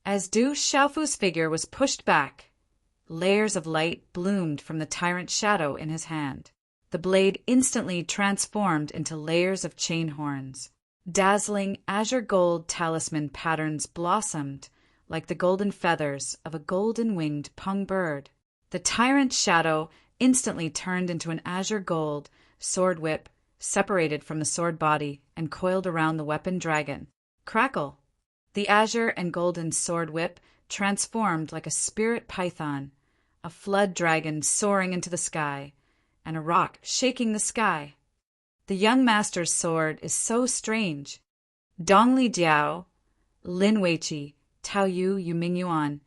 As Du Xiaofu's figure was pushed back, layers of light bloomed from the tyrant shadow in his hand. The blade instantly transformed into layers of chain horns. Dazzling azure gold talisman patterns blossomed like the golden feathers of a golden-winged pung bird. The tyrant shadow instantly turned into an azure gold sword whip, separated from the sword body and coiled around the weapon dragon. Crackle! The azure and golden sword whip transformed like a spirit python, a flood dragon soaring into the sky, and a rock shaking the sky. The young master's sword is so strange. Dongli Jiao, Lin Weiqi, Tao Yu, Yuming Yuan,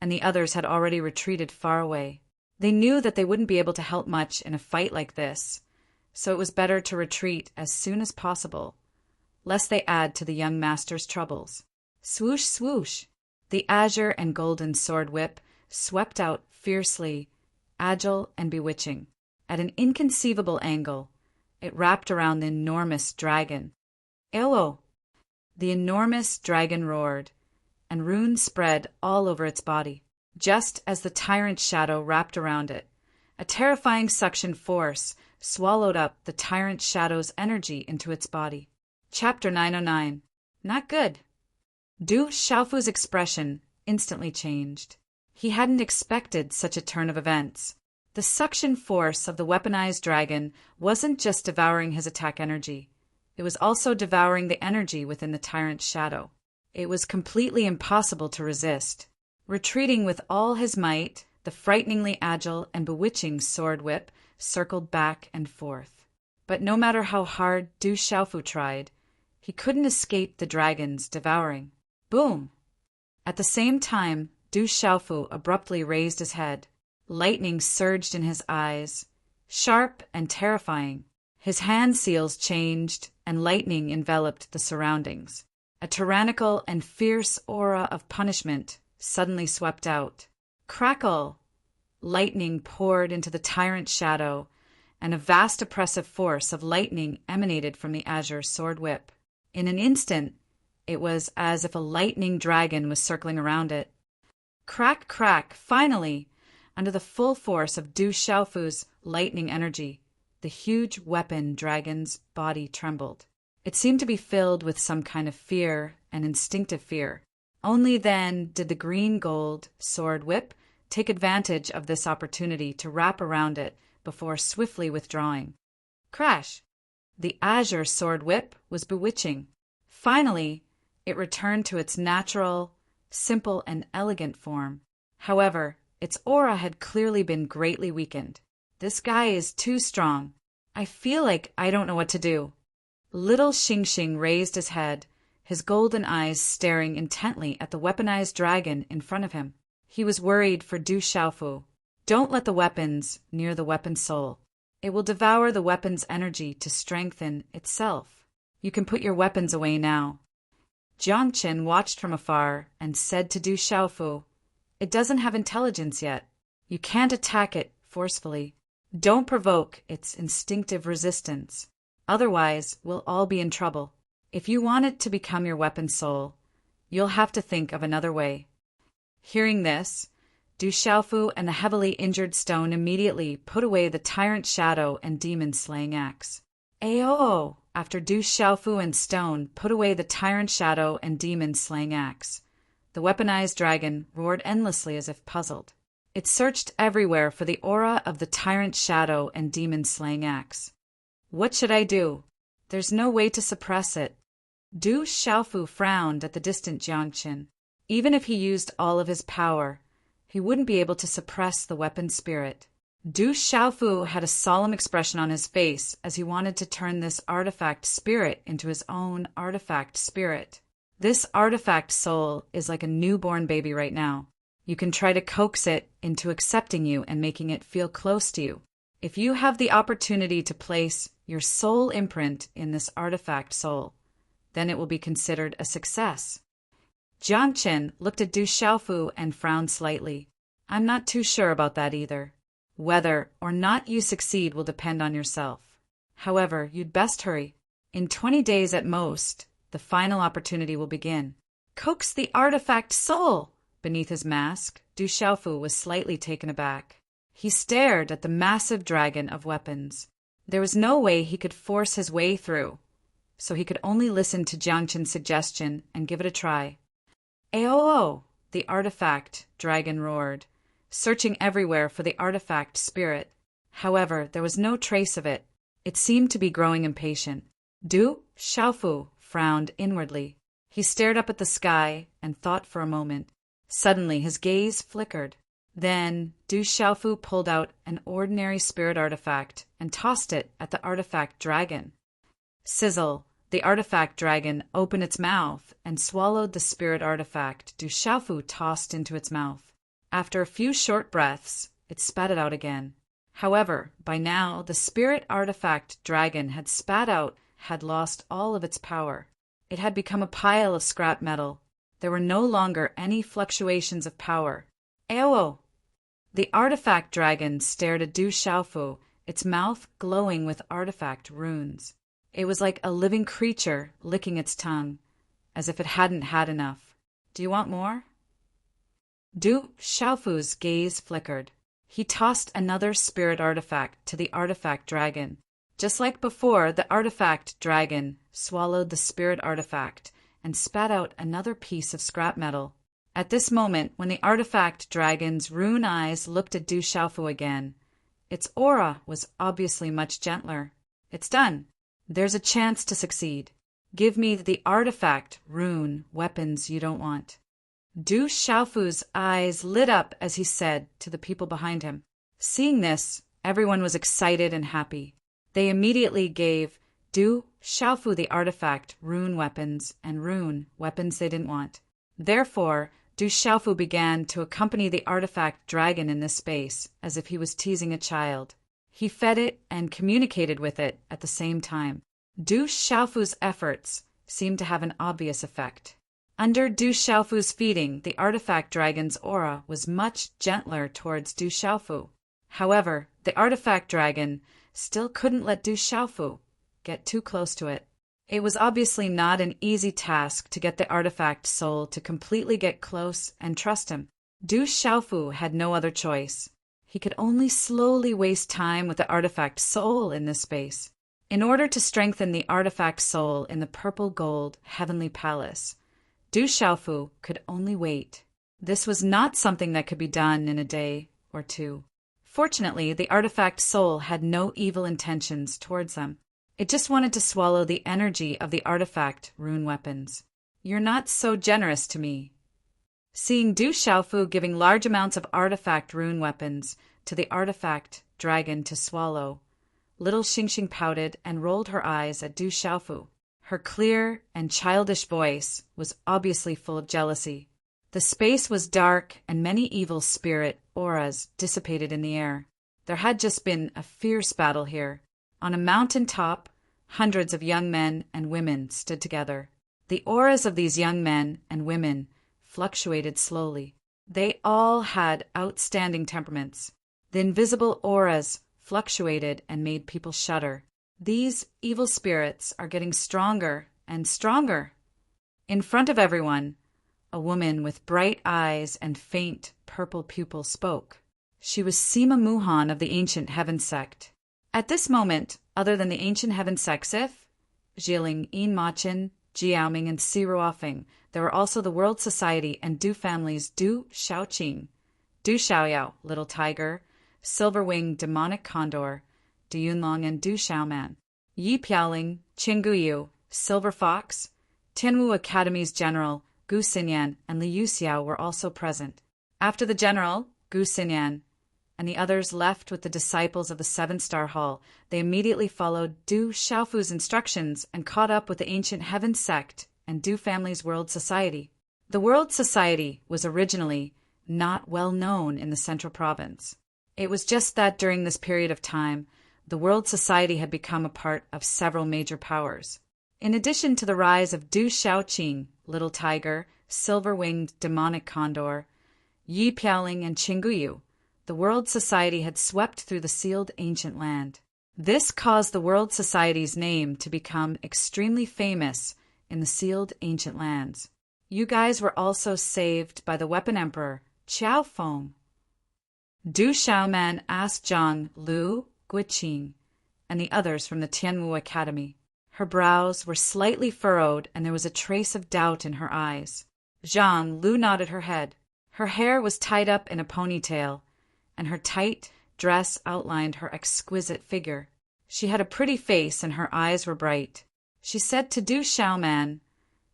and the others had already retreated far away. They knew that they wouldn't be able to help much in a fight like this, so it was better to retreat as soon as possible, lest they add to the young master's troubles. Swoosh, swoosh! The azure and golden sword whip swept out fiercely, agile and bewitching. At an inconceivable angle, it wrapped around the enormous dragon. Ewo! The enormous dragon roared, and runes spread all over its body. Just as the tyrant shadow wrapped around it, a terrifying suction force swallowed up the tyrant shadow's energy into its body. Chapter 909. Not good. Du Xiaofu's expression instantly changed. He hadn't expected such a turn of events. The suction force of the weaponized dragon wasn't just devouring his attack energy. It was also devouring the energy within the tyrant's shadow. It was completely impossible to resist. Retreating with all his might, the frighteningly agile and bewitching sword whip circled back and forth. But no matter how hard Du Xiaofu tried, he couldn't escape the dragon's devouring. Boom! At the same time, Du Xiaofu abruptly raised his head. Lightning surged in his eyes, sharp and terrifying. His hand seals changed, and lightning enveloped the surroundings. A tyrannical and fierce aura of punishment suddenly swept out. Crackle! Lightning poured into the tyrant shadow, and a vast oppressive force of lightning emanated from the azure sword whip. In an instant, it was as if a lightning dragon was circling around it. Crack, crack! Finally! Under the full force of Du Xiaofu's lightning energy, the huge weapon dragon's body trembled. It seemed to be filled with some kind of fear, an instinctive fear. Only then did the green-gold sword whip take advantage of this opportunity to wrap around it before swiftly withdrawing. Crash! The azure sword whip was bewitching. Finally, it returned to its natural, simple, and elegant form. However, its aura had clearly been greatly weakened. This guy is too strong. I feel like I don't know what to do. Little Xingxing raised his head, his golden eyes staring intently at the weaponized dragon in front of him. He was worried for Du Xiaofu. Don't let the weapons near the weapon soul. It will devour the weapon's energy to strengthen itself. You can put your weapons away now. Jiangqin watched from afar and said to Du Xiaofu, "It doesn't have intelligence yet. You can't attack it forcefully. Don't provoke its instinctive resistance. Otherwise, we'll all be in trouble. If you want it to become your weapon soul, you'll have to think of another way." Hearing this, Du Xiaofu and the heavily injured stone immediately put away the tyrant shadow and demon-slaying axe. Ayo! After Du Xiaofu and stone put away the tyrant shadow and demon-slaying axe, the weaponized dragon roared endlessly as if puzzled. It searched everywhere for the aura of the tyrant shadow and demon-slaying axe. What should I do? There's no way to suppress it. Du Xiaofu frowned at the distant Jiangqin. Even if he used all of his power, he wouldn't be able to suppress the weapon spirit. Du Xiaofu had a solemn expression on his face as he wanted to turn this artifact spirit into his own artifact spirit. This artifact soul is like a newborn baby right now. You can try to coax it into accepting you and making it feel close to you. If you have the opportunity to place your soul imprint in this artifact soul, then it will be considered a success. Jiang Chen looked at Du Xiaofu and frowned slightly. I'm not too sure about that either. Whether or not you succeed will depend on yourself. However, you'd best hurry. In 20 days at most, the final opportunity will begin. Coax the artifact soul! Beneath his mask, Du Xiaofu was slightly taken aback. He stared at the massive dragon of weapons. There was no way he could force his way through, so he could only listen to Jiang Chen's suggestion and give it a try. Aoo! The artifact dragon roared, searching everywhere for the artifact spirit. However, there was no trace of it. It seemed to be growing impatient. Du Xiaofu frowned inwardly. He stared up at the sky and thought for a moment. Suddenly, his gaze flickered. Then, Du Xiaofu pulled out an ordinary spirit artifact and tossed it at the artifact dragon. Sizzle! The artifact dragon opened its mouth and swallowed the spirit artifact Du Xiaofu tossed into its mouth. After a few short breaths, it spat it out again. However, by now, the spirit artifact dragon had lost all of its power. It had become a pile of scrap metal. There were no longer any fluctuations of power. Aoo! The artifact dragon stared at Du Xiaofu, its mouth glowing with artifact runes. It was like a living creature licking its tongue, as if it hadn't had enough. Do you want more? Du Xiaofu's gaze flickered. He tossed another spirit artifact to the artifact dragon. Just like before, the artifact dragon swallowed the spirit artifact and spat out another piece of scrap metal. At this moment, when the artifact dragon's rune eyes looked at Du Xiaofu again, its aura was obviously much gentler. It's done. There's a chance to succeed. Give me the artifact rune weapons you don't want. Du Xiaofu's eyes lit up as he said to the people behind him. Seeing this, everyone was excited and happy. They immediately gave Du Xiaofu the artifact rune weapons and rune weapons they didn't want. Therefore, Du Xiaofu began to accompany the artifact dragon in this space as if he was teasing a child. He fed it and communicated with it at the same time. Du Xiaofu's efforts seemed to have an obvious effect. Under Du Xiaofu's feeding, the artifact dragon's aura was much gentler towards Du Xiaofu. However, the artifact dragon still couldn't let Du Xiaofu get too close to it. It was obviously not an easy task to get the artifact soul to completely get close and trust him. Du Xiaofu had no other choice. He could only slowly waste time with the artifact soul in this space. In order to strengthen the artifact soul in the purple gold heavenly palace, Du Xiaofu could only wait. This was not something that could be done in a day or two. Fortunately, the artifact soul had no evil intentions towards them. It just wanted to swallow the energy of the artifact rune weapons. You're not so generous to me. Seeing Du Xiaofu giving large amounts of artifact rune weapons to the artifact dragon to swallow, little Xingxing pouted and rolled her eyes at Du Xiaofu. Her clear and childish voice was obviously full of jealousy. The space was dark and many evil spirit auras dissipated in the air. There had just been a fierce battle here. On a mountain top, hundreds of young men and women stood together. The auras of these young men and women fluctuated slowly. They all had outstanding temperaments. The invisible auras fluctuated and made people shudder. These evil spirits are getting stronger and stronger. In front of everyone, a woman with bright eyes and faint purple pupils spoke. She was Sima Muhan of the Ancient Heaven Sect. At this moment, other than the Ancient Heaven Sect Sith, Jieling, Yin Machin, Jiaoming, and Si Ruofeng, there were also the World Society and Du families Du Xiaoqing, Du Xiaoyao, Little Tiger, Silver-Winged Demonic Condor, Du Yunlong, and Du Xiaoman. Yi Piaoling, Qin Guyu, Silver Fox, Tianwu Academy's General, Gu Xinyan, and Liu Xiao were also present. After the general, Gu Xinyan, and the others left with the disciples of the Seven-Star Hall, they immediately followed Du Xiaofu's instructions and caught up with the Ancient Heaven Sect and Du Family's World Society. The World Society was originally not well known in the Central Province. It was just that during this period of time, the World Society had become a part of several major powers. In addition to the rise of Du Xiaoqing, Little Tiger, Silver-Winged Demonic Condor, Yi Piaoling, and Qingguyu, the World Society had swept through the sealed ancient land. This caused the World Society's name to become extremely famous in the sealed ancient lands. You guys were also saved by the Weapon Emperor, Qiao Feng. Du Xiaoman asked Zhang, Lu, Guiqing, and the others from the Tianwu Academy. Her brows were slightly furrowed, and there was a trace of doubt in her eyes. Zhang Lu nodded her head. Her hair was tied up in a ponytail, and her tight dress outlined her exquisite figure. She had a pretty face, and her eyes were bright. She said to Du Xiaoman,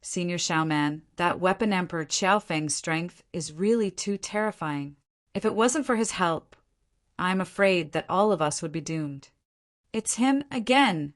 Senior Xiaoman, that Weapon Emperor Qiaofeng's strength is really too terrifying. If it wasn't for his help, I'm afraid that all of us would be doomed. It's him again.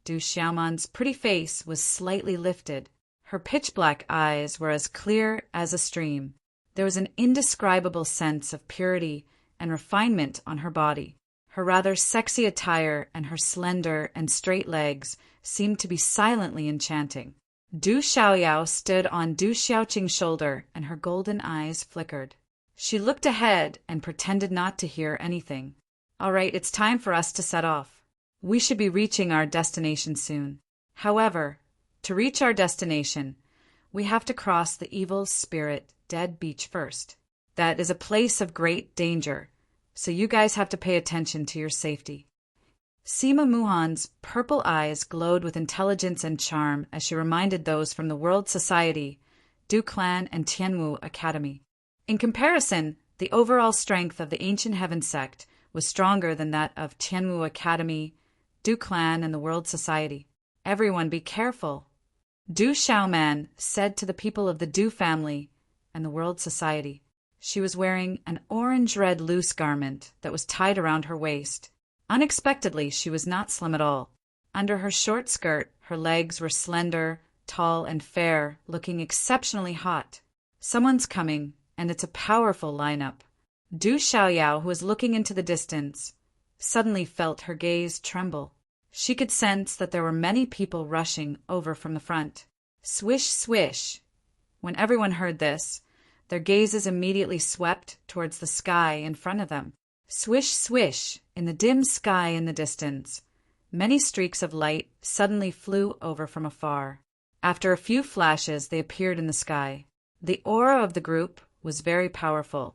Du Xiaoman's pretty face was slightly lifted. Her pitch-black eyes were as clear as a stream. There was an indescribable sense of purity and refinement on her body. Her rather sexy attire and her slender and straight legs seemed to be silently enchanting. Du Xiaoyao stood on Du Xiaoqing's shoulder, and her golden eyes flickered. She looked ahead and pretended not to hear anything. All right, it's time for us to set off. We should be reaching our destination soon. However, to reach our destination, we have to cross the evil spirit dead beach first. That is a place of great danger, so you guys have to pay attention to your safety. Sima Muhan's purple eyes glowed with intelligence and charm as she reminded those from the World Society, Du Clan, and Tianwu Academy. In comparison, the overall strength of the Ancient Heaven sect was stronger than that of Tianwu Academy, Du Clan, and the World Society. Everyone be careful. Du Xiaoman said to the people of the Du family and the World Society. She was wearing an orange-red loose garment that was tied around her waist. Unexpectedly, she was not slim at all. Under her short skirt, her legs were slender, tall, and fair, looking exceptionally hot. Someone's coming, and it's a powerful lineup. Du Xiaoyao, who was looking into the distance, suddenly felt her gaze tremble. She could sense that there were many people rushing over from the front. Swish, swish. When everyone heard this, their gazes immediately swept towards the sky in front of them. Swish, swish, in the dim sky in the distance. Many streaks of light suddenly flew over from afar. After a few flashes, they appeared in the sky. The aura of the group was very powerful,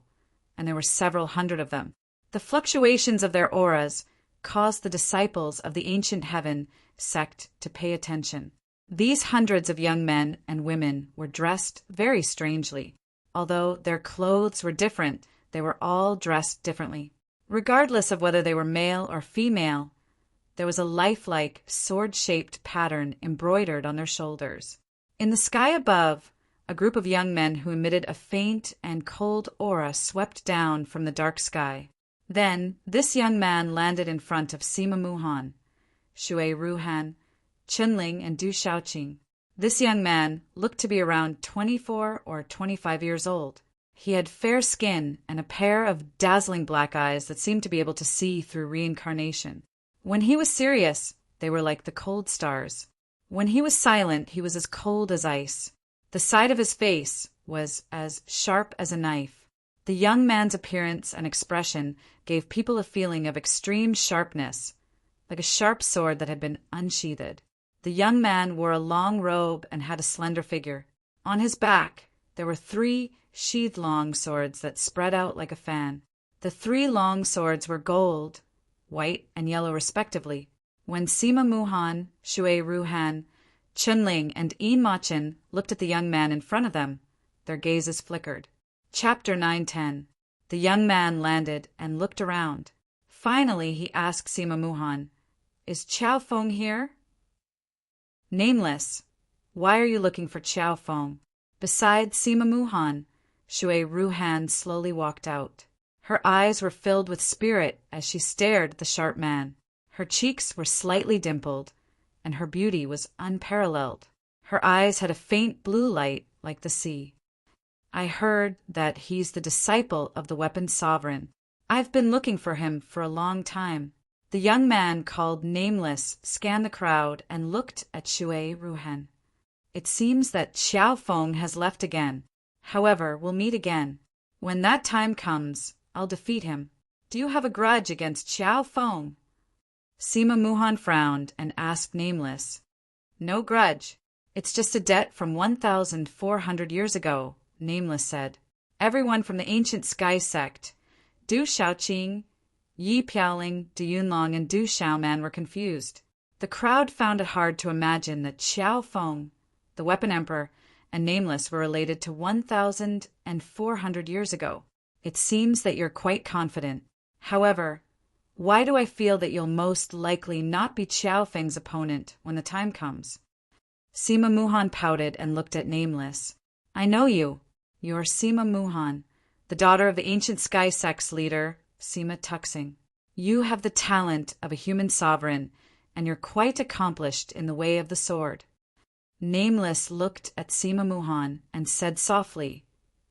and there were several hundred of them. The fluctuations of their auras caused the disciples of the Ancient Heaven sect to pay attention. These hundreds of young men and women were dressed very strangely. Although their clothes were different, they were all dressed differently. Regardless of whether they were male or female, there was a lifelike, sword-shaped pattern embroidered on their shoulders. In the sky above, a group of young men who emitted a faint and cold aura swept down from the dark sky. Then, this young man landed in front of Sima Muhan, Shui Ruhan, Chunling, and Du Xiaoqing. This young man looked to be around 24 or 25 years old. He had fair skin and a pair of dazzling black eyes that seemed to be able to see through reincarnation. When he was serious, they were like the cold stars. When he was silent, he was as cold as ice. The side of his face was as sharp as a knife. The young man's appearance and expression gave people a feeling of extreme sharpness, like a sharp sword that had been unsheathed. The young man wore a long robe and had a slender figure. On his back, there were 3 sheathed long swords that spread out like a fan. The 3 long swords were gold, white, and yellow respectively. When Sima Muhan, Shui Ruhan, Chunling, and Yin Machin looked at the young man in front of them, their gazes flickered. Chapter 910. The young man landed and looked around. Finally, he asked Sima Muhan, "Is Qiao Feng here?" "Nameless. Why are you looking for Qiao Feng?" Beside Sima Muhan, Shui Ruhan slowly walked out. Her eyes were filled with spirit as she stared at the sharp man. Her cheeks were slightly dimpled, and her beauty was unparalleled. Her eyes had a faint blue light like the sea. "I heard that he's the disciple of the Weapon Sovereign. I've been looking for him for a long time." The young man called Nameless scanned the crowd and looked at Shui Ruhan. It seems that Xiao Feng has left again. However, we'll meet again. When that time comes, I'll defeat him. Do you have a grudge against Xiao Feng? Sima Muhan frowned and asked Nameless. No grudge. It's just a debt from 1,400 years ago, Nameless said. Everyone from the ancient Sky Sect, Du Shaoqing, Yi Piaoling, Du Yunlong, and Du Xiaoman were confused. The crowd found it hard to imagine that Xiao Feng, the Weapon Emperor, and Nameless were related to 1,400 years ago. It seems that you're quite confident. However, why do I feel that you'll most likely not be Xiao Feng's opponent when the time comes? Sima Muhan pouted and looked at Nameless. I know you. You're Sima Muhan, the daughter of the ancient Sky Sect's leader, Sima Tuxing. You have the talent of a human sovereign, and you're quite accomplished in the way of the sword. Nameless looked at Sima Muhan and said softly,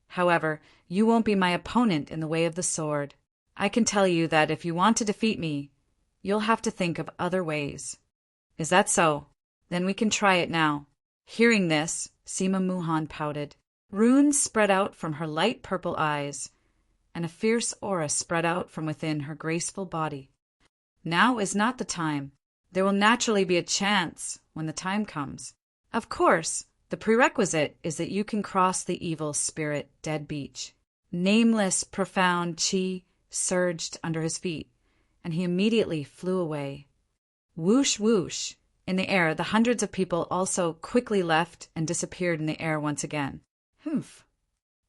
However, you won't be my opponent in the way of the sword. I can tell you that if you want to defeat me, you'll have to think of other ways. Is that so? Then we can try it now. Hearing this, Sima Muhan pouted. Runes spread out from her light purple eyes, and a fierce aura spread out from within her graceful body. Now is not the time. There will naturally be a chance when the time comes. Of course, the prerequisite is that you can cross the evil spirit dead beach. Nameless, profound chi surged under his feet, and he immediately flew away. Whoosh, whoosh. In the air, the hundreds of people also quickly left and disappeared in the air once again. Humph.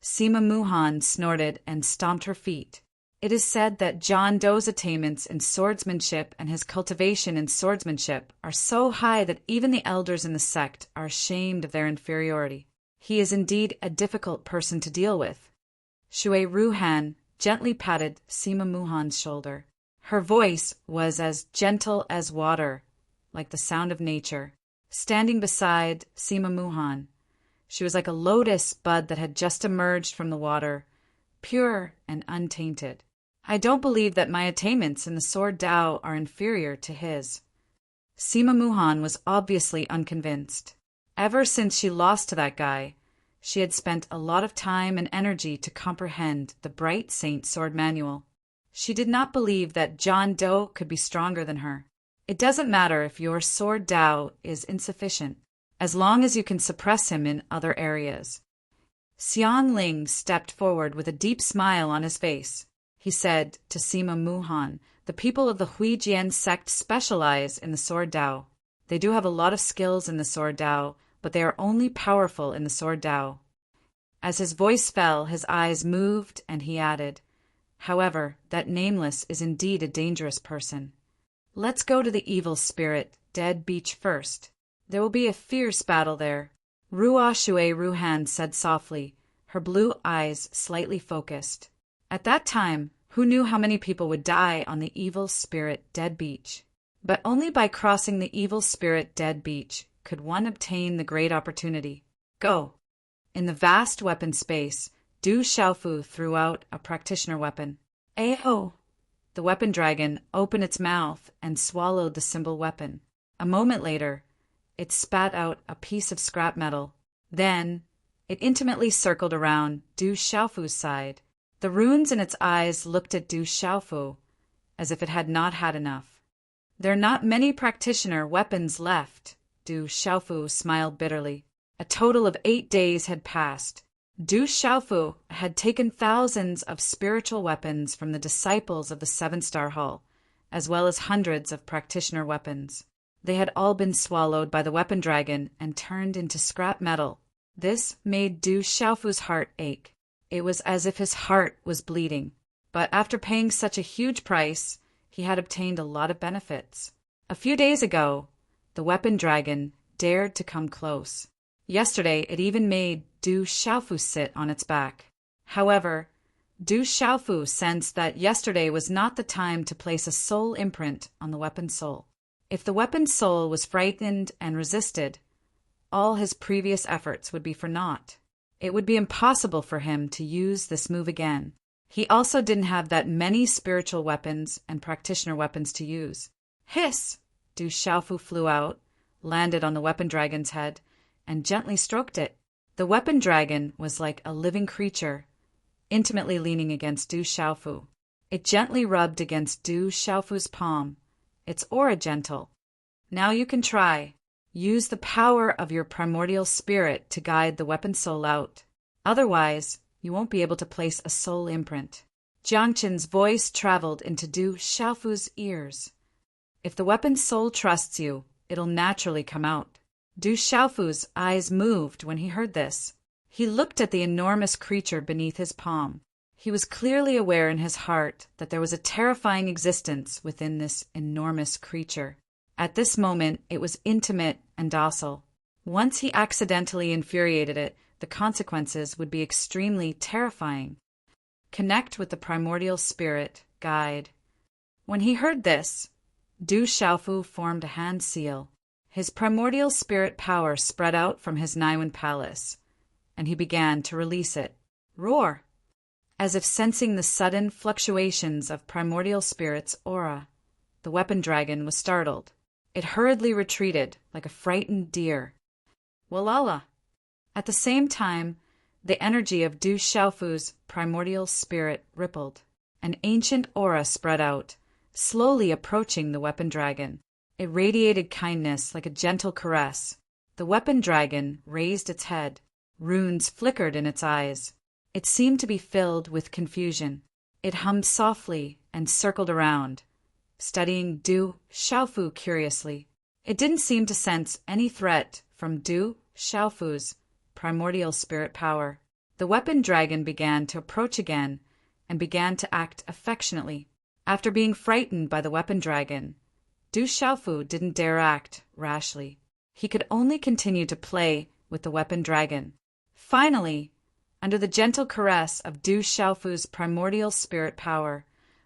Sima Muhan snorted and stomped her feet. It is said that John Doe's attainments in swordsmanship and his cultivation in swordsmanship are so high that even the elders in the sect are ashamed of their inferiority. He is indeed a difficult person to deal with. Shui Ruhan gently patted Sima Muhan's shoulder. Her voice was as gentle as water, like the sound of nature. Standing beside Sima Muhan, she was like a lotus bud that had just emerged from the water, pure and untainted. I don't believe that my attainments in the sword Dao are inferior to his. Sima Muhan was obviously unconvinced. Ever since she lost to that guy, she had spent a lot of time and energy to comprehend the Bright Saint Sword Manual. She did not believe that John Doe could be stronger than her. It doesn't matter if your sword Dao is insufficient, as long as you can suppress him in other areas. Xiang Ling stepped forward with a deep smile on his face. He said to Sima Muhan, the people of the Huijian sect specialize in the sword Dao. They do have a lot of skills in the sword Dao, but they are only powerful in the sword Dao. As his voice fell, his eyes moved, and he added, However, that Nameless is indeed a dangerous person. Let's go to the evil spirit, Dead Beach first. There will be a fierce battle there. Ruo Shui Ruhan said softly, her blue eyes slightly focused. At that time, who knew how many people would die on the evil spirit Dead Beach? But only by crossing the evil spirit Dead Beach could one obtain the great opportunity. Go! In the vast weapon space, Du Xiaofu threw out a practitioner weapon. Aho! The weapon dragon opened its mouth and swallowed the symbol weapon. A moment later, it spat out a piece of scrap metal. Then, it intimately circled around Du Xiaofu's side. The runes in its eyes looked at Du Xiaofu as if it had not had enough. There are not many practitioner weapons left, Du Xiaofu smiled bitterly. A total of 8 days had passed. Du Xiaofu had taken thousands of spiritual weapons from the disciples of the Seven-Star Hall, as well as hundreds of practitioner weapons. They had all been swallowed by the weapon dragon and turned into scrap metal. This made Du Xiaofu's heart ache. It was as if his heart was bleeding. But after paying such a huge price, he had obtained a lot of benefits. A few days ago, the weapon dragon dared to come close. Yesterday, it even made Du Xiaofu sit on its back. However, Du Xiaofu sensed that yesterday was not the time to place a soul imprint on the weapon soul. If the weapon soul was frightened and resisted, all his previous efforts would be for naught. It would be impossible for him to use this move again. He also didn't have that many spiritual weapons and practitioner weapons to use. Hiss! Du Xiaofu flew out, landed on the weapon dragon's head, and gently stroked it. The weapon dragon was like a living creature, intimately leaning against Du Xiaofu. It gently rubbed against Du Xiaofu's palm, its aura gentle. Now you can try. Use the power of your primordial spirit to guide the weapon soul out. Otherwise, you won't be able to place a soul imprint. Jiang Qin's voice traveled into Du Xiaofu's ears. If the weapon soul trusts you, it'll naturally come out. Du Xiaofu's eyes moved when he heard this. He looked at the enormous creature beneath his palm. He was clearly aware in his heart that there was a terrifying existence within this enormous creature. At this moment, it was intimate and docile. Once he accidentally infuriated it, the consequences would be extremely terrifying. Connect with the primordial spirit, guide. When he heard this, Du Xiaofu formed a hand seal. His primordial spirit power spread out from his Naiwen palace, and he began to release it. Roar! As if sensing the sudden fluctuations of primordial spirit's aura, the weapon dragon was startled. It hurriedly retreated like a frightened deer. Walala! At the same time, the energy of Du Xiaofu's primordial spirit rippled. An ancient aura spread out, slowly approaching the weapon dragon. It radiated kindness like a gentle caress. The weapon dragon raised its head. Runes flickered in its eyes. It seemed to be filled with confusion. It hummed softly and circled around, studying Du Xiaofu curiously. It didn't seem to sense any threat from Du Xiaofu's primordial spirit power. The weapon dragon began to approach again and began to act affectionately. After being frightened by the weapon dragon, Du Xiaofu didn't dare act rashly. He could only continue to play with the weapon dragon. Finally, under the gentle caress of Du Xiaofu's primordial spirit power,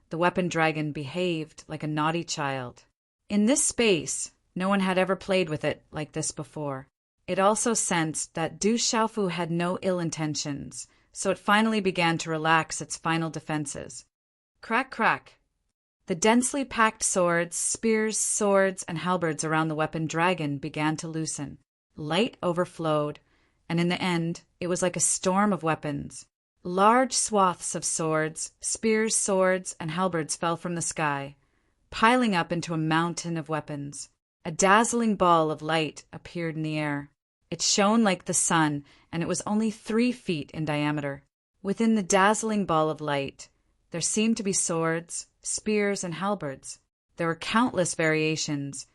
the weapon dragon behaved like a naughty child. In this space, no one had ever played with it like this before. It also sensed that Du Xiaofu had no ill intentions, so it finally began to relax its final defenses. Crack, crack. The densely packed swords, spears, swords, and halberds around the weapon dragon began to loosen. Light overflowed, and in the end, it was like a storm of weapons. Large swaths of swords, spears, swords, and halberds fell from the sky, piling up into a mountain of weapons. A dazzling ball of light appeared in the air. It shone like the sun, and it was only 3 feet in diameter. Within the dazzling ball of light, there seemed to be swords, spears, and halberds. There were countless variations,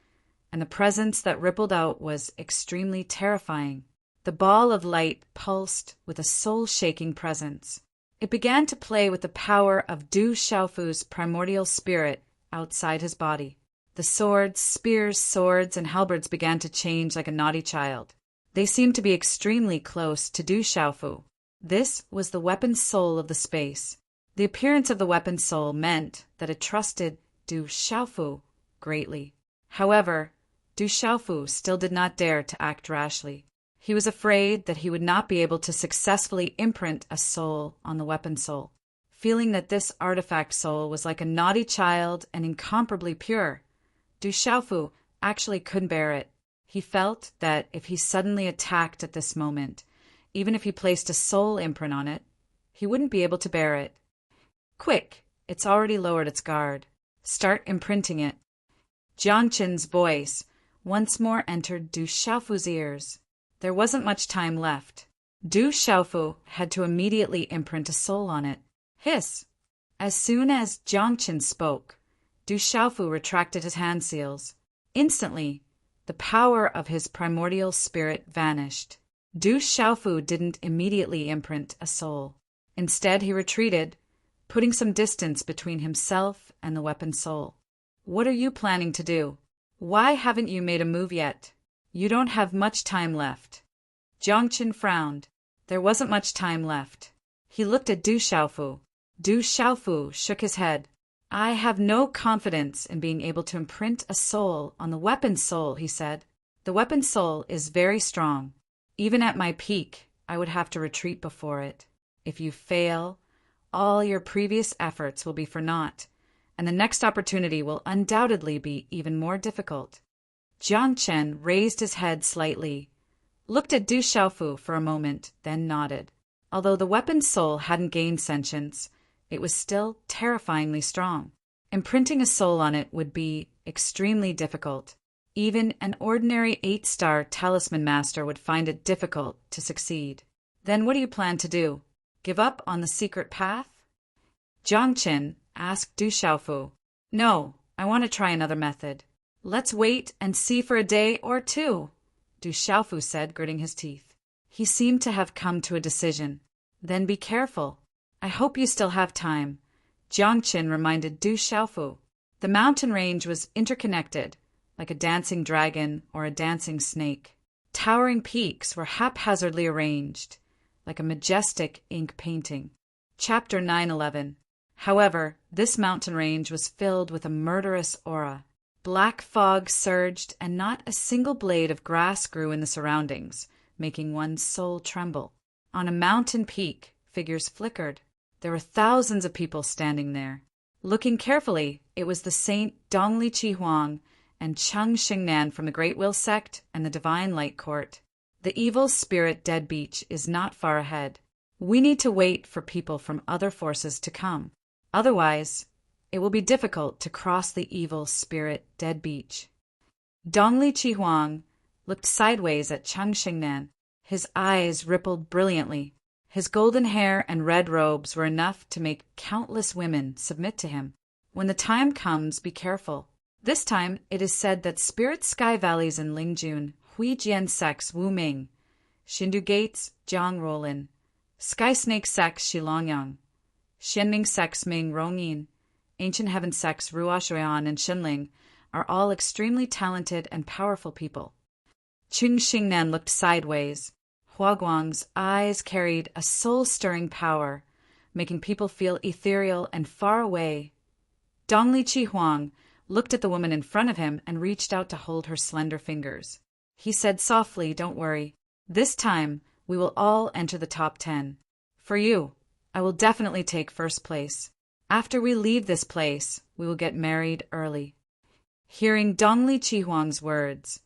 and the presence that rippled out was extremely terrifying. The ball of light pulsed with a soul-shaking presence. It began to play with the power of Du Xiaofu's primordial spirit outside his body. The swords, spears, swords, and halberds began to change like a naughty child. They seemed to be extremely close to Du Xiaofu. This was the weapon soul of the space. The appearance of the weapon soul meant that it trusted Du Xiaofu greatly. However, Du Xiaofu still did not dare to act rashly. He was afraid that he would not be able to successfully imprint a soul on the weapon soul. Feeling that this artifact soul was like a naughty child and incomparably pure, Du Xiaofu actually couldn't bear it. He felt that if he suddenly attacked at this moment, even if he placed a soul imprint on it, he wouldn't be able to bear it. Quick, it's already lowered its guard. Start imprinting it. Jiang Qin's voice once more entered Du Xiaofu's ears. There wasn't much time left. Du Xiaofu had to immediately imprint a soul on it. Hiss! As soon as Jiang Qin spoke, Du Xiaofu retracted his hand seals. Instantly, the power of his primordial spirit vanished. Du Xiaofu didn't immediately imprint a soul. Instead, he retreated, putting some distance between himself and the weapon soul. What are you planning to do? Why haven't you made a move yet? You don't have much time left. Jiang Qin frowned. There wasn't much time left. He looked at Du Xiaofu. Du Xiaofu shook his head. I have no confidence in being able to imprint a soul on the weapon soul, he said. The weapon soul is very strong. Even at my peak, I would have to retreat before it. If you fail, all your previous efforts will be for naught, and the next opportunity will undoubtedly be even more difficult. Jiang Chen raised his head slightly, looked at Du Xiaofu for a moment, then nodded. Although the weapon's soul hadn't gained sentience, it was still terrifyingly strong. Imprinting a soul on it would be extremely difficult. Even an ordinary 8-star talisman master would find it difficult to succeed. Then what do you plan to do? Give up on the secret path? Jiang Chen asked Du Xiaofu. No, I want to try another method. Let's wait and see for a day or two, Du Xiaofu said, gritting his teeth. He seemed to have come to a decision. Then be careful. I hope you still have time, Jiang Chen reminded Du Xiaofu. The mountain range was interconnected, like a dancing dragon or a dancing snake. Towering peaks were haphazardly arranged, like a majestic ink painting. Chapter 911. However, this mountain range was filled with a murderous aura. Black fog surged, and not a single blade of grass grew in the surroundings, making one's soul tremble. On a mountain peak, figures flickered. There were thousands of people standing there. Looking carefully, it was the Saint Dongli Chihuang and Cheng Xingnan from the Great Will Sect and the Divine Light Court. The evil spirit Dead Beach is not far ahead. We need to wait for people from other forces to come. Otherwise, it will be difficult to cross the evil spirit Dead Beach. Dongli Chihuang looked sideways at Cheng Xingnan. His eyes rippled brilliantly. His golden hair and red robes were enough to make countless women submit to him. When the time comes, be careful. This time, it is said that Spirit Sky Valleys in Lingjun, Huijian sects Wu Ming, Shindu Gates, Jiang Rolin, Sky Snake sects Shilongyang, Xianming sects Ming Rongyin, Ancient Heaven sects Ruo Shuyan and Xinling are all extremely talented and powerful people. Cheng Xingnan looked sideways. Hua Guang's eyes carried a soul-stirring power, making people feel ethereal and far away. Dongli Chihuang looked at the woman in front of him and reached out to hold her slender fingers. He said softly, "Don't worry. This time, we will all enter the top 10. For you, I will definitely take first place. After we leave this place, we will get married early." Hearing Dongli Chihuang's words,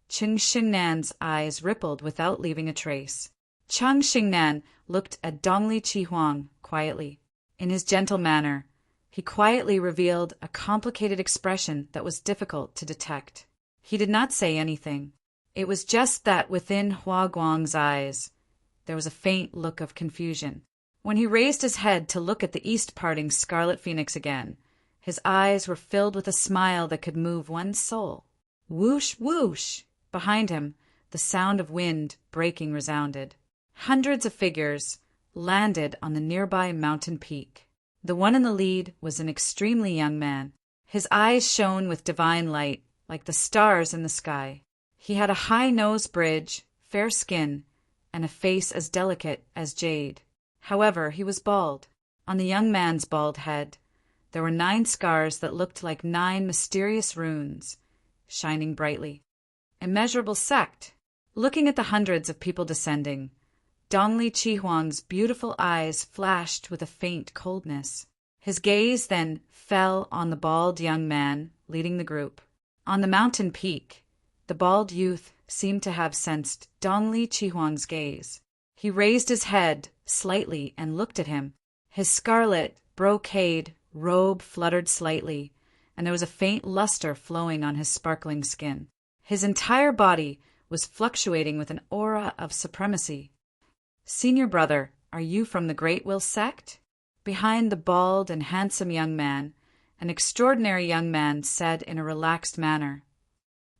Cheng Xingnan's eyes rippled without leaving a trace. Cheng Xingnan looked at Dongli Chihuang quietly. In his gentle manner, he quietly revealed a complicated expression that was difficult to detect. He did not say anything. It was just that within Hua Guang's eyes, there was a faint look of confusion. When he raised his head to look at the east-parting Scarlet Phoenix again, his eyes were filled with a smile that could move one's soul. Whoosh, whoosh! Behind him, the sound of wind breaking resounded. Hundreds of figures landed on the nearby mountain peak. The one in the lead was an extremely young man. His eyes shone with divine light, like the stars in the sky. He had a high nose bridge, fair skin, and a face as delicate as jade. However, he was bald. On the young man's bald head, there were 9 scars that looked like 9 mysterious runes, shining brightly. Immeasurable sect. Looking at the hundreds of people descending, Dongli Chihuang's beautiful eyes flashed with a faint coldness. His gaze then fell on the bald young man leading the group. On the mountain peak, the bald youth seemed to have sensed Dongli Chihuang's gaze. He raised his head slightly and looked at him. His scarlet brocade robe fluttered slightly, and there was a faint luster flowing on his sparkling skin. His entire body was fluctuating with an aura of supremacy. "Senior brother, are you from the Great Will Sect?" Behind the bald and handsome young man, an extraordinary young man said in a relaxed manner,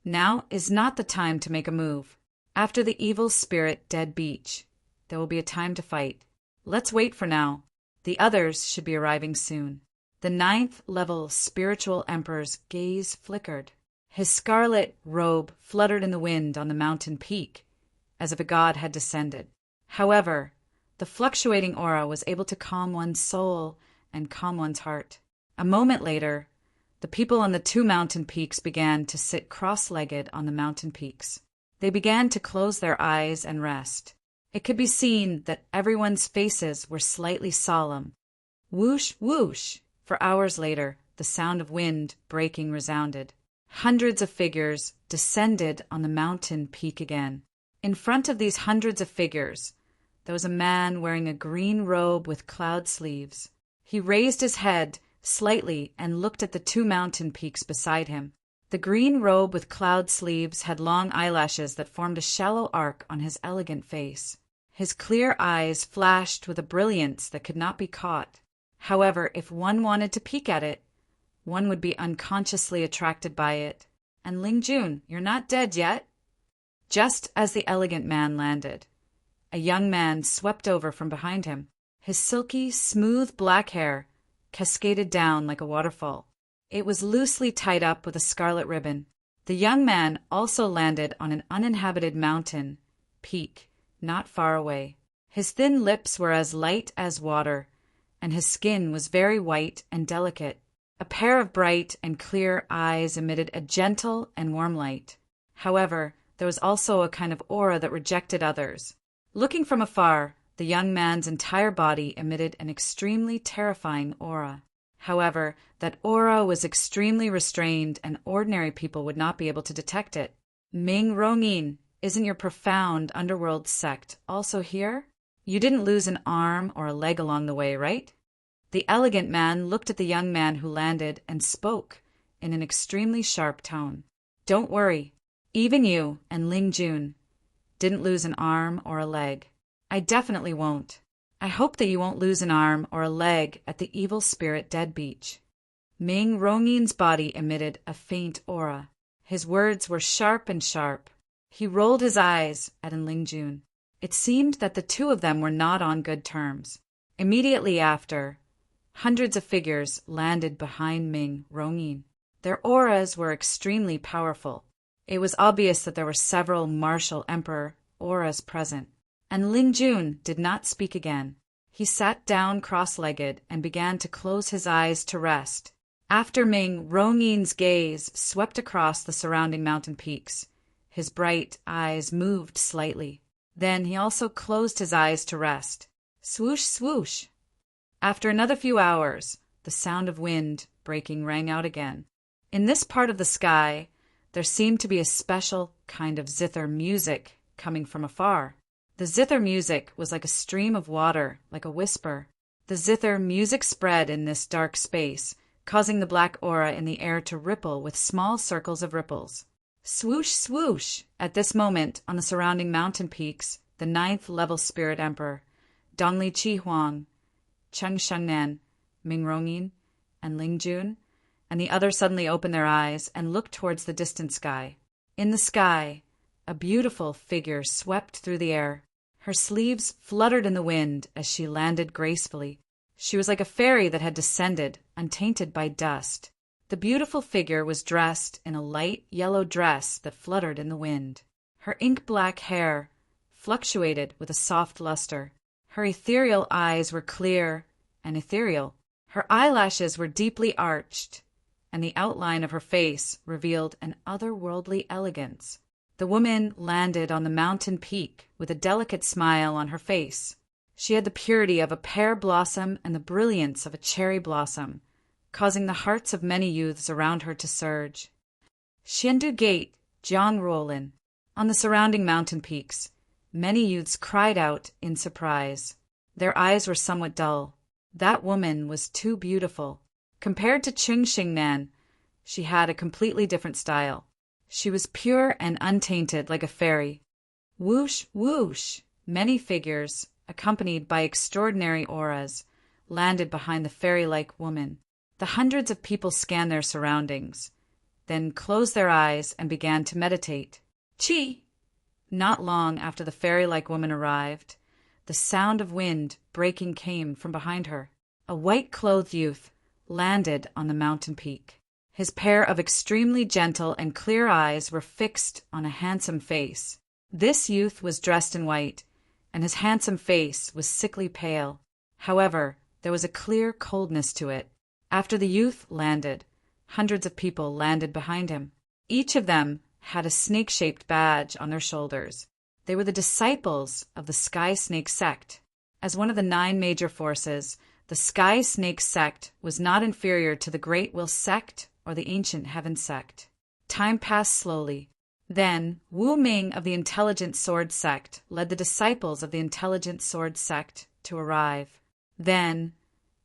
"Now is not the time to make a move. After the evil spirit Dead Beach, there will be a time to fight. Let's wait for now. The others should be arriving soon." The 9th level spiritual emperor's gaze flickered. His scarlet robe fluttered in the wind on the mountain peak, as if a god had descended. However, the fluctuating aura was able to calm one's soul and calm one's heart. A moment later, the people on the 2 mountain peaks began to sit cross-legged on the mountain peaks. They began to close their eyes and rest. It could be seen that everyone's faces were slightly solemn, Whoosh, whoosh! For hours later, the sound of wind breaking resounded. Hundreds of figures descended on the mountain peak again. In front of these hundreds of figures, there was a man wearing a green robe with cloud sleeves. He raised his head slightly and looked at the two mountain peaks beside him. The green robe with cloud sleeves had long eyelashes that formed a shallow arc on his elegant face. His clear eyes flashed with a brilliance that could not be caught. However, if one wanted to peek at it, one would be unconsciously attracted by it. And Ling Jun, you're not dead yet. Just as the elegant man landed, a young man swept over from behind him. His silky, smooth black hair cascaded down like a waterfall. It was loosely tied up with a scarlet ribbon. The young man also landed on an uninhabited mountain peak not far away. His thin lips were as light as water, and his skin was very white and delicate. A pair of bright and clear eyes emitted a gentle and warm light. However, there was also a kind of aura that rejected others. Looking from afar, the young man's entire body emitted an extremely terrifying aura. However, that aura was extremely restrained and ordinary people would not be able to detect it. Ming Rongyin, isn't your profound underworld sect also here? You didn't lose an arm or a leg along the way, right? The elegant man looked at the young man who landed and spoke in an extremely sharp tone. Don't worry, even you and Ling Jun didn't lose an arm or a leg. I definitely won't. I hope that you won't lose an arm or a leg at the evil spirit dead beach. Ming Rongyin's body emitted a faint aura. His words were sharp and sharp. He rolled his eyes at Ling Jun. It seemed that the two of them were not on good terms. Immediately after, hundreds of figures landed behind Ming Rongyin. Their auras were extremely powerful. It was obvious that there were several martial emperor auras present. And Ling Jun did not speak again. He sat down cross-legged and began to close his eyes to rest. After Ming Rongyin's gaze swept across the surrounding mountain peaks, his bright eyes moved slightly. Then he also closed his eyes to rest. Swoosh, swoosh! After another few hours, the sound of wind breaking rang out again. In this part of the sky, there seemed to be a special kind of zither music coming from afar. The zither music was like a stream of water, like a whisper. The zither music spread in this dark space, causing the black aura in the air to ripple with small circles of ripples. Swoosh, swoosh! At this moment, on the surrounding mountain peaks, the 9th level spirit emperor, Dongli Chihuang, Cheng Shengnan, Ming Rongyin, and Ling Jun, and the others suddenly opened their eyes and looked towards the distant sky. In the sky, a beautiful figure swept through the air. Her sleeves fluttered in the wind as she landed gracefully. She was like a fairy that had descended, untainted by dust. The beautiful figure was dressed in a light yellow dress that fluttered in the wind. Her ink-black hair fluctuated with a soft luster. Her ethereal eyes were clear and ethereal. Her eyelashes were deeply arched, and the outline of her face revealed an otherworldly elegance. The woman landed on the mountain peak with a delicate smile on her face. She had the purity of a pear blossom and the brilliance of a cherry blossom, causing the hearts of many youths around her to surge. Xiandu Gate, Jiangrolin. On the surrounding mountain peaks, many youths cried out in surprise. Their eyes were somewhat dull. That woman was too beautiful. Compared to Cheng Xingnan, she had a completely different style. She was pure and untainted like a fairy. Whoosh, whoosh! Many figures, accompanied by extraordinary auras, landed behind the fairy-like woman. The hundreds of people scanned their surroundings, then closed their eyes and began to meditate. Chi! Not long after the fairy-like woman arrived, the sound of wind breaking came from behind her. A white-clothed youth landed on the mountain peak. His pair of extremely gentle and clear eyes were fixed on a handsome face. This youth was dressed in white, and his handsome face was sickly pale. However, there was a clear coldness to it. After the youth landed, hundreds of people landed behind him. Each of them had a snake-shaped badge on their shoulders. They were the disciples of the Sky Snake sect. As one of the 9 major forces, The Sky Snake sect was not inferior to the Great Will sect or the Ancient Heaven sect. Time passed slowly. Then, Wu Ming of the Intelligent Sword sect led the disciples of the Intelligent Sword sect to arrive. Then,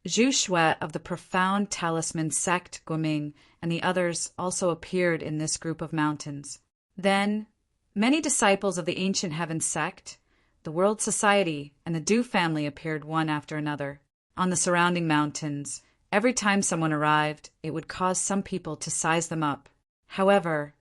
Zhu Shui of the Profound Talisman sect Guoming and the others also appeared in this group of mountains. Then, many disciples of the Ancient Heaven sect, the World Society, and the Du family appeared one after another. On the surrounding mountains, every time someone arrived, it would cause some people to size them up. However,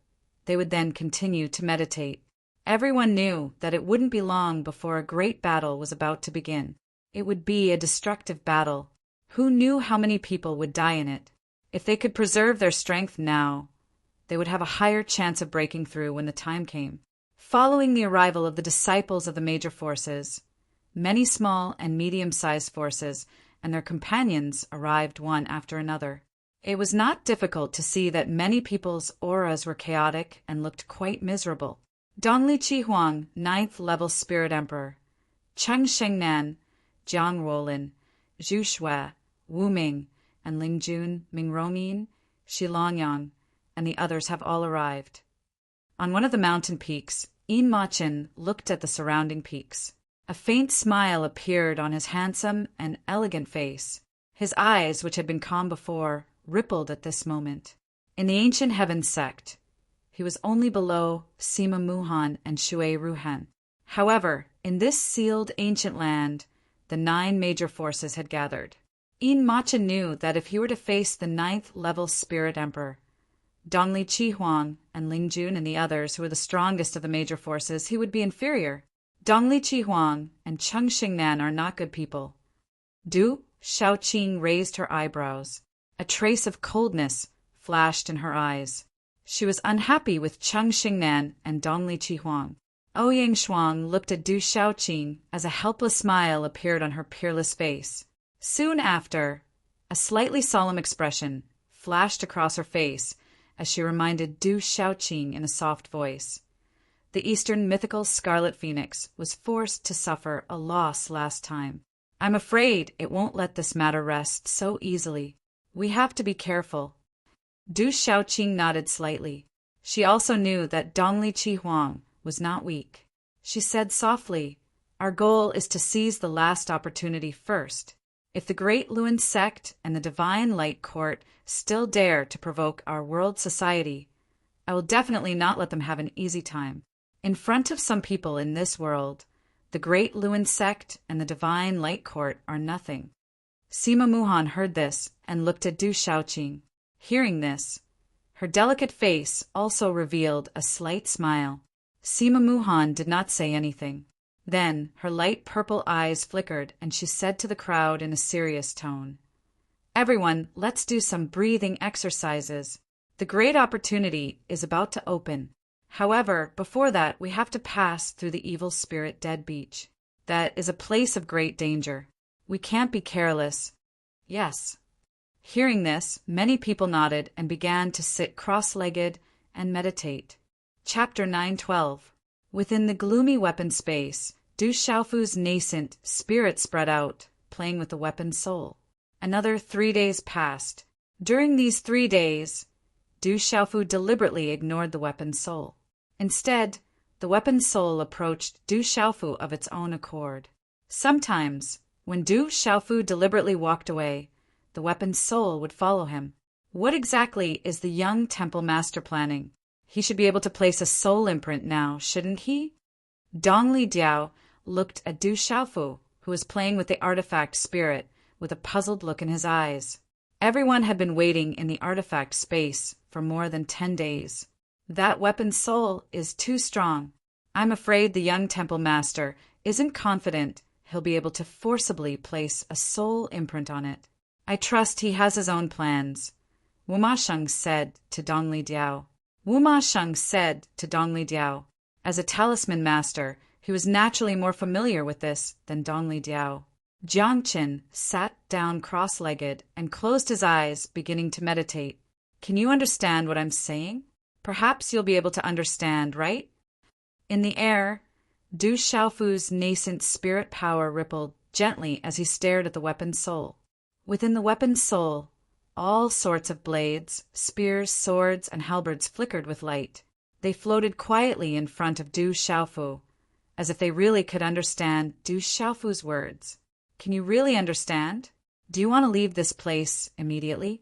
they would then continue to meditate. Everyone knew that it wouldn't be long before a great battle was about to begin. It would be a destructive battle. Who knew how many people would die in it? If they could preserve their strength now, they would have a higher chance of breaking through when the time came. Following the arrival of the disciples of the major forces, many small and medium-sized forces and their companions arrived one after another. It was not difficult to see that many people's auras were chaotic and looked quite miserable. Dongli Chihuang, 9th level Spirit Emperor, Cheng Shengnan, Jiang Rolin, Zhu Shui, Wu Ming, and Lingjun, Mingrongyin, Shilongyang, and the others have all arrived. On one of the mountain peaks, Yin Ma-chen looked at the surrounding peaks. A faint smile appeared on his handsome and elegant face. His eyes, which had been calm before, rippled at this moment. In the Ancient Heaven sect, he was only below Sima Muhan and Shui Ruhan. However, in this sealed ancient land, the 9 major forces had gathered. Yin Ma-chen knew that if he were to face the 9th level Spirit Emperor, Dongli Chihuang and Lingjun and the others who were the strongest of the major forces, he would be inferior. Dongli Chihuang and Cheng Shengnan are not good people. Du Shaoqing raised her eyebrows. A trace of coldness flashed in her eyes. She was unhappy with Cheng Shengnan and Dongli Chihuang. Ouyang Shuang looked at Du Shaoqing as a helpless smile appeared on her peerless face. Soon after, a slightly solemn expression flashed across her face as she reminded Du Shaoqing in a soft voice. The Eastern mythical Scarlet Phoenix was forced to suffer a loss last time. I'm afraid it won't let this matter rest so easily. We have to be careful. Du Shaoqing nodded slightly. She also knew that Dongli Chihuang was not weak. She said softly, "Our goal is to seize the last opportunity first. If the Great Luen sect and the Divine Light Court still dare to provoke our world society, I will definitely not let them have an easy time. In front of some people in this world, the Great Luen sect and the Divine Light Court are nothing." Sima Muhan heard this and looked at Du Shaoqing. Hearing this, her delicate face also revealed a slight smile. Sima Muhan did not say anything. Then her light purple eyes flickered and she said to the crowd in a serious tone, "Everyone, let's do some breathing exercises. The great opportunity is about to open. However, before that, we have to pass through the Evil Spirit Dead Beach. That is a place of great danger. We can't be careless." "Yes." Hearing this, many people nodded and began to sit cross-legged and meditate. Chapter 9:12. Within the gloomy weapon space, Du Xiaofu's nascent spirit spread out, playing with the weapon soul. Another 3 days passed. During these 3 days, Du Xiaofu deliberately ignored the weapon soul. Instead, the weapon soul approached Du Xiaofu of its own accord. Sometimes, when Du Xiaofu deliberately walked away, the weapon soul would follow him. What exactly is the young temple master planning? He should be able to place a soul imprint now, shouldn't he? Dongli Diao looked at Du Xiaofu, who was playing with the artifact spirit, with a puzzled look in his eyes. Everyone had been waiting in the artifact space for more than 10 days. That weapon soul is too strong. I'm afraid the young temple master isn't confident he'll be able to forcibly place a soul imprint on it. I trust he has his own plans, Wu Ma-sheng said to Dongli Diao. Wu Ma-sheng said to Dongli Diao. As a talisman master, he was naturally more familiar with this than Dongli Diao. Jiang Qin sat down cross-legged and closed his eyes, beginning to meditate. Can you understand what I'm saying? Perhaps you'll be able to understand, right? In the air, Du Xiaofu's nascent spirit power rippled gently as he stared at the weapon soul. Within the weapon's soul, all sorts of blades, spears, swords, and halberds flickered with light. They floated quietly in front of Du Xiaofu, as if they really could understand Du Xiaofu's words. Can you really understand? Do you want to leave this place immediately?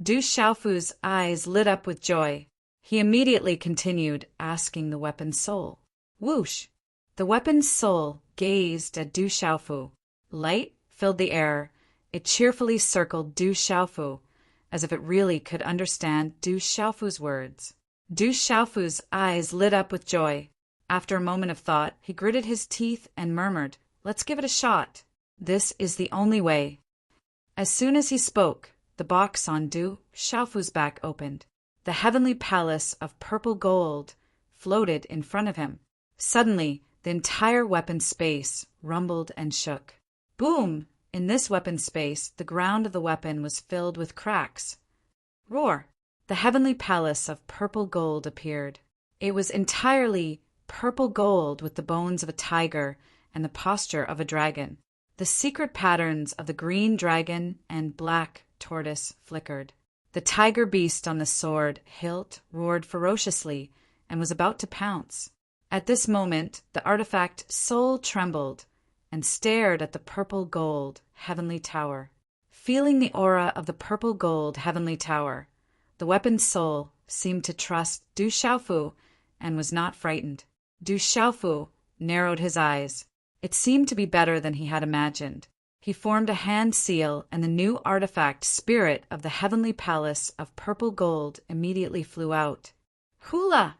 Du Xiaofu's eyes lit up with joy. He immediately continued, asking the weapon's soul. Whoosh! The weapon's soul gazed at Du Xiaofu. Light filled the air. It cheerfully circled Du Xiaofu, as if it really could understand Du Xiaofu's words. Du Xiaofu's eyes lit up with joy. After a moment of thought, he gritted his teeth and murmured, "Let's give it a shot. This is the only way." As soon as he spoke, the box on Du Xiaofu's back opened. The heavenly palace of purple gold floated in front of him. Suddenly, the entire weapon space rumbled and shook. Boom! In this weapon space, the ground of the weapon was filled with cracks. Roar! The heavenly palace of purple gold appeared. It was entirely purple gold with the bones of a tiger and the posture of a dragon. The secret patterns of the green dragon and black tortoise flickered. The tiger beast on the sword hilt roared ferociously and was about to pounce. At this moment, the artifact soul trembled and stared at the purple gold heavenly tower. Feeling the aura of the purple gold heavenly tower, the weapon's soul seemed to trust Du Xiaofu and was not frightened. Du Xiaofu narrowed his eyes. It seemed to be better than he had imagined. He formed a hand seal, and the new artifact spirit of the heavenly palace of purple gold immediately flew out. Hula!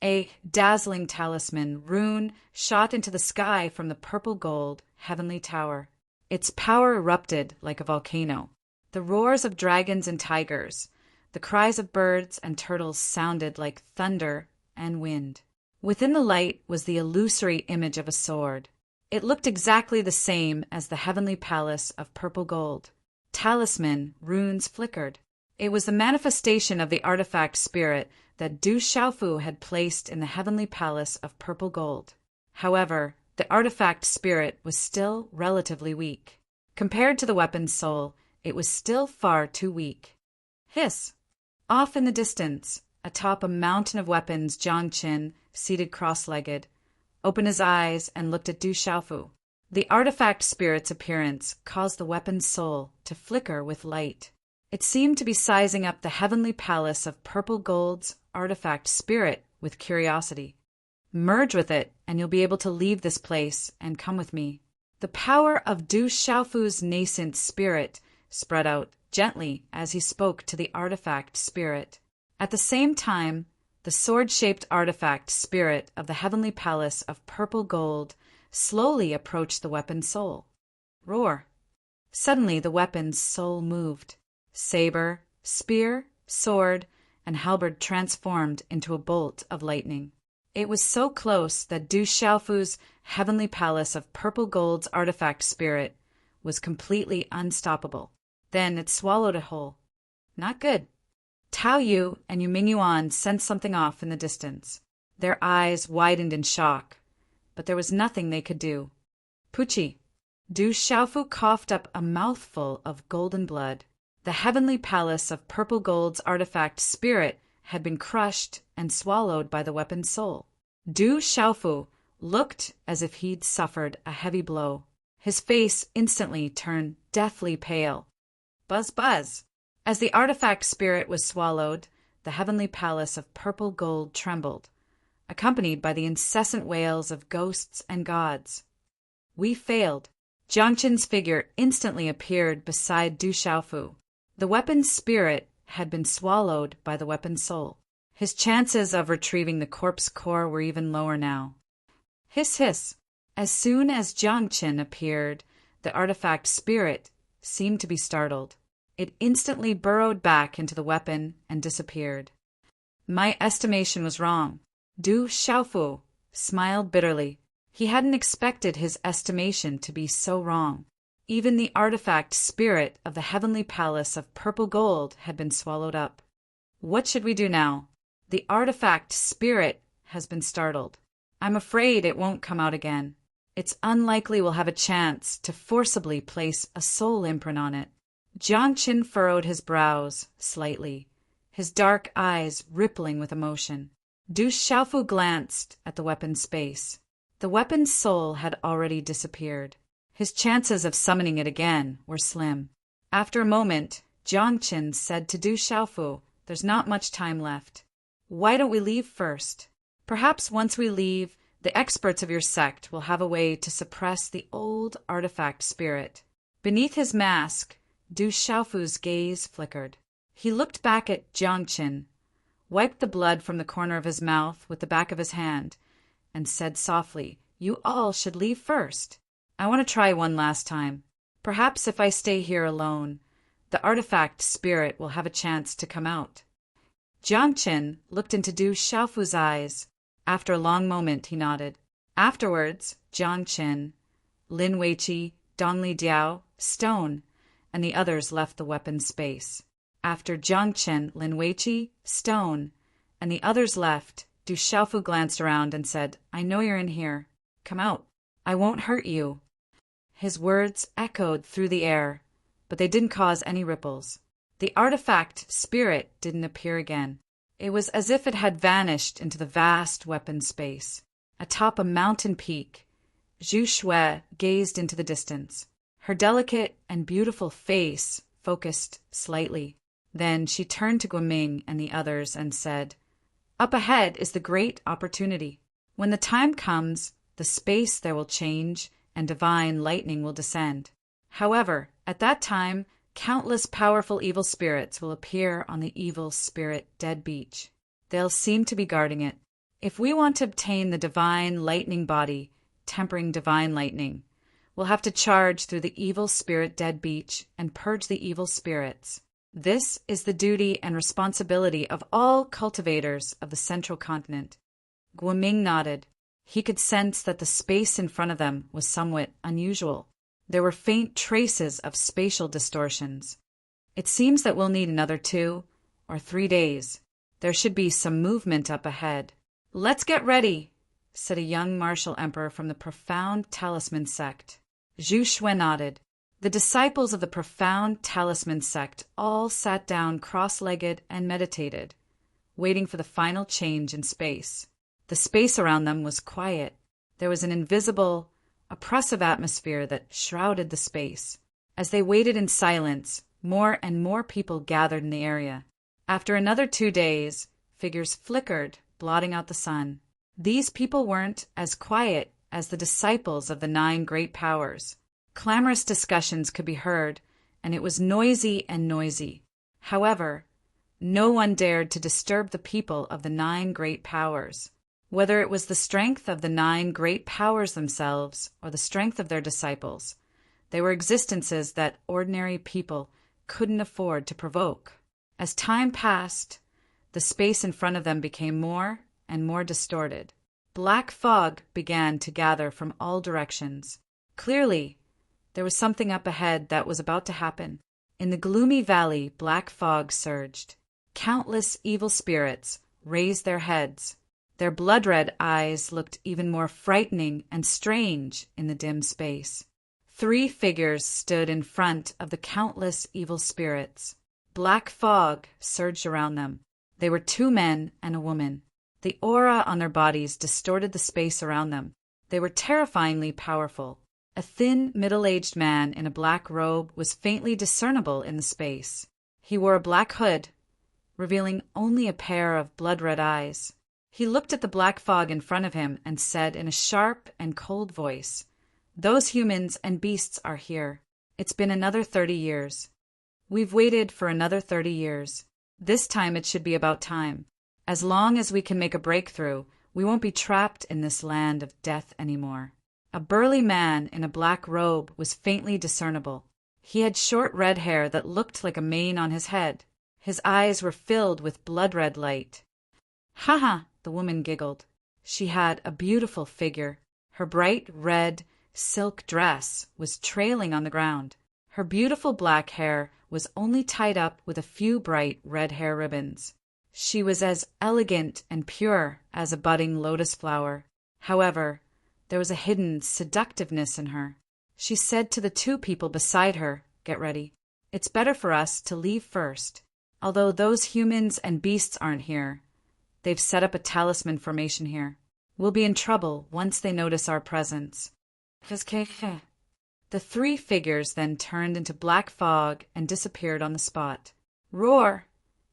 A dazzling talisman rune shot into the sky from the purple gold heavenly tower. Its power erupted like a volcano. The roars of dragons and tigers, the cries of birds and turtles sounded like thunder and wind. Within the light was the illusory image of a sword. It looked exactly the same as the heavenly palace of purple gold. Talisman runes flickered. It was the manifestation of the artifact spirit that Du Xiaofu had placed in the heavenly palace of purple gold. However, the artifact spirit was still relatively weak. Compared to the weapon's soul, it was still far too weak. Hiss! Off in the distance, atop a mountain of weapons, Jiang Qin, seated cross-legged, opened his eyes and looked at Du Xiaofu. The artifact spirit's appearance caused the weapon's soul to flicker with light. It seemed to be sizing up the heavenly palace of purple gold's artifact spirit with curiosity. Merge with it, and you'll be able to leave this place and come with me. The power of Du Xiaofu's nascent spirit spread out gently as he spoke to the artifact spirit. At the same time, the sword-shaped artifact spirit of the heavenly palace of purple gold slowly approached the weapon's soul. Roar! Suddenly the weapon's soul moved. Saber, spear, sword, and halberd transformed into a bolt of lightning. It was so close that Du Xiaofu's heavenly palace of purple gold's artifact spirit was completely unstoppable. Then it swallowed it whole. Not good. Tao Yu and Yu Mingyuan sensed something off in the distance. Their eyes widened in shock, but there was nothing they could do. Pucci! Du Xiaofu coughed up a mouthful of golden blood. The heavenly palace of purple gold's artifact spirit had been crushed and swallowed by the weapon's soul. Du Xiaofu looked as if he'd suffered a heavy blow. His face instantly turned deathly pale. Buzz, buzz! As the artifact spirit was swallowed, the heavenly palace of purple gold trembled, accompanied by the incessant wails of ghosts and gods. We failed. Jiang Qin's figure instantly appeared beside Du Xiaofu. The weapon's spirit had been swallowed by the weapon's soul. His chances of retrieving the corpse core were even lower now. Hiss, hiss! As soon as Jiang Qin appeared, the artifact spirit seemed to be startled. It instantly burrowed back into the weapon and disappeared. My estimation was wrong. Du Xiaofu smiled bitterly. He hadn't expected his estimation to be so wrong. Even the artifact spirit of the heavenly palace of purple gold had been swallowed up. What should we do now? The artifact spirit has been startled. I'm afraid it won't come out again. It's unlikely we'll have a chance to forcibly place a soul imprint on it. Jiangqin furrowed his brows slightly, his dark eyes rippling with emotion. Du Xiaofu glanced at the weapon's space. The weapon's soul had already disappeared. His chances of summoning it again were slim. After a moment, Jiangqin said to Du Xiaofu, "There's not much time left. Why don't we leave first? Perhaps once we leave, the experts of your sect will have a way to suppress the old artifact spirit." Beneath his mask, Du Xiaofu's gaze flickered. He looked back at Jiangqin, wiped the blood from the corner of his mouth with the back of his hand, and said softly, "You all should leave first. I want to try one last time. Perhaps if I stay here alone, the artifact spirit will have a chance to come out." Jiangqin looked into Du Xiaofu's eyes. After a long moment, he nodded. Afterwards, Jiangqin, Lin Weiqi, Dongli Diao, Stone, and the others left the weapon's space. After Jiangqin, Lin Weiqi, Stone, and the others left, Du Xiaofu glanced around and said, "I know you're in here. Come out. I won't hurt you." His words echoed through the air, but they didn't cause any ripples. The artifact spirit didn't appear again. It was as if it had vanished into the vast weapon space. Atop a mountain peak, Zhu Shui gazed into the distance. Her delicate and beautiful face focused slightly. Then she turned to Guoming and the others and said, "Up ahead is the great opportunity. When the time comes, the space there will change and divine lightning will descend. However, at that time, countless powerful evil spirits will appear on the evil spirit dead beach. They'll seem to be guarding it. If we want to obtain the divine lightning body, tempering divine lightning, we'll have to charge through the evil spirit dead beach and purge the evil spirits. This is the duty and responsibility of all cultivators of the central continent." Guoming nodded. He could sense that the space in front of them was somewhat unusual. There were faint traces of spatial distortions. "It seems that we'll need another 2 or 3 days. There should be some movement up ahead." "Let's get ready," said a young martial emperor from the Profound Talisman sect. Zhu Shui nodded. The disciples of the Profound Talisman sect all sat down cross-legged and meditated, waiting for the final change in space. The space around them was quiet. There was an invisible, oppressive atmosphere that shrouded the space. As they waited in silence, more and more people gathered in the area. After another 2 days, figures flickered, blotting out the sun. These people weren't as quiet as the disciples of the 9 great powers. Clamorous discussions could be heard, and it was noisy and noisy. However, no one dared to disturb the people of the 9 great powers. Whether it was the strength of the 9 great powers themselves or the strength of their disciples, they were existences that ordinary people couldn't afford to provoke. As time passed, the space in front of them became more and more distorted. Black fog began to gather from all directions. Clearly, there was something up ahead that was about to happen. In the gloomy valley, black fog surged. Countless evil spirits raised their heads. Their blood-red eyes looked even more frightening and strange in the dim space. 3 figures stood in front of the countless evil spirits. Black fog surged around them. They were 2 men and a woman. The aura on their bodies distorted the space around them. They were terrifyingly powerful. A thin, middle-aged man in a black robe was faintly discernible in the space. He wore a black hood, revealing only a pair of blood-red eyes. He looked at the black fog in front of him and said in a sharp and cold voice, "Those humans and beasts are here. It's been another 30 years. We've waited for another 30 years. This time it should be about time. As long as we can make a breakthrough, we won't be trapped in this land of death anymore." A burly man in a black robe was faintly discernible. He had short red hair that looked like a mane on his head. His eyes were filled with blood-red light. "Ha ha!" the woman giggled. She had a beautiful figure. Her bright red silk dress was trailing on the ground. Her beautiful black hair was only tied up with a few bright red hair ribbons. She was as elegant and pure as a budding lotus flower. However, there was a hidden seductiveness in her. She said to the 2 people beside her, "Get ready. It's better for us to leave first. Although those humans and beasts aren't here, they've set up a talisman formation here. We'll be in trouble once they notice our presence. The three figures then turned into black fog and disappeared on the spot. Roar!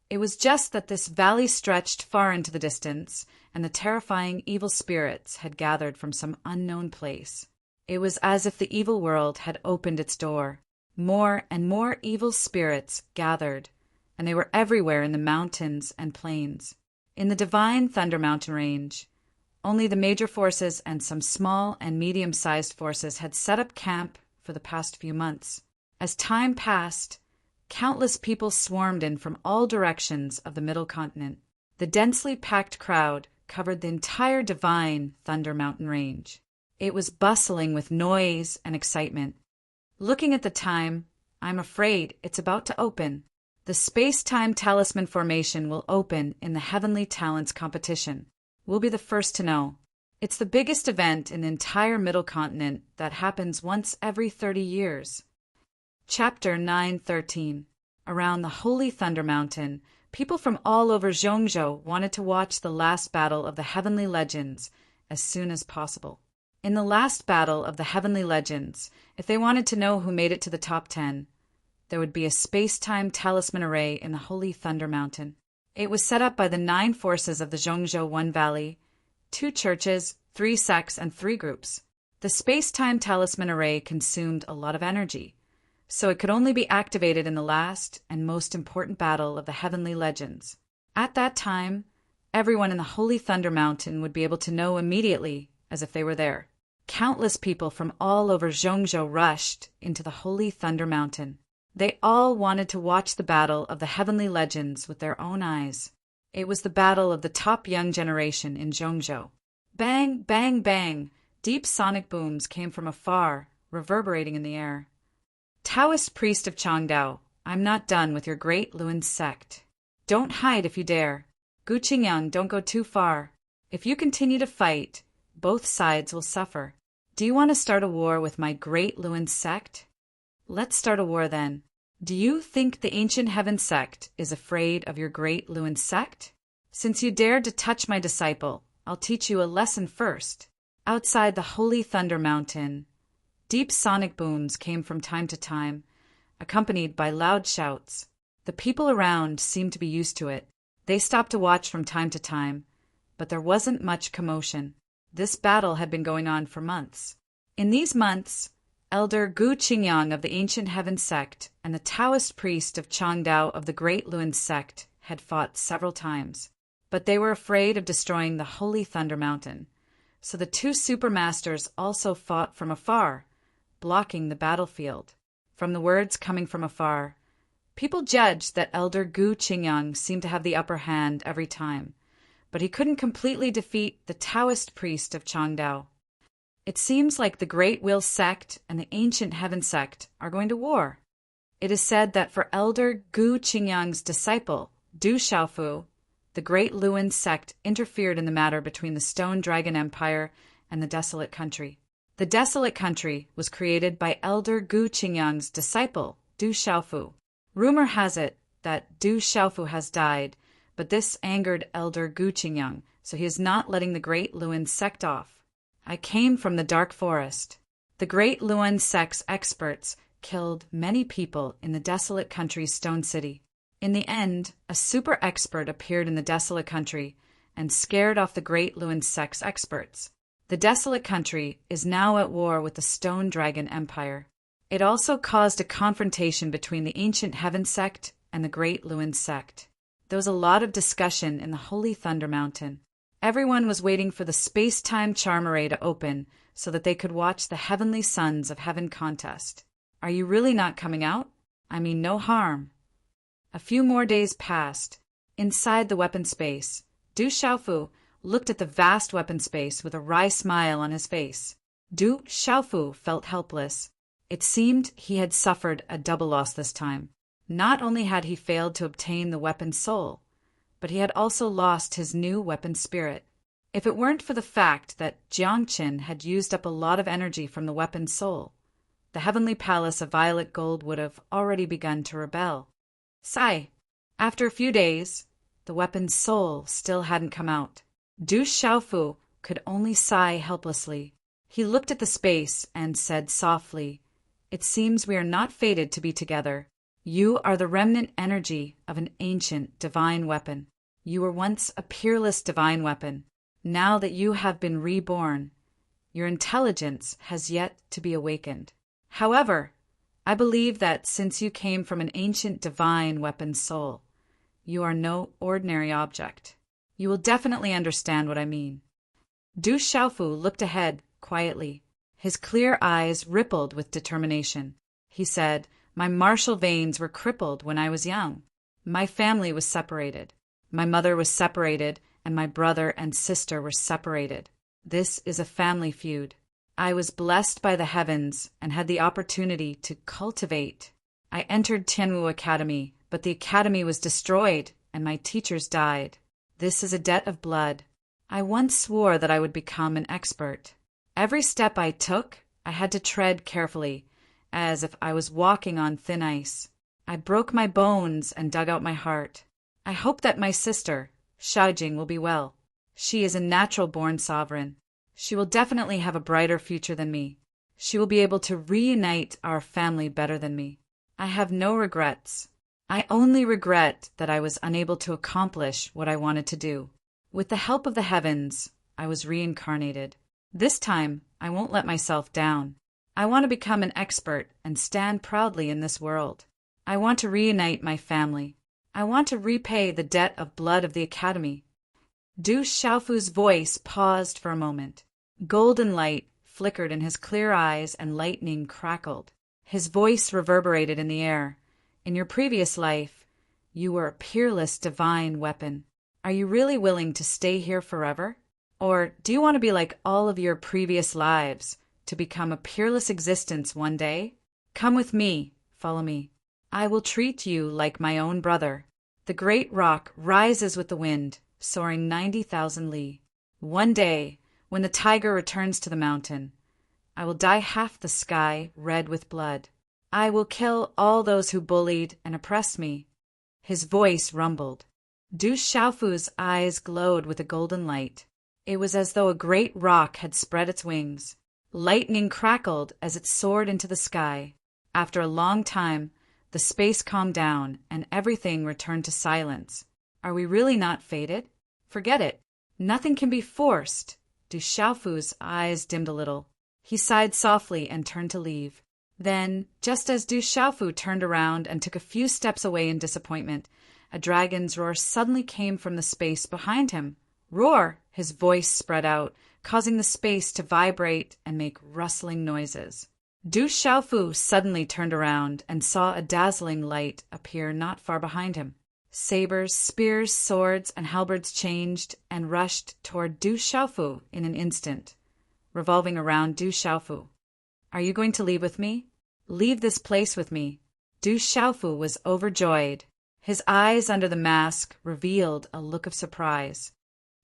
It was just that this valley stretched far into the distance, and the terrifying evil spirits had gathered from some unknown place. It was as if the evil world had opened its door. More and more evil spirits gathered, and they were everywhere in the mountains and plains. In the divine Thunder Mountain range, only the major forces and some small and medium-sized forces had set up camp for the past few months. As time passed, countless people swarmed in from all directions of the Middle Continent. The densely packed crowd covered the entire divine Thunder Mountain range. It was bustling with noise and excitement. Looking at the time, I'm afraid it's about to open. The space-time talisman formation will open in the Heavenly Talents competition. We'll be the first to know. It's the biggest event in the entire Middle Continent that happens once every 30 years. Chapter 9:13. Around the Holy Thunder Mountain, people from all over Zhongzhou wanted to watch the last battle of the Heavenly Legends as soon as possible. In the last battle of the Heavenly Legends, if they wanted to know who made it to the top 10, there would be a space-time talisman array in the Holy Thunder Mountain. It was set up by the 9 forces of the Zhongzhou One Valley, 2 churches, 3 sects, and 3 groups. The space-time talisman array consumed a lot of energy, so it could only be activated in the last and most important battle of the Heavenly Legends. At that time, everyone in the Holy Thunder Mountain would be able to know immediately as if they were there. Countless people from all over Zhongzhou rushed into the Holy Thunder Mountain. They all wanted to watch the battle of the Heavenly Legends with their own eyes. It was the battle of the top young generation in Zhongzhou. Bang, bang, bang! Deep sonic booms came from afar, reverberating in the air. Taoist priest of Changdao, I'm not done with your great Luan sect. Don't hide if you dare. Gu Qingyang, don't go too far. If you continue to fight, both sides will suffer. Do you want to start a war with my great Luan sect? Let's start a war then. Do you think the ancient heaven sect is afraid of your great Luan sect? Since you dared to touch my disciple, I'll teach you a lesson first. Outside the Holy Thunder Mountain, deep sonic booms came from time to time, accompanied by loud shouts. The people around seemed to be used to it. They stopped to watch from time to time, but there wasn't much commotion. This battle had been going on for months. In these months, Elder Gu Qingyang of the Ancient Heaven sect and the Taoist priest of Changdao of the Great Luan sect had fought several times, but they were afraid of destroying the Holy Thunder Mountain, so the 2 supermasters also fought from afar, blocking the battlefield. From the words coming from afar, people judged that Elder Gu Qingyang seemed to have the upper hand every time, but he couldn't completely defeat the Taoist priest of Changdao. It seems like the Great Will sect and the Ancient Heaven sect are going to war. It is said that for Elder Gu Qingyang's disciple, Du Xiaofu, the Great Luan sect interfered in the matter between the Stone Dragon Empire and the Desolate Country. The Desolate Country was created by Elder Gu Qingyang's disciple, Du Xiaofu. Rumor has it that Du Xiaofu has died, but this angered Elder Gu Qingyang, so he is not letting the Great Luan sect off. I came from the dark forest. The Great Luan sect's experts killed many people in the Desolate Country's Stone City. In the end, a super expert appeared in the Desolate Country and scared off the Great Luan sect's experts. The Desolate Country is now at war with the Stone Dragon Empire. It also caused a confrontation between the Ancient Heaven sect and the Great Luan sect. There was a lot of discussion in the Holy Thunder Mountain. Everyone was waiting for the space-time charm array to open so that they could watch the Heavenly Sons of Heaven contest. Are you really not coming out? I mean no harm. A few more days passed. Inside the weapon space, Du Xiaofu looked at the vast weapon space with a wry smile on his face. Du Xiaofu felt helpless. It seemed he had suffered a double loss this time. Not only had he failed to obtain the weapon soul, but he had also lost his new weapon spirit. If it weren't for the fact that Jiangqin had used up a lot of energy from the weapon soul, the heavenly palace of violet gold would have already begun to rebel. Sigh. After a few days, the weapon's soul still hadn't come out. Du Xiaofu could only sigh helplessly. He looked at the space and said softly, "It seems we are not fated to be together. You are the remnant energy of an ancient divine weapon. You were once a peerless divine weapon. Now that you have been reborn, your intelligence has yet to be awakened. However, I believe that since you came from an ancient divine weapon soul, you are no ordinary object. You will definitely understand what I mean." Du Xiaofu looked ahead quietly. His clear eyes rippled with determination. He said, "My martial veins were crippled when I was young. My family was separated. My mother was separated, and my brother and sister were separated. This is a family feud. I was blessed by the heavens and had the opportunity to cultivate. I entered Tianwu Academy, but the academy was destroyed and my teachers died. This is a debt of blood. I once swore that I would become an expert. Every step I took, I had to tread carefully, as if I was walking on thin ice. I broke my bones and dug out my heart. I hope that my sister, Xiaojing, will be well. She is a natural-born sovereign. She will definitely have a brighter future than me. She will be able to reunite our family better than me. I have no regrets. I only regret that I was unable to accomplish what I wanted to do. With the help of the heavens, I was reincarnated. This time, I won't let myself down. I want to become an expert and stand proudly in this world. I want to reunite my family. I want to repay the debt of blood of the academy." Du Xiaofu's voice paused for a moment. Golden light flickered in his clear eyes and lightning crackled. His voice reverberated in the air. "In your previous life, you were a peerless divine weapon. Are you really willing to stay here forever? Or do you want to be like all of your previous lives, to become a peerless existence one day? Come with me, follow me. I will treat you like my own brother. The great rock rises with the wind, soaring 90,000 li. One day, when the tiger returns to the mountain, I will dye half the sky red with blood. I will kill all those who bullied and oppressed me." His voice rumbled. Du Xiaofu's eyes glowed with a golden light. It was as though a great rock had spread its wings. Lightning crackled as it soared into the sky. After a long time, the space calmed down and everything returned to silence. Are we really not fated? Forget it. Nothing can be forced. Du Xiaofu's eyes dimmed a little. He sighed softly and turned to leave. Then, just as Du Xiaofu turned around and took a few steps away in disappointment, a dragon's roar suddenly came from the space behind him. "Roar!" His voice spread out, causing the space to vibrate and make rustling noises. Du Xiaofu suddenly turned around and saw a dazzling light appear not far behind him. Sabers, spears, swords, and halberds changed and rushed toward Du Xiaofu in an instant, revolving around Du Xiaofu. "Are you going to leave with me? Leave this place with me." Du Xiaofu was overjoyed. His eyes under the mask revealed a look of surprise.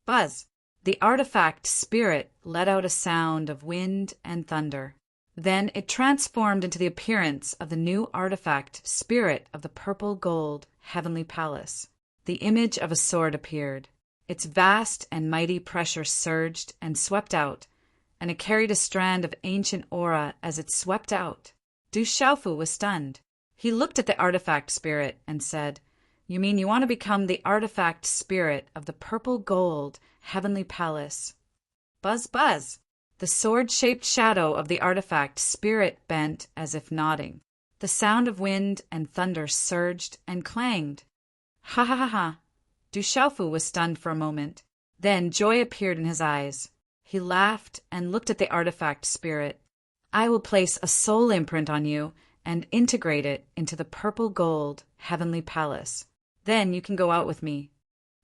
Buzz! The artifact spirit let out a sound of wind and thunder. Then it transformed into the appearance of the new artifact spirit of the purple gold heavenly palace. The image of a sword appeared. Its vast and mighty pressure surged and swept out, and it carried a strand of ancient aura as it swept out. Du Xiaofu was stunned. He looked at the artifact spirit and said, "You mean you want to become the artifact spirit of the purple gold heavenly palace?" Buzz, buzz! The sword-shaped shadow of the artifact spirit bent as if nodding. The sound of wind and thunder surged and clanged. Ha ha ha ha! Du Xiaofu was stunned for a moment. Then joy appeared in his eyes. He laughed and looked at the artifact spirit. "I will place a soul imprint on you and integrate it into the purple gold heavenly palace. Then you can go out with me."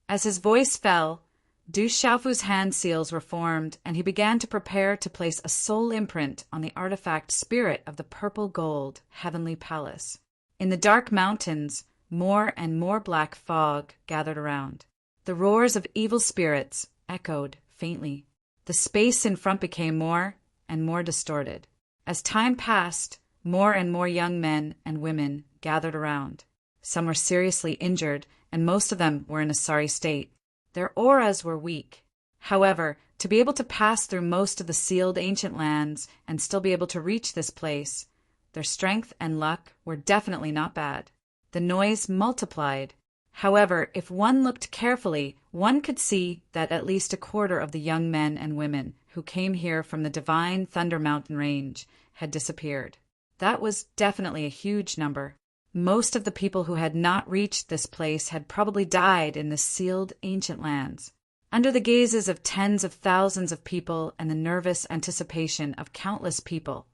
As his voice fell, Du Xiaofu's hand seals were formed, and he began to prepare to place a soul imprint on the artifact spirit of the purple gold heavenly palace. In the dark mountains, more and more black fog gathered around. The roars of evil spirits echoed faintly. The space in front became more and more distorted. As time passed, More and more young men and women gathered around. Some were seriously injured, and most of them were in a sorry state. Their auras were weak. However, to be able to pass through most of the sealed ancient lands and still be able to reach this place, their strength and luck were definitely not bad. The noise multiplied. However, if one looked carefully, one could see that at least a quarter of the young men and women who came here from the divine Thunder Mountain Range had disappeared. That was definitely a huge number. Most of the people who had not reached this place had probably died in the sealed ancient lands. Under the gazes of tens of thousands of people and the nervous anticipation of countless people,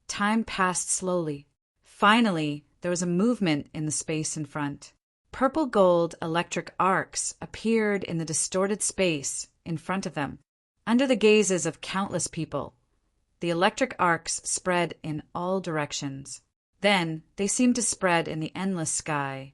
time passed slowly. Finally, there was a movement in the space in front. Purple gold electric arcs appeared in the distorted space in front of them. Under the gazes of countless people, the electric arcs spread in all directions. Then they seemed to spread in the endless sky,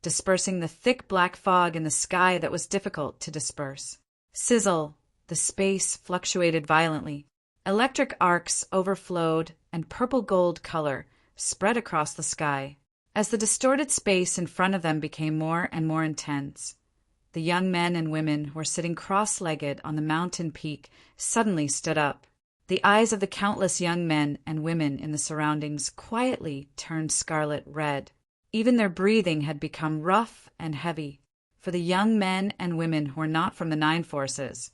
dispersing the thick black fog in the sky that was difficult to disperse. Sizzle, the space fluctuated violently. Electric arcs overflowed, and purple gold color spread across the sky. As the distorted space in front of them became more and more intense, the young men and women who were sitting cross-legged on the mountain peak suddenly stood up. The eyes of the countless young men and women in the surroundings quietly turned scarlet red. Even their breathing had become rough and heavy. For the young men and women who were not from the Nine Forces,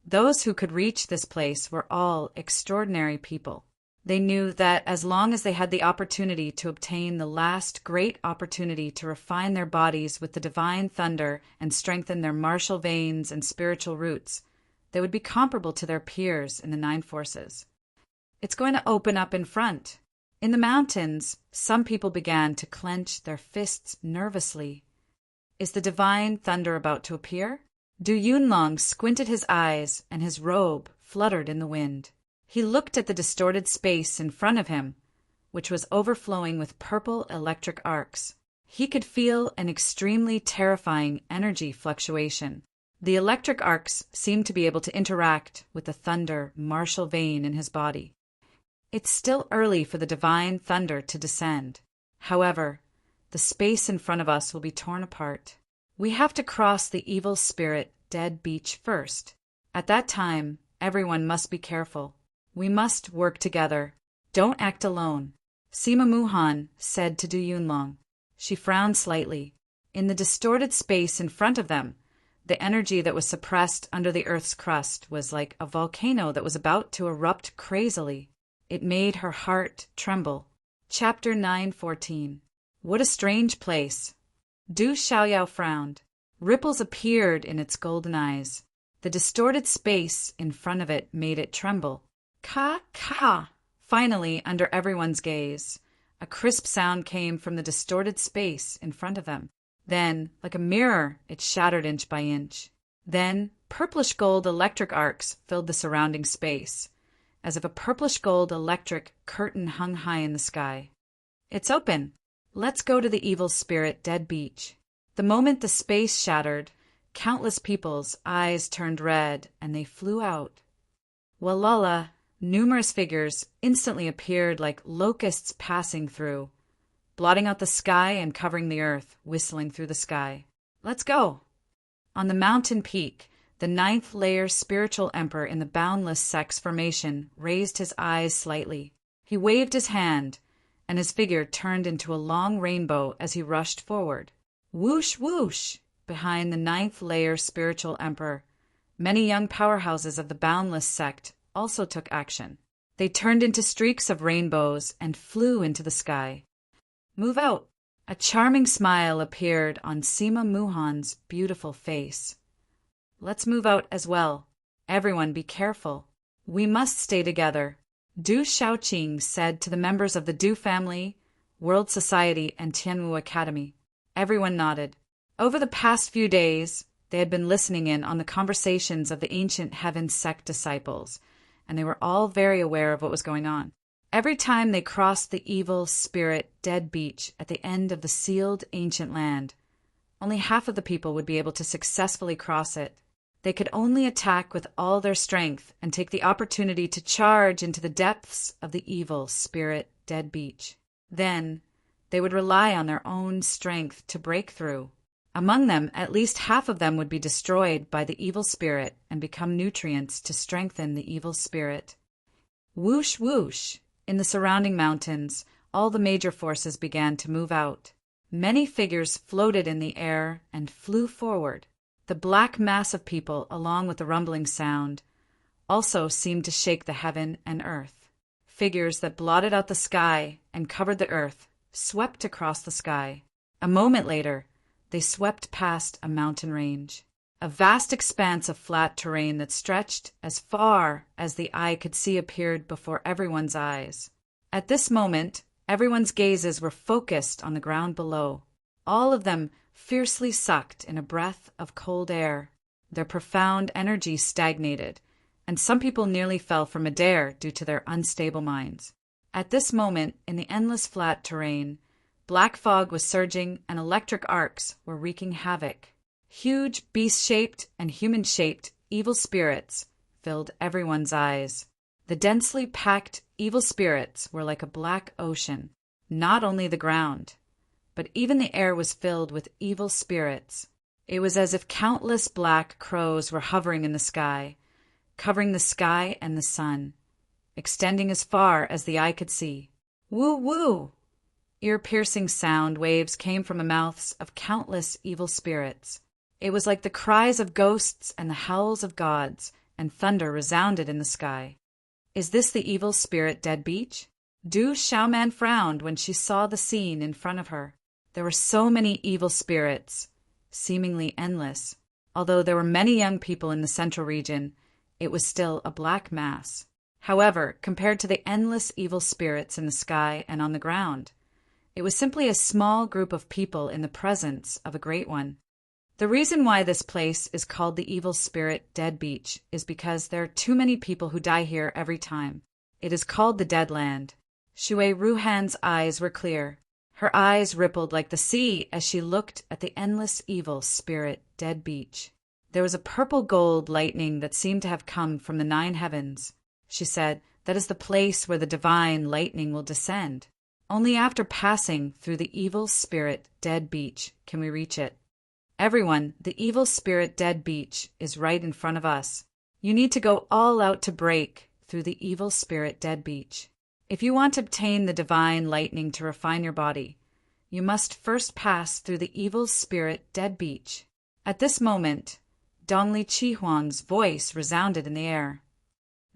those who could reach this place were all extraordinary people. They knew that as long as they had the opportunity to obtain the last great opportunity to refine their bodies with the divine thunder and strengthen their martial veins and spiritual roots, they would be comparable to their peers in the Nine Forces. It's going to open up in front. In the mountains, some people began to clench their fists nervously. Is the divine thunder about to appear? Du Yunlong squinted his eyes, and his robe fluttered in the wind. He looked at the distorted space in front of him, which was overflowing with purple electric arcs. He could feel an extremely terrifying energy fluctuation. The electric arcs seemed to be able to interact with the thunder martial vein in his body. It's still early for the divine thunder to descend. However, the space in front of us will be torn apart. We have to cross the evil spirit dead beach first. At that time, everyone must be careful. We must work together. Don't act alone, Sima Muhan said to Du Yunlong. She frowned slightly. In the distorted space in front of them, the energy that was suppressed under the Earth's crust was like a volcano that was about to erupt crazily. It made her heart tremble. Chapter 9:14. What a strange place. Du Xiaoyao frowned. Ripples appeared in its golden eyes. The distorted space in front of it made it tremble. Ka! Finally, under everyone's gaze, a crisp sound came from the distorted space in front of them. Then, like a mirror, it shattered inch by inch. Then, purplish gold electric arcs filled the surrounding space, as if a purplish gold electric curtain hung high in the sky. It's open. Let's go to the evil spirit dead beach. The moment the space shattered, countless people's eyes turned red and they flew out. Walala, numerous figures instantly appeared like locusts passing through, blotting out the sky and covering the earth, whistling through the sky. Let's go. On the mountain peak, the ninth layer spiritual emperor in the boundless sex formation raised his eyes slightly. He waved his hand, and his figure turned into a long rainbow as he rushed forward. Whoosh, whoosh! Behind the ninth layer spiritual emperor, many young powerhouses of the boundless sect also took action. They turned into streaks of rainbows and flew into the sky. Move out! A charming smile appeared on Sima Muhan's beautiful face. Let's move out as well. Everyone be careful. We must stay together, Du Shaoqing said to the members of the Du family, World Society, and Tianwu Academy. Everyone nodded. Over the past few days, they had been listening in on the conversations of the ancient heaven sect disciples, and they were all very aware of what was going on. Every time they crossed the evil spirit dead beach at the end of the sealed ancient land, only half of the people would be able to successfully cross it. They could only attack with all their strength and take the opportunity to charge into the depths of the evil spirit dead beach. Then, they would rely on their own strength to break through. Among them, at least half of them would be destroyed by the evil spirit and become nutrients to strengthen the evil spirit. Whoosh, whoosh! In the surrounding mountains, all the major forces began to move out. Many figures floated in the air and flew forward. The black mass of people, along with the rumbling sound, also seemed to shake the heaven and earth. Figures that blotted out the sky and covered the earth swept across the sky. A moment later, they swept past a mountain range, a vast expanse of flat terrain that stretched as far as the eye could see appeared before everyone's eyes. At this moment, everyone's gazes were focused on the ground below, all of them fiercely sucked in a breath of cold air. Their profound energy stagnated, and some people nearly fell from midair due to their unstable minds. At this moment, in the endless flat terrain, black fog was surging and electric arcs were wreaking havoc. Huge beast-shaped and human-shaped evil spirits filled everyone's eyes. The densely packed evil spirits were like a black ocean. Not only the ground, but even the air was filled with evil spirits. It was as if countless black crows were hovering in the sky, covering the sky and the sun, extending as far as the eye could see. Woo woo! Ear-piercing sound waves came from the mouths of countless evil spirits. It was like the cries of ghosts and the howls of gods, and thunder resounded in the sky. Is this the evil spirit dead beach? Du Xiaoman frowned when she saw the scene in front of her. There were so many evil spirits, seemingly endless. Although there were many young people in the central region, it was still a black mass. However, compared to the endless evil spirits in the sky and on the ground, it was simply a small group of people in the presence of a great one. The reason why this place is called the Evil Spirit Dead Beach is because there are too many people who die here every time. It is called the Dead Land. Shui Ruhan's eyes were clear. Her eyes rippled like the sea as she looked at the endless evil spirit Dead Beach. There was a purple gold lightning that seemed to have come from the 9 heavens. She said, that is the place where the divine lightning will descend. Only after passing through the evil spirit Dead Beach can we reach it. Everyone, the evil spirit Dead Beach is right in front of us. You need to go all out to break through the evil spirit Dead Beach. If you want to obtain the divine lightning to refine your body, you must first pass through the evil spirit Dead Beach. At this moment, Dongli Qihuang's voice resounded in the air.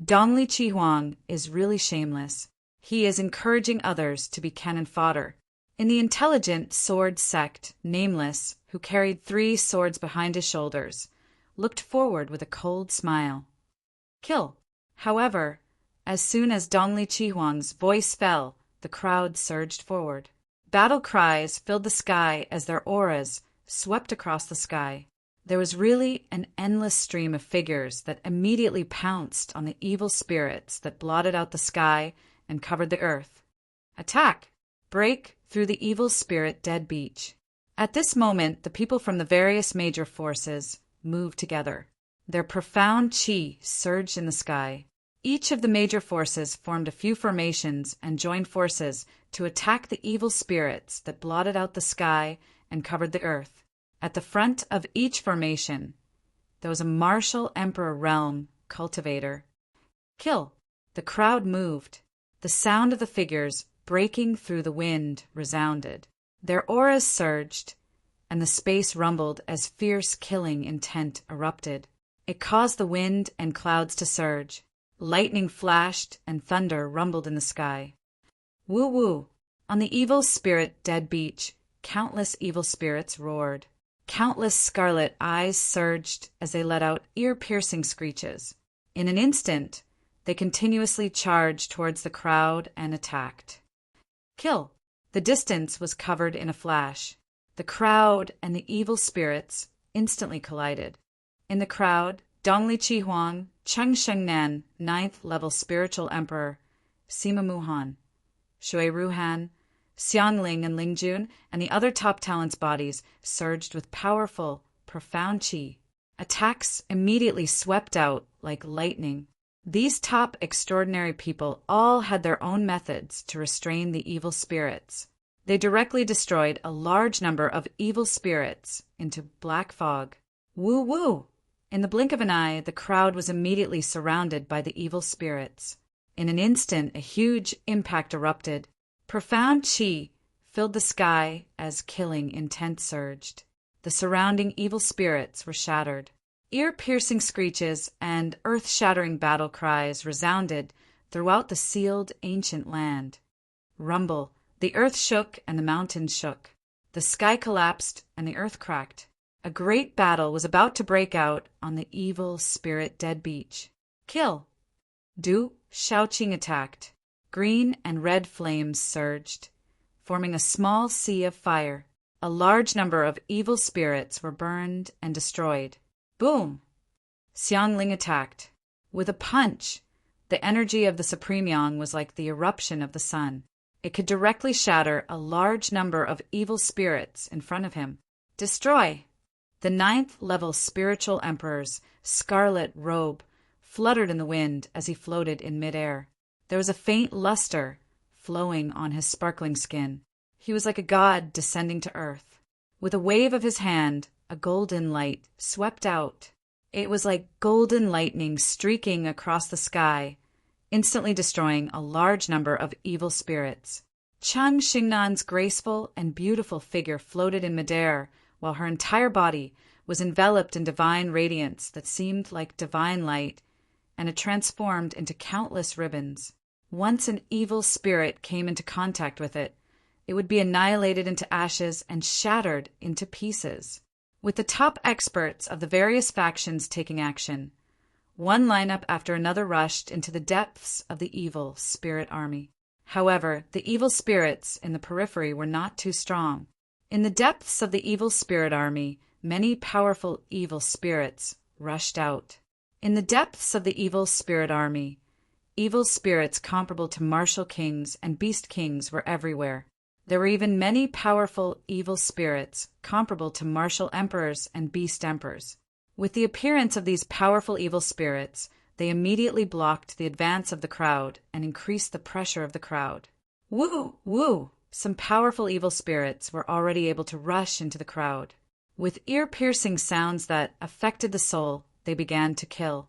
Dongli Qihuang is really shameless. He is encouraging others to be cannon fodder. In the intelligent sword sect, Nameless, who carried 3 swords behind his shoulders, looked forward with a cold smile. Kill. However, as soon as Dongli Qihuang's voice fell, the crowd surged forward. Battle cries filled the sky as their auras swept across the sky. There was really an endless stream of figures that immediately pounced on the evil spirits that blotted out the sky and covered the earth. Attack! Break through the evil spirit Dead Beach. At this moment, the people from the various major forces moved together. Their profound qi surged in the sky. Each of the major forces formed a few formations and joined forces to attack the evil spirits that blotted out the sky and covered the earth. At the front of each formation, there was a martial emperor realm cultivator. Kill. The crowd moved. The sound of the figures breaking through the wind resounded. Their auras surged, and the space rumbled as fierce killing intent erupted. It caused the wind and clouds to surge. Lightning flashed and thunder rumbled in the sky. Woo-woo! On the evil spirit Dead Beach, countless evil spirits roared. Countless scarlet eyes surged as they let out ear-piercing screeches. In an instant, they continuously charged towards the crowd and attacked. Kill. The distance was covered in a flash. The crowd and the evil spirits instantly collided. In the crowd, Dongli Qihuang, Cheng Shengnan, 9th level spiritual emperor, Sima Muhan, Shui Ruhan, Xiangling and Lingjun, and the other top talents' bodies surged with powerful, profound qi. Attacks immediately swept out like lightning. These top extraordinary people all had their own methods to restrain the evil spirits. They directly destroyed a large number of evil spirits into black fog. Woo woo! In the blink of an eye, the crowd was immediately surrounded by the evil spirits. In an instant, a huge impact erupted. Profound chi filled the sky as killing intent surged. The surrounding evil spirits were shattered. Ear-piercing screeches and earth-shattering battle cries resounded throughout the sealed ancient land. Rumble, the earth shook and the mountains shook. The sky collapsed and the earth cracked. A great battle was about to break out on the evil spirit dead beach. Kill! Du Shaoqing attacked. Green and red flames surged, forming a small sea of fire. A large number of evil spirits were burned and destroyed. Boom! Xiangling attacked. With a punch, the energy of the Supreme Yang was like the eruption of the sun. It could directly shatter a large number of evil spirits in front of him. Destroy! The 9th-level spiritual emperor's scarlet robe fluttered in the wind as he floated in midair. There was a faint luster flowing on his sparkling skin. He was like a god descending to earth. With a wave of his hand, a golden light swept out. It was like golden lightning streaking across the sky, instantly destroying a large number of evil spirits. Chang Xingnan's graceful and beautiful figure floated in midair, while her entire body was enveloped in divine radiance that seemed like divine light, and it transformed into countless ribbons. Once an evil spirit came into contact with it, it would be annihilated into ashes and shattered into pieces. With the top experts of the various factions taking action, one lineup after another rushed into the depths of the evil spirit army. However, the evil spirits in the periphery were not too strong. In the depths of the evil spirit army, many powerful evil spirits rushed out. In the depths of the evil spirit army, evil spirits comparable to martial kings and beast kings were everywhere. There were even many powerful evil spirits comparable to martial emperors and beast emperors. With the appearance of these powerful evil spirits, they immediately blocked the advance of the crowd and increased the pressure of the crowd. Woo! Woo! Some powerful evil spirits were already able to rush into the crowd. With ear-piercing sounds that affected the soul, they began to kill.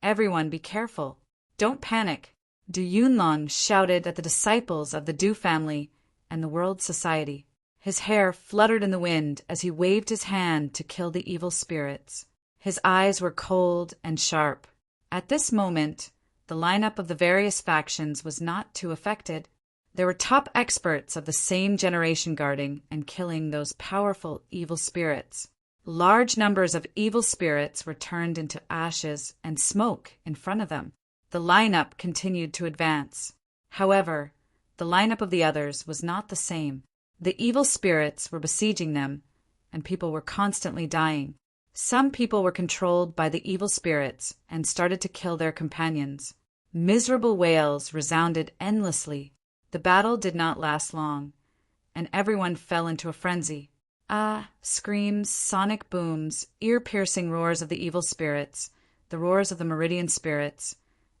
Everyone be careful. Don't panic. Du Yunlong shouted at the disciples of the Du family and the world society. His hair fluttered in the wind as he waved his hand to kill the evil spirits. His eyes were cold and sharp. At this moment, the lineup of the various factions was not too affected. There were top experts of the same generation guarding and killing those powerful evil spirits. Large numbers of evil spirits were turned into ashes and smoke in front of them. The lineup continued to advance. However, the lineup of the others was not the same. The evil spirits were besieging them, and people were constantly dying. Some people were controlled by the evil spirits and started to kill their companions. Miserable wails resounded endlessly. The battle did not last long, and everyone fell into a frenzy. Ah, screams, sonic booms, ear-piercing roars of the evil spirits, the roars of the meridian spirits,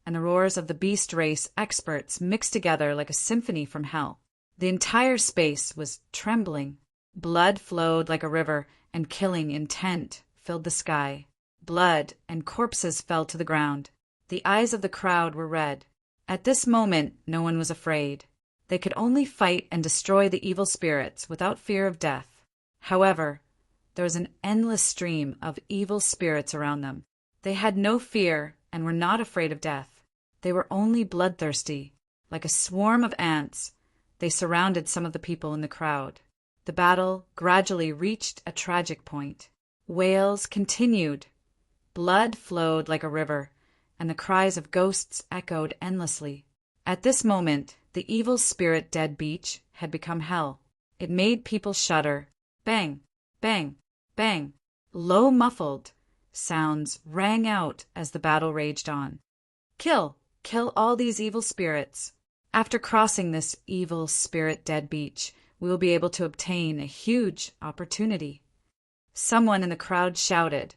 and the roars of the beast race experts mixed together like a symphony from hell. The entire space was trembling. Blood flowed like a river, and killing intent filled the sky. Blood and corpses fell to the ground. The eyes of the crowd were red. At this moment, no one was afraid. They could only fight and destroy the evil spirits without fear of death. However, there was an endless stream of evil spirits around them. They had no fear and were not afraid of death. They were only bloodthirsty. Like a swarm of ants, they surrounded some of the people in the crowd. The battle gradually reached a tragic point. Wails continued. Blood flowed like a river, and the cries of ghosts echoed endlessly. At this moment, the evil spirit dead beach had become hell. It made people shudder. Bang, bang, bang. Low muffled sounds rang out as the battle raged on. Kill! Kill all these evil spirits. After crossing this evil spirit dead beach, we will be able to obtain a huge opportunity. Someone in the crowd shouted,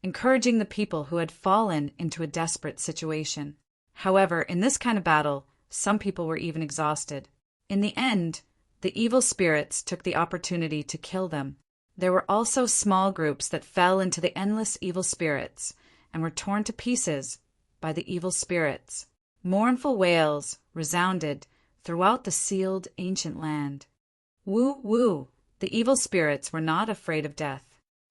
encouraging the people who had fallen into a desperate situation. However, in this kind of battle, some people were even exhausted. In the end, the evil spirits took the opportunity to kill them. There were also small groups that fell into the endless evil spirits and were torn to pieces by the evil spirits. Mournful wails resounded throughout the sealed ancient land. Woo, woo! The evil spirits were not afraid of death.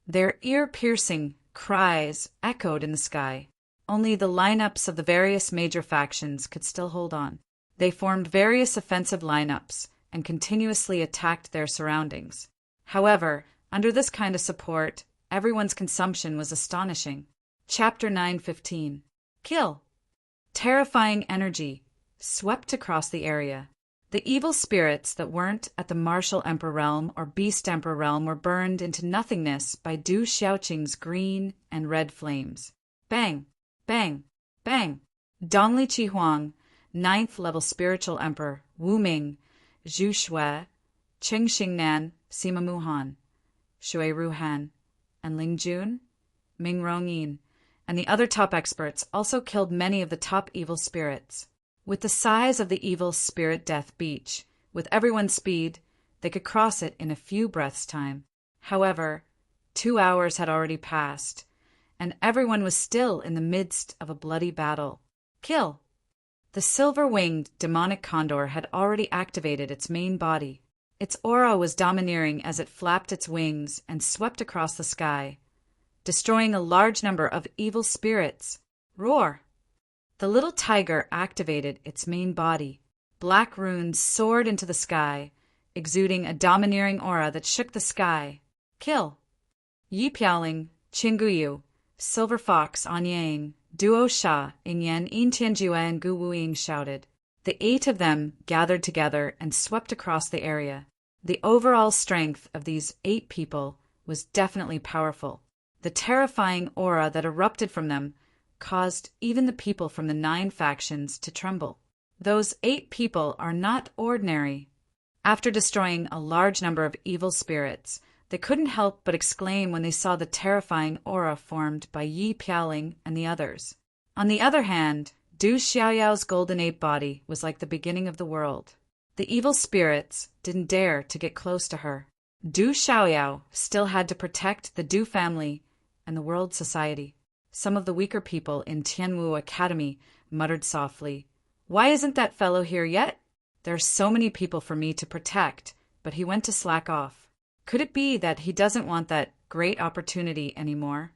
Their ear-piercing cries echoed in the sky. Only the lineups of the various major factions could still hold on. They formed various offensive lineups and continuously attacked their surroundings. However, under this kind of support, everyone's consumption was astonishing. Chapter 9:15. Kill. Terrifying energy swept across the area. The evil spirits that weren't at the Martial Emperor realm or Beast Emperor realm were burned into nothingness by Du Xiaoqing's green and red flames. Bang! Bang! Bang! Dongli Chihuang, 9th level spiritual emperor, Wu Ming, Zhu Shui, Qing Xingnan, Sima Muhan, Shui Ruhan, and Ling Jun, Ming Rongyin, and the other top experts also killed many of the top evil spirits. With the size of the evil spirit death beach, with everyone's speed, they could cross it in a few breaths' time. However, 2 hours had already passed, and everyone was still in the midst of a bloody battle. Kill. The silver-winged demonic condor had already activated its main body. Its aura was domineering as it flapped its wings and swept across the sky, destroying a large number of evil spirits. Roar! The little tiger activated its main body. Black runes soared into the sky, exuding a domineering aura that shook the sky. Kill. Yi Piaoling, Qingguyu, Silver Fox, Anyang, Duo Sha, Ingyan, Yin Tianjue, and Gu Wuying shouted. The 8 of them gathered together and swept across the area. The overall strength of these 8 people was definitely powerful. The terrifying aura that erupted from them caused even the people from the 9 factions to tremble. Those 8 people are not ordinary. After destroying a large number of evil spirits, they couldn't help but exclaim when they saw the terrifying aura formed by Yi Piaoling and the others. On the other hand, Du Xiaoyao's golden ape body was like the beginning of the world. The evil spirits didn't dare to get close to her. Du Xiaoyao still had to protect the Du family and the world society. Some of the weaker people in Tianwu Academy muttered softly, "Why isn't that fellow here yet? There are so many people for me to protect, but he went to slack off. Could it be that he doesn't want that great opportunity anymore?"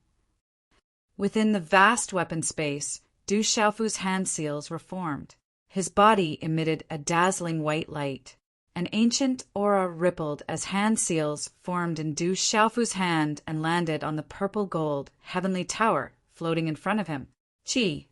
Within the vast weapon space, Du Xiaofu's hand seals were formed. His body emitted a dazzling white light. An ancient aura rippled as hand seals formed in Du Xiaofu's hand and landed on the purple-gold heavenly tower floating in front of him. Qi.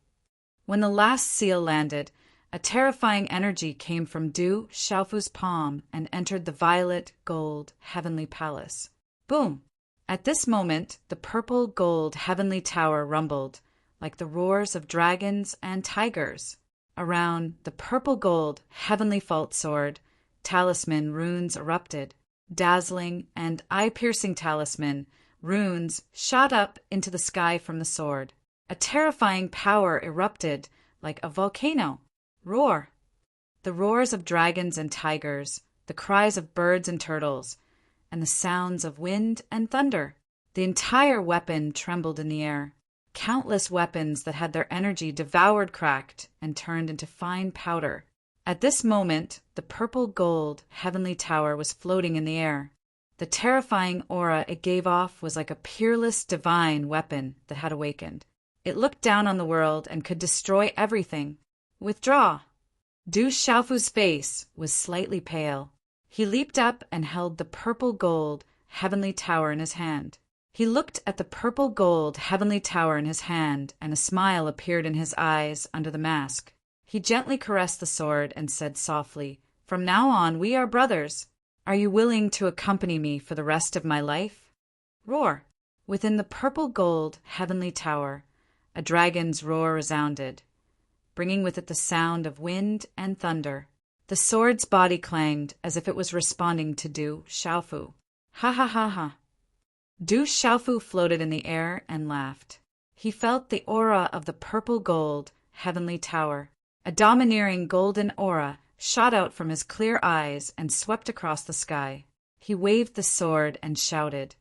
When the last seal landed, a terrifying energy came from Du Xiaofu's palm and entered the violet-gold heavenly palace. Boom! At this moment, the purple-gold heavenly tower rumbled, like the roars of dragons and tigers. Around the purple-gold heavenly fault sword, talisman runes erupted. Dazzling and eye-piercing talisman runes shot up into the sky from the sword. A terrifying power erupted like a volcano. Roar! The roars of dragons and tigers, the cries of birds and turtles, and the sounds of wind and thunder. The entire weapon trembled in the air. Countless weapons that had their energy devoured cracked and turned into fine powder. At this moment, the purple-gold heavenly tower was floating in the air. The terrifying aura it gave off was like a peerless divine weapon that had awakened. It looked down on the world and could destroy everything. Withdraw! Du Xiaofu's face was slightly pale. He leaped up and held the purple-gold heavenly tower in his hand. He looked at the purple-gold heavenly tower in his hand, and a smile appeared in his eyes under the mask. He gently caressed the sword and said softly, "From now on, we are brothers. Are you willing to accompany me for the rest of my life?" Roar! Within the purple-gold heavenly tower, a dragon's roar resounded, bringing with it the sound of wind and thunder. The sword's body clanged as if it was responding to Du Xiaofu. Ha ha ha ha! Du Xiaofu floated in the air and laughed. He felt the aura of the purple gold heavenly tower. A domineering golden aura shot out from his clear eyes and swept across the sky. He waved the sword and shouted,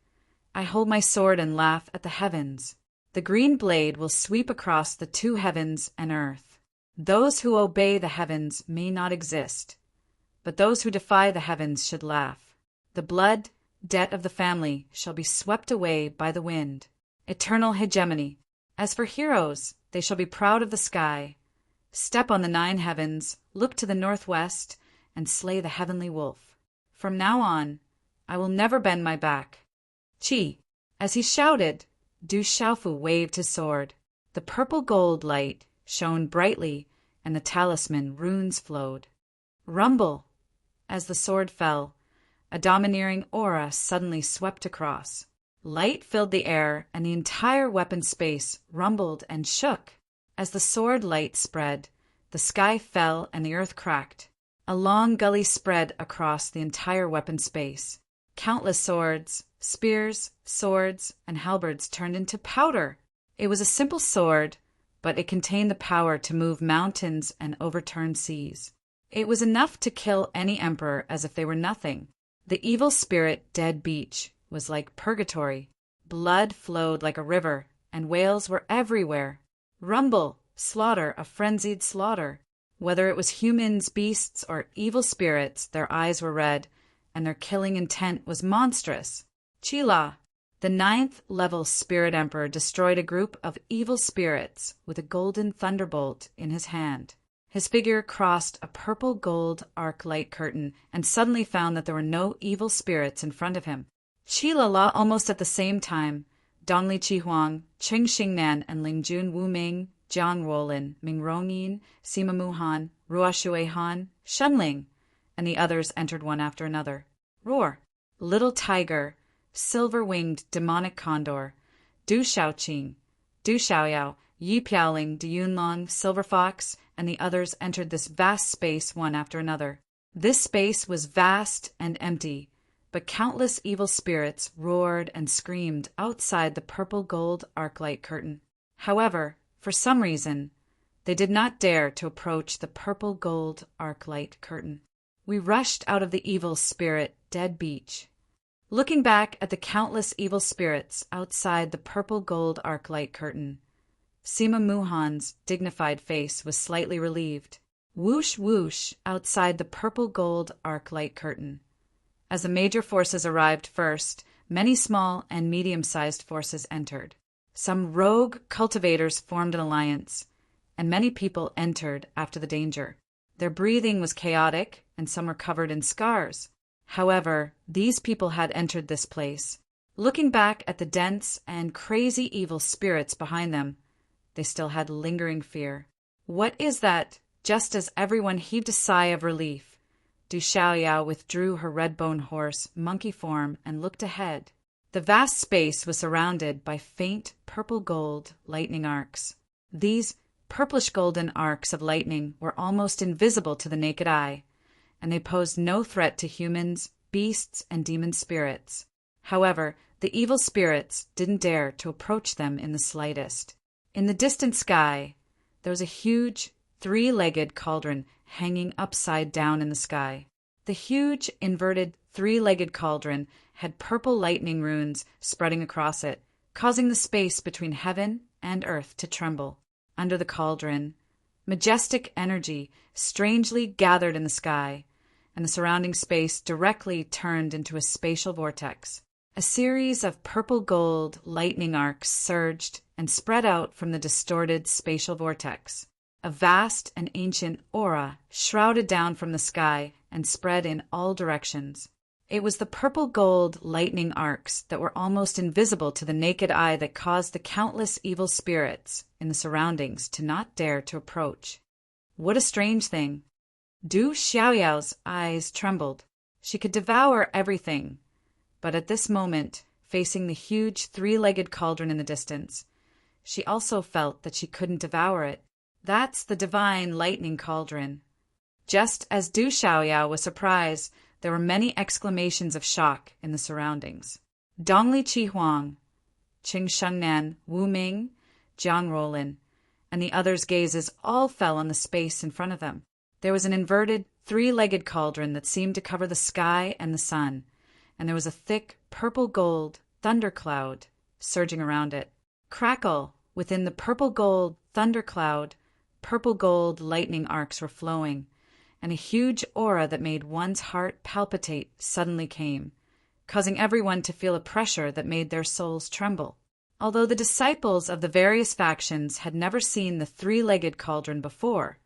"I hold my sword and laugh at the heavens. The green blade will sweep across the two heavens and earth. Those who obey the heavens may not exist, but those who defy the heavens should laugh. The blood debt of the family shall be swept away by the wind. Eternal hegemony. As for heroes, they shall be proud of the sky. Step on the 9 heavens, look to the northwest, and slay the heavenly wolf. From now on, I will never bend my back." Chi. As he shouted, Du Xiaofu waved his sword. The purple gold light shone brightly, and the talisman runes flowed. Rumble! As the sword fell, a domineering aura suddenly swept across. Light filled the air, and the entire weapon space rumbled and shook. As the sword light spread, the sky fell and the earth cracked. A long gully spread across the entire weapon space. Countless swords, spears, swords, and halberds turned into powder. It was a simple sword, but it contained the power to move mountains and overturn seas. It was enough to kill any emperor as if they were nothing. The evil spirit Dead Beach was like purgatory. Blood flowed like a river, and whales were everywhere. Rumble, slaughter, a frenzied slaughter. Whether it was humans, beasts, or evil spirits, their eyes were red, and their killing intent was monstrous. Chila, the 9th level spirit emperor, destroyed a group of evil spirits with a golden thunderbolt in his hand. His figure crossed a purple gold arc light curtain and suddenly found that there were no evil spirits in front of him. Chila La, almost at the same time, Dongli Chihuang, Cheng Xingnan, and Lingjun Wuming, Jiang Ruolin, Ming Rongyin, Sima Muhan, Ruo Han, Shunling, and the others entered one after another. Roar! Little Tiger, Silver-Winged Demonic Condor, Du Xiaoqing, Du Xiaoyao, Yi Piaoling, Du Yunlong, Silver Fox, and the others entered this vast space one after another. This space was vast and empty, but countless evil spirits roared and screamed outside the purple gold arc-light curtain. However, for some reason, they did not dare to approach the purple gold arc-light curtain. We rushed out of the evil spirit Dead Beach. Looking back at the countless evil spirits outside the purple gold arc-light curtain, Sima Muhan's dignified face was slightly relieved. Whoosh whoosh outside the purple gold arc-light curtain. As the major forces arrived first, many small and medium-sized forces entered. Some rogue cultivators formed an alliance, and many people entered after the danger. Their breathing was chaotic, and some were covered in scars. However, these people had entered this place. Looking back at the dense and crazy evil spirits behind them, they still had lingering fear. "What is that?" Just as everyone heaved a sigh of relief, Du Xiaoyao withdrew her red-bone horse, monkey form, and looked ahead. The vast space was surrounded by faint purple-gold lightning arcs. These purplish-golden arcs of lightning were almost invisible to the naked eye, and they posed no threat to humans, beasts, and demon spirits. However, the evil spirits didn't dare to approach them in the slightest. In the distant sky, there was a huge, 3-legged cauldron hanging upside down in the sky. The huge, inverted, 3-legged cauldron had purple lightning runes spreading across it, causing the space between heaven and earth to tremble. Under the cauldron, majestic energy strangely gathered in the sky, and the surrounding space directly turned into a spatial vortex. A series of purple-gold lightning arcs surged and spread out from the distorted spatial vortex. A vast and ancient aura shrouded down from the sky and spread in all directions. It was the purple-gold lightning arcs that were almost invisible to the naked eye that caused the countless evil spirits in the surroundings to not dare to approach. What a strange thing! Du Xiaoyao's eyes trembled. She could devour everything, but at this moment, facing the huge 3-legged cauldron in the distance, she also felt that she couldn't devour it. That's the divine lightning cauldron. Just as Du Xiaoyao was surprised, there were many exclamations of shock in the surroundings. Dongli Chi-huang, Qing Shengnan, Wu Ming, Jiang Rolin, and the others' gazes all fell on the space in front of them. There was an inverted, three-legged cauldron that seemed to cover the sky and the sun, and there was a thick, purple-gold thundercloud surging around it. Crackle! Within the purple-gold thundercloud, purple-gold lightning arcs were flowing, and a huge aura that made one's heart palpitate suddenly came, causing everyone to feel a pressure that made their souls tremble. Although the disciples of the various factions had never seen the three-legged cauldron before,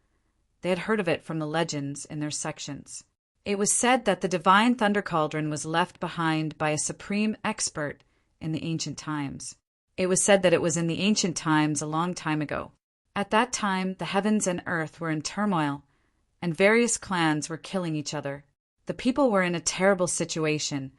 they had heard of it from the legends in their sections. It was said that the divine thunder cauldron was left behind by a supreme expert in the ancient times. It was said that it was in the ancient times a long time ago. At that time, the heavens and earth were in turmoil, and various clans were killing each other. The people were in a terrible situation,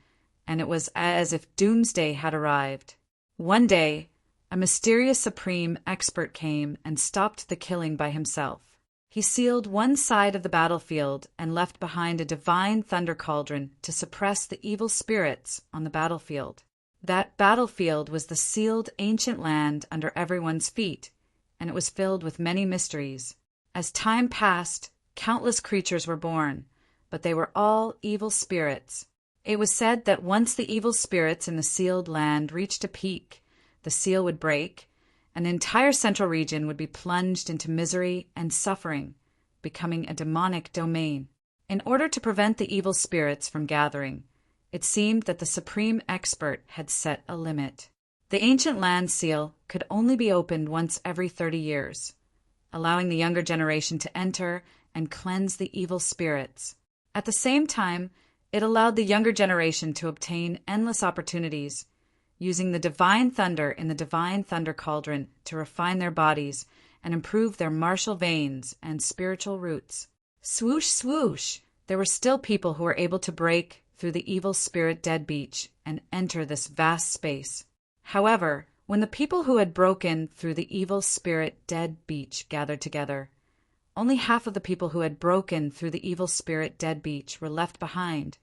and it was as if doomsday had arrived. One day, a mysterious supreme expert came and stopped the killing by himself. He sealed one side of the battlefield and left behind a divine thunder cauldron to suppress the evil spirits on the battlefield. That battlefield was the sealed ancient land under everyone's feet, and it was filled with many mysteries. As time passed, countless creatures were born, but they were all evil spirits. It was said that once the evil spirits in the sealed land reached a peak, the seal would break, and the entire central region would be plunged into misery and suffering, becoming a demonic domain. In order to prevent the evil spirits from gathering, it seemed that the supreme expert had set a limit. The ancient land seal could only be opened once every 30 years, allowing the younger generation to enter and cleanse the evil spirits. At the same time, it allowed the younger generation to obtain endless opportunities, using the divine thunder in the divine thunder cauldron to refine their bodies and improve their martial veins and spiritual roots. Swoosh, swoosh! There were still people who were able to break through the evil spirit dead beach and enter this vast space. However, when the people who had broken through the evil spirit dead beach gathered together, only half of the people who had broken through the evil spirit dead beach were left behind,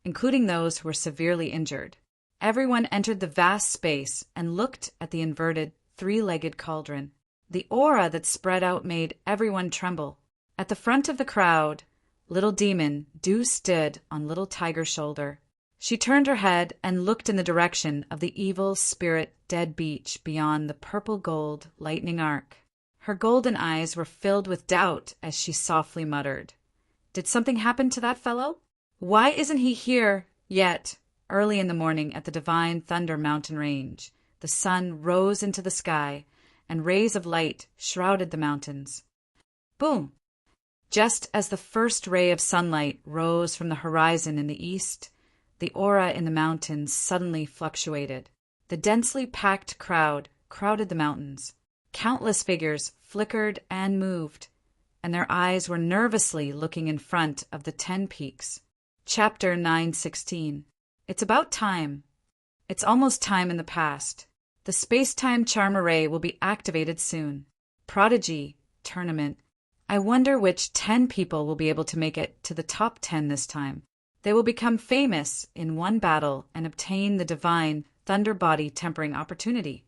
including those who were severely injured. Everyone entered the vast space and looked at the inverted, three-legged cauldron. The aura that spread out made everyone tremble. At the front of the crowd, little demon Dew stood on little Tiger's shoulder. She turned her head and looked in the direction of the evil spirit dead beach beyond the purple-gold lightning arc. Her golden eyes were filled with doubt as she softly muttered, "Did something happen to that fellow? Why isn't he here yet?" Early in the morning at the divine Thunder Mountain Range, the sun rose into the sky, and rays of light shrouded the mountains. Boom! Just as the first ray of sunlight rose from the horizon in the east, the aura in the mountains suddenly fluctuated. The densely packed crowd crowded the mountains. Countless figures flickered and moved, and their eyes were nervously looking in front of the 10 peaks. Chapter 916. It's about time. It's almost time in the past. The space-time charm array will be activated soon. Prodigy tournament. I wonder which 10 people will be able to make it to the top 10 this time. They will become famous in one battle and obtain the divine thunder body tempering opportunity.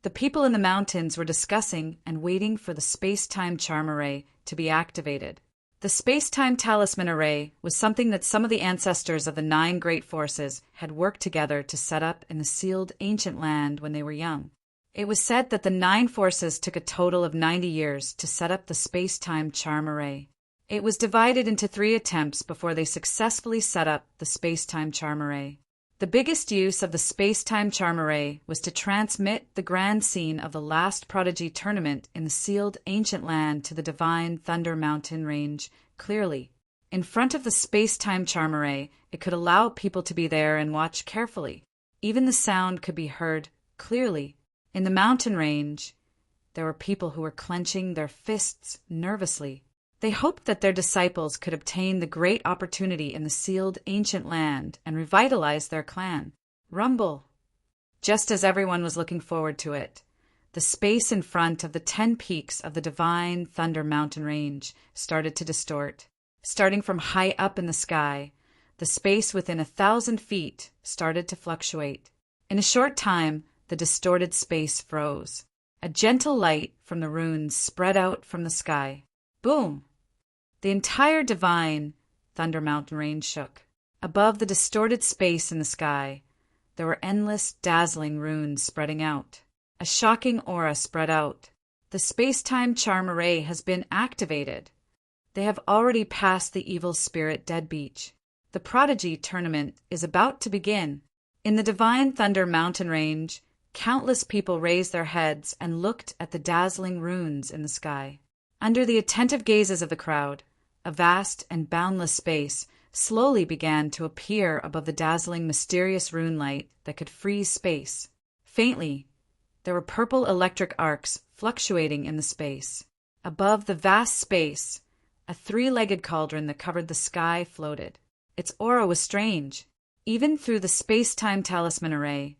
The people in the mountains were discussing and waiting for the space-time charm array to be activated. The space-time talisman array was something that some of the ancestors of the 9 great forces had worked together to set up in the sealed ancient land when they were young. It was said that the 9 forces took a total of 90 years to set up the space-time charm array. It was divided into 3 attempts before they successfully set up the space-time charm array. The biggest use of the space-time charm array was to transmit the grand scene of the last Prodigy tournament in the sealed ancient land to the divine Thunder Mountain Range clearly. In front of the space-time charm array, it could allow people to be there and watch carefully. Even the sound could be heard clearly. In the mountain range, there were people who were clenching their fists nervously. They hoped that their disciples could obtain the great opportunity in the sealed ancient land and revitalize their clan. Rumble! Just as everyone was looking forward to it, the space in front of the 10 peaks of the divine Thunder Mountain Range started to distort. Starting from high up in the sky, the space within 1,000 feet started to fluctuate. In a short time, the distorted space froze. A gentle light from the runes spread out from the sky. Boom! The entire divine Thunder Mountain range shook. Above the distorted space in the sky, there were endless, dazzling runes spreading out. A shocking aura spread out. The space-time charm array has been activated. They have already passed the evil spirit dead beach. The Prodigy tournament is about to begin. In the divine Thunder Mountain range, countless people raised their heads and looked at the dazzling runes in the sky. Under the attentive gazes of the crowd, a vast and boundless space slowly began to appear above the dazzling, mysterious rune light that could freeze space. Faintly, there were purple electric arcs fluctuating in the space. Above the vast space, a three-legged cauldron that covered the sky floated. Its aura was strange. Even through the space-time talisman array,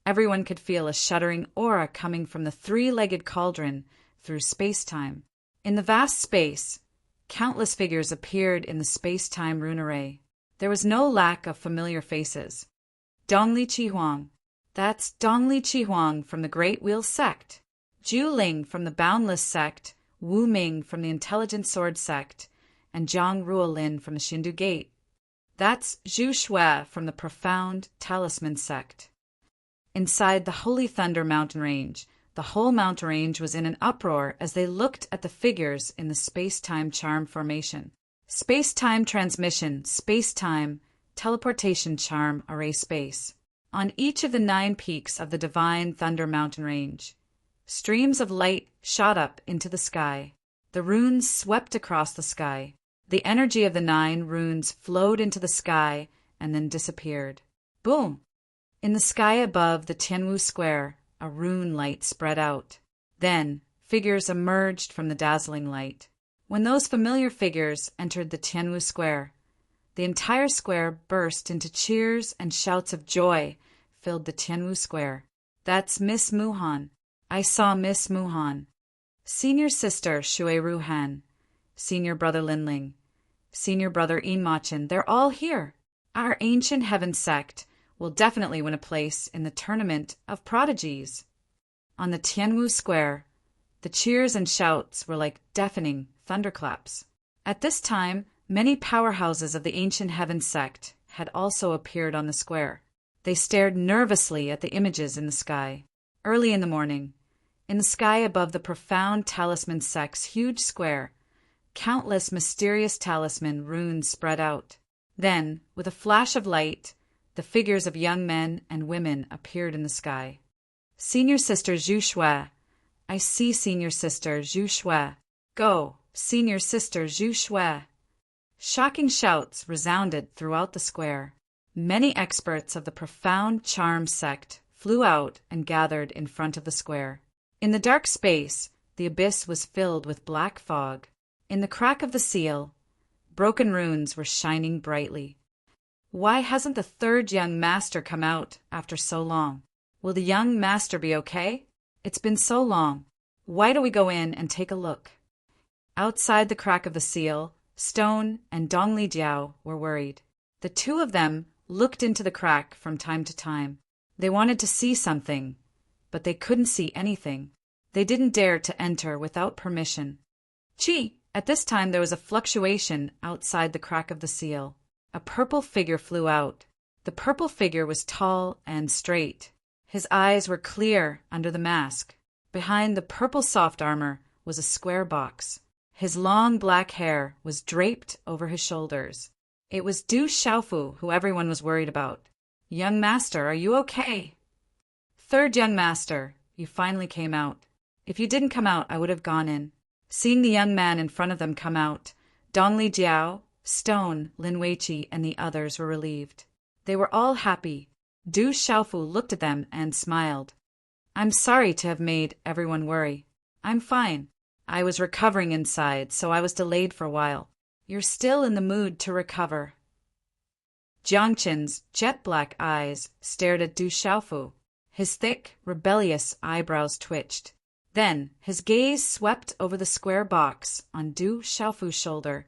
everyone could feel a shuddering aura coming from the three-legged cauldron through space-time. In the vast space, countless figures appeared in the space-time rune array. There was no lack of familiar faces. Dongli Chihuang. That's Dongli Chihuang from the Great Wheel sect. Zhu Ling from the Boundless sect, Wu Ming from the Intelligent Sword sect, and Zhang Ruolin from the Shindu Gate. That's Zhu Shui from the Profound Talisman sect. Inside the Holy Thunder Mountain Range, the whole mountain range was in an uproar as they looked at the figures in the space-time charm formation. Space-time transmission, space-time, teleportation charm array space. On each of the 9 peaks of the divine Thunder Mountain Range, streams of light shot up into the sky. The runes swept across the sky. The energy of the 9 runes flowed into the sky and then disappeared. Boom! In the sky above the Tianwu Square, a rune light spread out. Then, figures emerged from the dazzling light. When those familiar figures entered the Tianwu Square, the entire square burst into cheers and shouts of joy filled the Tianwu Square. That's Miss Muhan. I saw Miss Muhan. Senior sister Shui Ruhan. Senior brother Linling, senior brother Inmachin, they're all here. Our ancient heaven sect will definitely win a place in the tournament of prodigies. On the Tianwu Square, the cheers and shouts were like deafening thunderclaps. At this time, many powerhouses of the ancient heaven sect had also appeared on the square. They stared nervously at the images in the sky. Early in the morning, in the sky above the Profound Talisman sect's huge square, countless mysterious talisman runes spread out. Then, with a flash of light, the figures of young men and women appeared in the sky. Senior sister Zhu Shui. I see senior sister Zhu Shui. Go, senior sister Zhu Shui. Shocking shouts resounded throughout the square. Many experts of the Profound Charm sect flew out and gathered in front of the square. In the dark space, the abyss was filled with black fog. In the crack of the seal, broken runes were shining brightly. Why hasn't the third young master come out after so long? Will the young master be okay? It's been so long. Why don't we go in and take a look? Outside the crack of the seal, Stone and Dongli Jiao were worried. The two of them looked into the crack from time to time. They wanted to see something, but they couldn't see anything. They didn't dare to enter without permission. Chi! At this time there was a fluctuation outside the crack of the seal. A purple figure flew out. The purple figure was tall and straight. His eyes were clear under the mask. Behind the purple soft armor was a square box. His long black hair was draped over his shoulders. It was Du Xiaofu who everyone was worried about. Young master, are you okay? Third young master, you finally came out. If you didn't come out, I would have gone in. Seeing the young man in front of them come out, Dongli Jiao, Stone, Lin Weiqi, and the others were relieved. They were all happy. Du Xiaofu looked at them and smiled. I'm sorry to have made everyone worry. I'm fine. I was recovering inside, so I was delayed for a while. You're still in the mood to recover. Jiangqin's jet-black eyes stared at Du Xiaofu. His thick, rebellious eyebrows twitched. Then his gaze swept over the square box on Du Xiaofu's shoulder.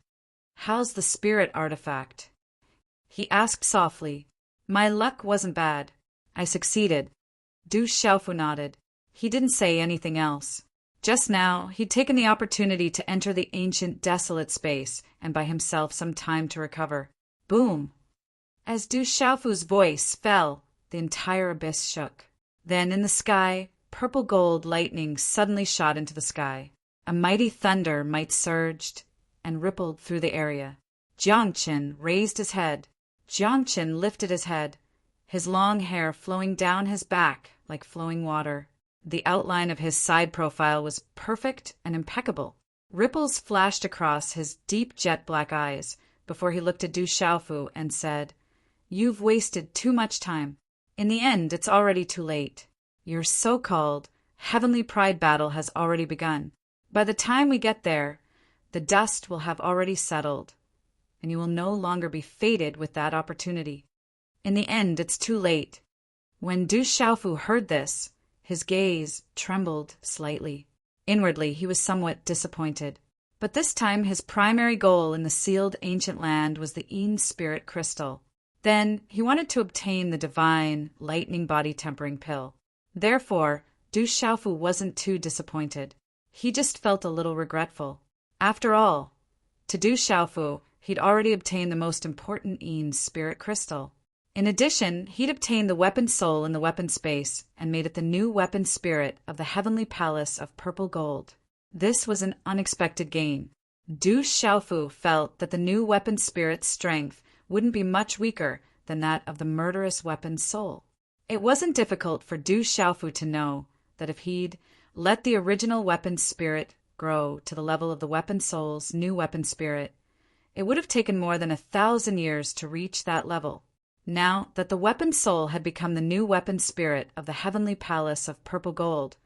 How's the spirit artifact? He asked softly. My luck wasn't bad. I succeeded. Du Xiaofu nodded. He didn't say anything else. Just now, he'd taken the opportunity to enter the ancient desolate space and buy himself some time to recover. Boom! As Du Xiaofu's voice fell, the entire abyss shook. Then in the sky, purple gold lightning suddenly shot into the sky. A mighty thunder might surged and rippled through the area. Jiangqin raised his head. Jiangqin lifted his head, his long hair flowing down his back like flowing water. The outline of his side profile was perfect and impeccable. Ripples flashed across his deep jet-black eyes before he looked at Du Xiaofu and said, "You've wasted too much time. In the end, it's already too late. Your so-called heavenly pride battle has already begun. By the time we get there, the dust will have already settled, and you will no longer be fated with that opportunity. In the end, it's too late." When Du Xiaofu heard this, his gaze trembled slightly. Inwardly, he was somewhat disappointed. But this time his primary goal in the sealed ancient land was the Yin Spirit Crystal. Then he wanted to obtain the divine, lightning body tempering pill. Therefore, Du Xiaofu wasn't too disappointed. He just felt a little regretful. After all, to Du Xiaofu, he'd already obtained the most important Yin Spirit Crystal. In addition, he'd obtained the weapon soul in the weapon space and made it the new weapon spirit of the heavenly palace of purple gold. This was an unexpected gain. Du Xiaofu felt that the new weapon spirit's strength wouldn't be much weaker than that of the murderous weapon soul. It wasn't difficult for Du Xiaofu to know that if he'd let the original weapon spirit grow to the level of the weapon soul's new weapon spirit, it would have taken more than 1,000 years to reach that level. Now that the weapon soul had become the new weapon spirit of the heavenly palace of purple gold,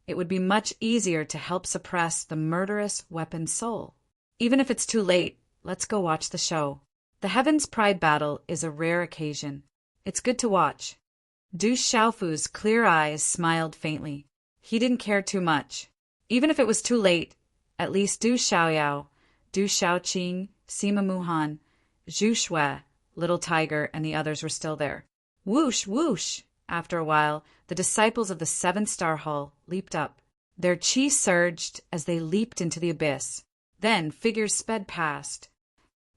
it would be much easier to help suppress the murderous weapon soul. Even if it's too late, let's go watch the show. The Heaven's Pride battle is a rare occasion. It's good to watch. Du Xiaofu's clear eyes smiled faintly. He didn't care too much. Even if it was too late, at least Du Xiaoyao, Du Xiaoqing, Sima Muhan, Zhu Shui, Little Tiger, and the others were still there. Whoosh, whoosh! After a while, the disciples of the seven-star hall leaped up. Their chi surged as they leaped into the abyss. Then figures sped past.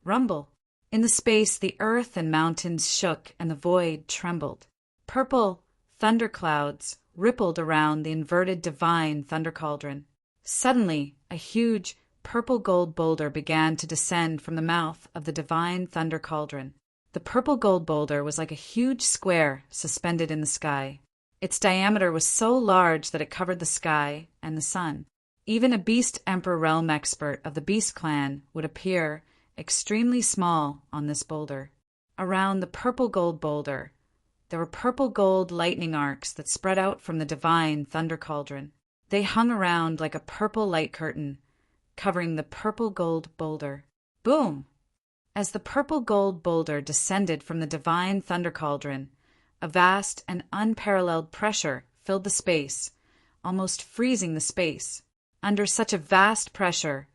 Rumble. In the space, the earth and mountains shook and the void trembled. Purple thunderclouds rippled around the inverted divine thunder cauldron. Suddenly, a huge purple gold boulder began to descend from the mouth of the divine thunder cauldron. The purple gold boulder was like a huge square suspended in the sky. Its diameter was so large that it covered the sky and the sun. Even a Beast Emperor realm expert of the Beast Clan would appear extremely small on this boulder. Around the purple gold boulder, there were purple gold lightning arcs that spread out from the divine thunder cauldron. They hung around like a purple light curtain, covering the purple gold boulder. Boom! As the purple gold boulder descended from the divine thunder cauldron, a vast and unparalleled pressure filled the space, almost freezing the space. Under such a vast pressure,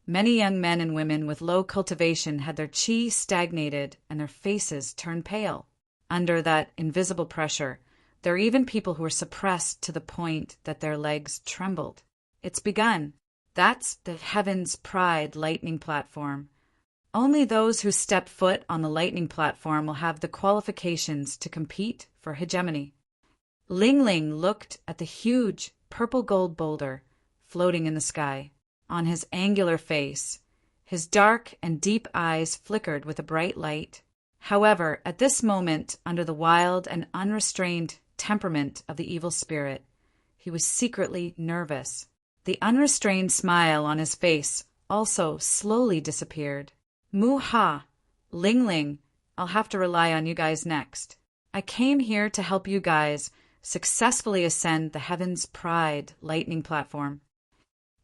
many young men and women with low cultivation had their chi stagnated and their faces turned pale. Under that invisible pressure, there are even people who are suppressed to the point that their legs trembled. It's begun. That's the Heaven's Pride lightning platform. Only those who step foot on the lightning platform will have the qualifications to compete for hegemony. Ling Ling looked at the huge purple gold boulder floating in the sky. On his angular face, his dark and deep eyes flickered with a bright light. However, at this moment, under the wild and unrestrained temperament of the evil spirit, he was secretly nervous. The unrestrained smile on his face also slowly disappeared. Mu-ha! Ling Ling, I'll have to rely on you guys next. I came here to help you guys successfully ascend the Heaven's Pride lightning platform.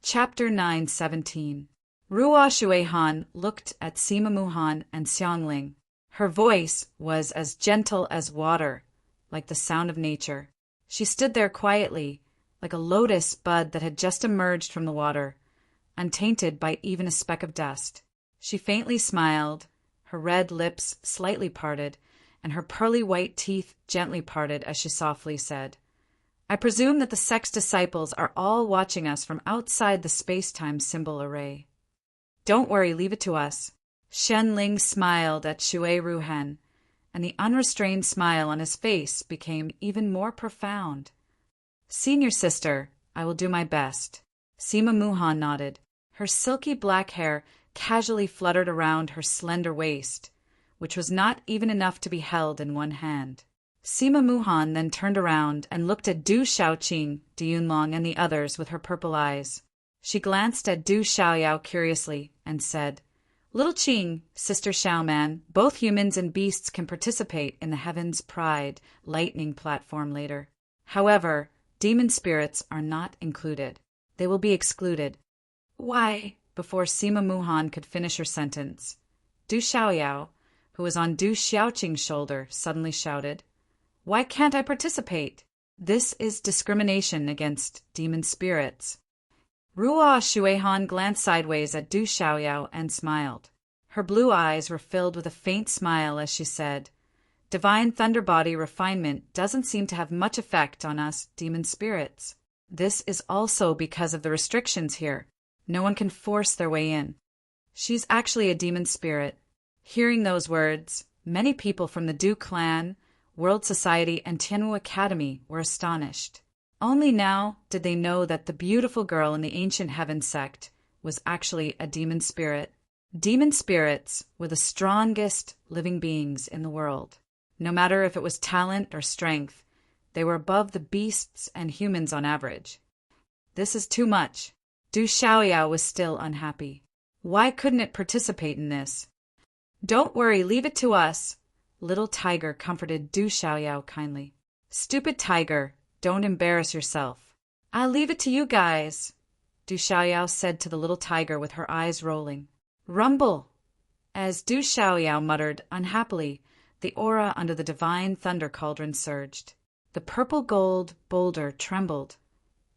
Chapter 9:17. Ruo Shuihan looked at Sima Muhan and Xiangling. Her voice was as gentle as water, like the sound of nature. She stood there quietly, like a lotus bud that had just emerged from the water, untainted by even a speck of dust. She faintly smiled, her red lips slightly parted, and her pearly white teeth gently parted as she softly said, "I presume that the sex disciples are all watching us from outside the space-time symbol array." "Don't worry, leave it to us." Shen Ling smiled at Shui Ruhen, and the unrestrained smile on his face became even more profound. "Senior sister, I will do my best." Sima Muhan nodded. Her silky black hair casually fluttered around her slender waist, which was not even enough to be held in one hand. Sima Muhan then turned around and looked at Du Shaoqing, Du Yunlong, and the others with her purple eyes. She glanced at Du Xiaoyao curiously and said, "Little Qing, Sister Xiaoman, both humans and beasts can participate in the Heaven's Pride lightning platform later. However, demon spirits are not included. They will be excluded." "Why?" Before Sima Muhan could finish her sentence, Du Xiaoyao, who was on Du Xiaoqing's shoulder, suddenly shouted, "Why can't I participate? This is discrimination against demon spirits." Ruo Shuihan glanced sideways at Du Xiaoyao and smiled. Her blue eyes were filled with a faint smile as she said, "Divine Thunder Body refinement doesn't seem to have much effect on us demon spirits. This is also because of the restrictions here. No one can force their way in. She's actually a demon spirit." Hearing those words, many people from the Du clan, World Society, and Tianwu Academy were astonished. Only now did they know that the beautiful girl in the Ancient Heaven sect was actually a demon spirit. Demon spirits were the strongest living beings in the world. No matter if it was talent or strength, they were above the beasts and humans on average. This is too much. Du Xiaoyao was still unhappy. Why couldn't it participate in this? "Don't worry, leave it to us." Little Tiger comforted Du Xiaoyao kindly. "Stupid Tiger, don't embarrass yourself." "I'll leave it to you guys," Du Xiaoyao said to the little tiger with her eyes rolling. "Rumble!" As Du Xiaoyao muttered unhappily, the aura under the divine thunder cauldron surged. The purple gold boulder trembled,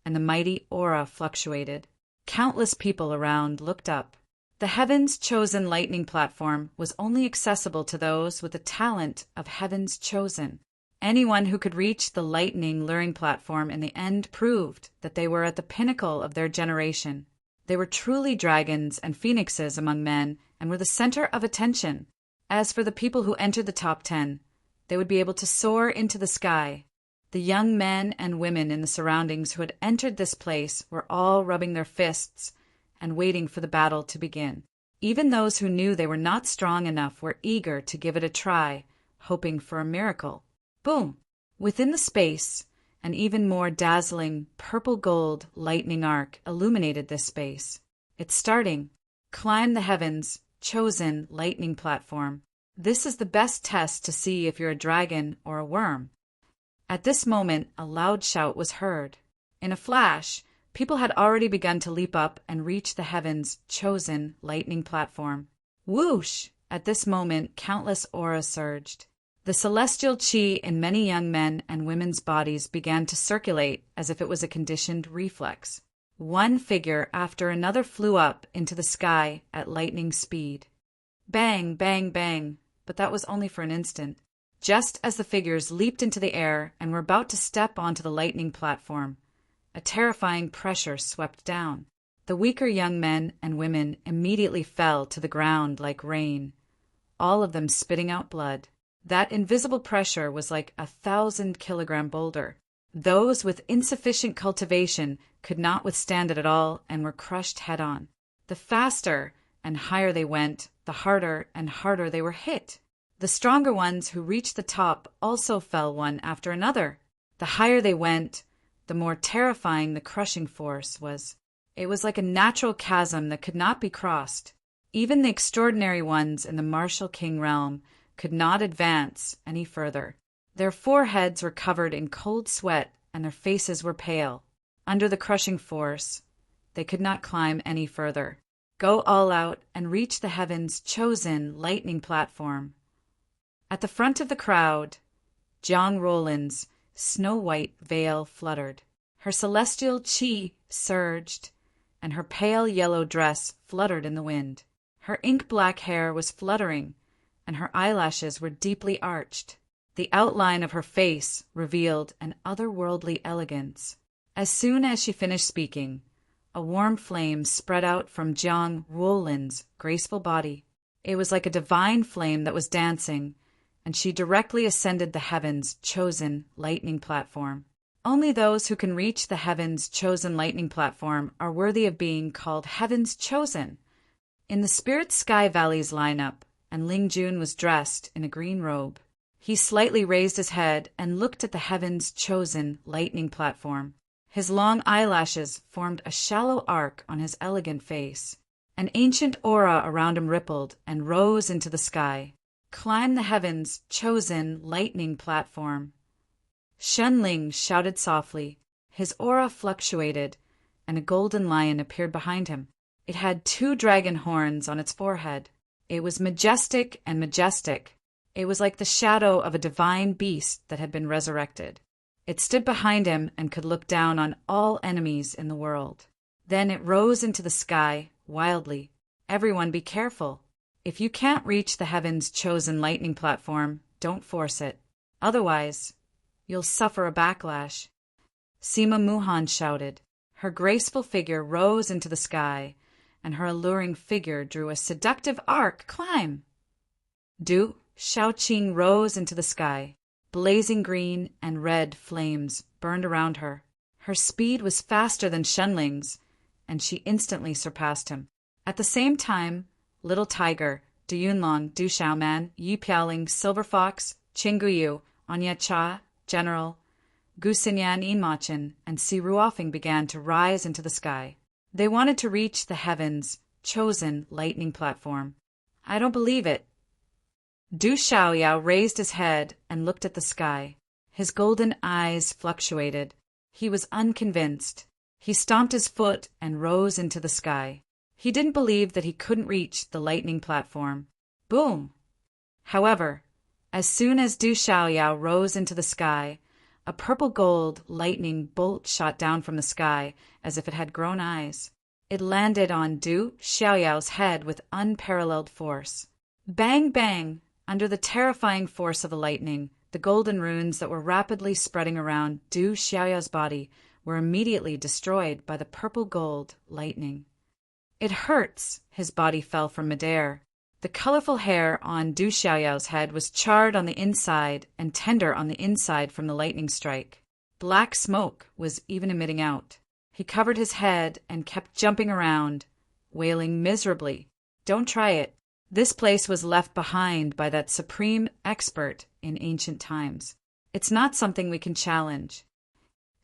and the mighty aura fluctuated. Countless people around looked up. The Heaven's Chosen lightning platform was only accessible to those with the talent of Heaven's Chosen. Anyone who could reach the lightning luring platform in the end proved that they were at the pinnacle of their generation. They were truly dragons and phoenixes among men and were the center of attention. As for the people who entered the top 10, they would be able to soar into the sky. The young men and women in the surroundings who had entered this place were all rubbing their fists and waiting for the battle to begin. Even those who knew they were not strong enough were eager to give it a try, hoping for a miracle. Boom! Within the space, an even more dazzling purple-gold lightning arc illuminated this space. "It's starting. Climb the Heaven's Chosen lightning platform. This is the best test to see if you're a dragon or a worm." At this moment, a loud shout was heard. In a flash, people had already begun to leap up and reach the Heaven's Chosen lightning platform. Whoosh! At this moment, countless auras surged. The celestial chi in many young men and women's bodies began to circulate as if it was a conditioned reflex. One figure after another flew up into the sky at lightning speed. Bang, bang, bang, but that was only for an instant. Just as the figures leaped into the air and were about to step onto the lightning platform, a terrifying pressure swept down. The weaker young men and women immediately fell to the ground like rain, all of them spitting out blood. That invisible pressure was like a 1,000-kilogram boulder. Those with insufficient cultivation could not withstand it at all and were crushed head-on. The faster and higher they went, the harder and harder they were hit. The stronger ones who reached the top also fell one after another. The higher they went, the more terrifying the crushing force was. It was like a natural chasm that could not be crossed. Even the extraordinary ones in the Martial King realm could not advance any further. Their foreheads were covered in cold sweat and their faces were pale. Under the crushing force, they could not climb any further. Go all out and reach the Heaven's Chosen lightning platform. At the front of the crowd, Jiang Roland's snow-white veil fluttered. Her celestial chi surged, and her pale yellow dress fluttered in the wind. Her ink-black hair was fluttering and her eyelashes were deeply arched. The outline of her face revealed an otherworldly elegance. As soon as she finished speaking, a warm flame spread out from Jiang Ruolin's graceful body. It was like a divine flame that was dancing, and she directly ascended the heaven's chosen lightning platform. Only those who can reach the heaven's chosen lightning platform are worthy of being called heaven's chosen. In the Spirit Sky Valley's lineup, and Ling Jun was dressed in a green robe. He slightly raised his head and looked at the heaven's chosen lightning platform. His long eyelashes formed a shallow arc on his elegant face. An ancient aura around him rippled and rose into the sky. Climb the heaven's chosen lightning platform. Shen Ling shouted softly. His aura fluctuated, and a golden lion appeared behind him. It had 2 dragon horns on its forehead. It was majestic and majestic. It was like the shadow of a divine beast that had been resurrected. It stood behind him and could look down on all enemies in the world. Then it rose into the sky, wildly. Everyone be careful. If you can't reach the heaven's chosen lightning platform, don't force it. Otherwise, you'll suffer a backlash. Sima Muhan shouted. Her graceful figure rose into the sky, and her alluring figure drew a seductive arc. Climb! Du Shaoqing rose into the sky. Blazing green and red flames burned around her. Her speed was faster than Shenling's, and she instantly surpassed him. At the same time, Little Tiger, Du Yunlong, Du Xiaoman, Yi Piaoling, Silver Fox, Qingguyu, Anya Cha, General, Gu Xinyan Imachin, and Si Ruofing began to rise into the sky. They wanted to reach the heavens' chosen lightning platform. I don't believe it. Du Xiaoyao raised his head and looked at the sky. His golden eyes fluctuated. He was unconvinced. He stomped his foot and rose into the sky. He didn't believe that he couldn't reach the lightning platform. Boom! However, as soon as Du Xiaoyao rose into the sky, a purple gold lightning bolt shot down from the sky as if it had grown eyes. It landed on Du Xiaoyao's head with unparalleled force. Bang, bang! Under the terrifying force of the lightning, the golden runes that were rapidly spreading around Du Xiaoyao's body were immediately destroyed by the purple gold lightning. It hurts! His body fell from midair. The colorful hair on Du Xiaoyao's head was charred on the inside and tender on the inside from the lightning strike. Black smoke was even emitting out. He covered his head and kept jumping around, wailing miserably. Don't try it. This place was left behind by that supreme expert in ancient times. It's not something we can challenge.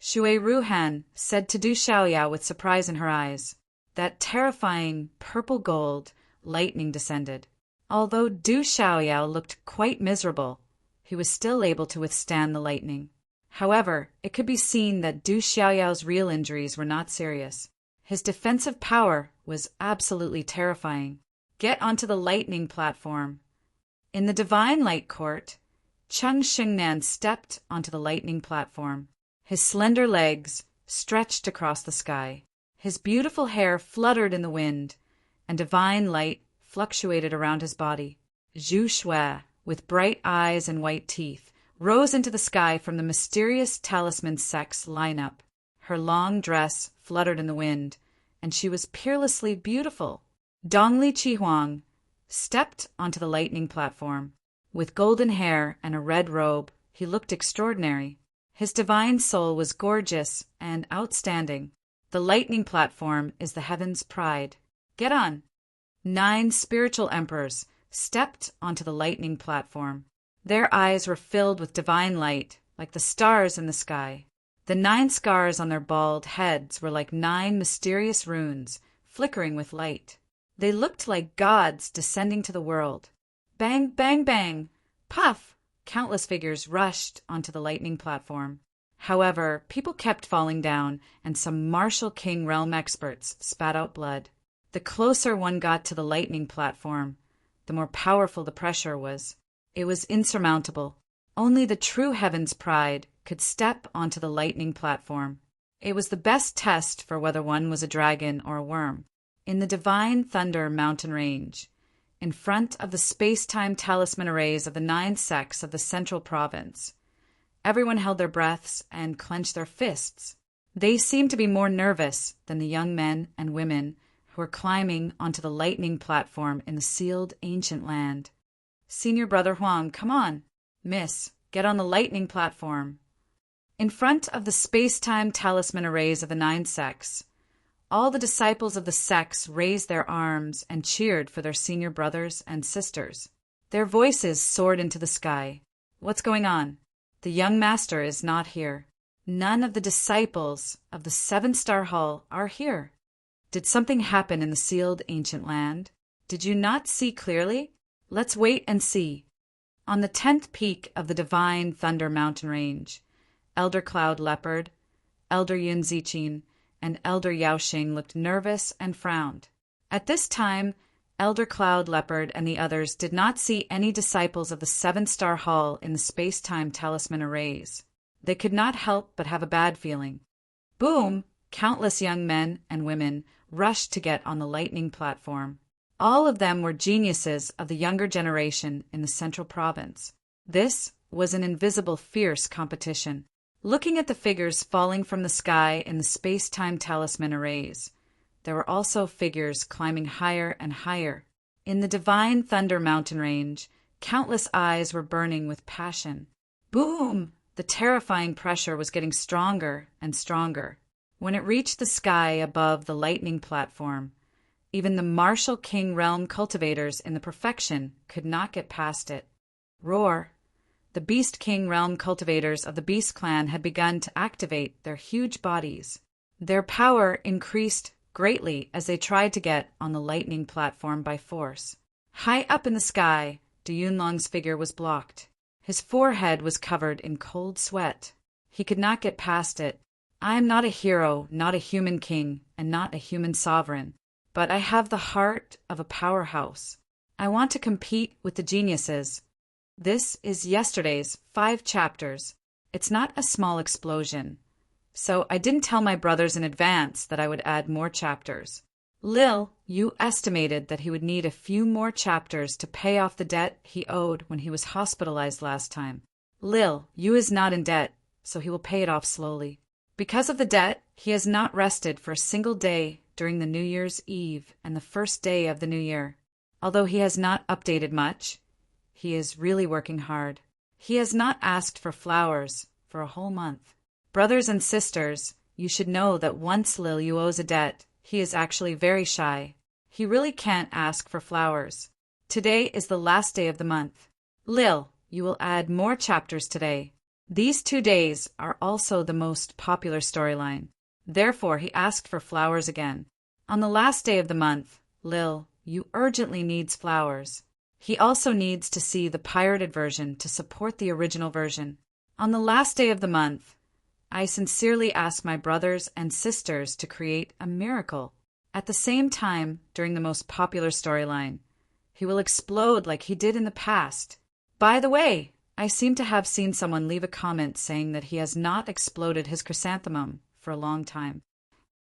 Shui Ruhan said to Du Xiaoyao with surprise in her eyes. That terrifying purple gold lightning descended. Although Du Xiaoyao looked quite miserable, he was still able to withstand the lightning. However, it could be seen that Du Xiaoyao's real injuries were not serious. His defensive power was absolutely terrifying. Get onto the lightning platform. In the Divine Light Court, Cheng Xingnan stepped onto the lightning platform. His slender legs stretched across the sky. His beautiful hair fluttered in the wind, and divine light fluctuated around his body. Zhu Shui, with bright eyes and white teeth, rose into the sky from the mysterious talisman sex lineup. Her long dress fluttered in the wind, and she was peerlessly beautiful. Dongli Qihuang stepped onto the lightning platform. With golden hair and a red robe, he looked extraordinary. His divine soul was gorgeous and outstanding. The lightning platform is the heaven's pride. Get on. 9 spiritual emperors stepped onto the lightning platform. Their eyes were filled with divine light, like the stars in the sky. The 9 scars on their bald heads were like 9 mysterious runes, flickering with light. They looked like gods descending to the world. Bang, bang, bang! Puff! Countless figures rushed onto the lightning platform. However, people kept falling down, and some martial king realm experts spat out blood. The closer one got to the lightning platform, the more powerful the pressure was. It was insurmountable. Only the true heaven's pride could step onto the lightning platform. It was the best test for whether one was a dragon or a worm. In the Divine Thunder mountain range, in front of the space-time talisman arrays of the 9 sects of the central province. Everyone held their breaths and clenched their fists. They seemed to be more nervous than the young men and women who were climbing onto the lightning platform in the sealed ancient land. "Senior Brother Huang, come on. Miss, get on the lightning platform." In front of the space-time talisman arrays of the 9 sects, all the disciples of the sects raised their arms and cheered for their senior brothers and sisters. Their voices soared into the sky. "What's going on? The young master is not here. None of the disciples of the 7-star Hall are here. Did something happen in the sealed ancient land? Did you not see clearly? Let's wait and see." On the 10th peak of the divine Thunder Mountain Range, Elder Cloud Leopard, Elder Yun Zichin, and Elder Yaoxing looked nervous and frowned. At this time, Elder Cloud Leopard and the others did not see any disciples of the 7-star Hall in the space-time talisman arrays. They could not help but have a bad feeling. Boom! Countless young men and women rushed to get on the lightning platform. All of them were geniuses of the younger generation in the central province. This was an invisible, fierce competition. Looking at the figures falling from the sky in the space-time talisman arrays, there were also figures climbing higher and higher. In the divine Thunder Mountain Range, countless eyes were burning with passion. Boom! The terrifying pressure was getting stronger and stronger. When it reached the sky above the lightning platform, even the Martial King Realm cultivators in the Perfection could not get past it. Roar! The Beast King Realm cultivators of the Beast Clan had begun to activate their huge bodies. Their power increased greatly as they tried to get on the lightning platform by force. High up in the sky, Du Yunlong's figure was blocked. His forehead was covered in cold sweat. He could not get past it. "I am not a hero, not a human king, and not a human sovereign, but I have the heart of a powerhouse. I want to compete with the geniuses." This is yesterday's 5 chapters. It's not a small explosion. So I didn't tell my brothers in advance that I would add more chapters. Lil, you estimated that he would need a few more chapters to pay off the debt he owed when he was hospitalized last time. Lil, you is not in debt, so he will pay it off slowly. Because of the debt, he has not rested for a single day during the New Year's Eve and the first day of the New Year. Although he has not updated much, he is really working hard. He has not asked for flowers for a whole month. Brothers and sisters, you should know that once Lil you owes a debt, he is actually very shy. He really can't ask for flowers. Today is the last day of the month. Lil, you will add more chapters today. These 2 days are also the most popular storyline. Therefore, he asked for flowers again. On the last day of the month, Lil, you urgently needs flowers. He also needs to see the pirated version to support the original version. On the last day of the month, I sincerely ask my brothers and sisters to create a miracle. At the same time, during the most popular storyline, he will explode like he did in the past. By the way, I seem to have seen someone leave a comment saying that he has not exploded his chrysanthemum for a long time.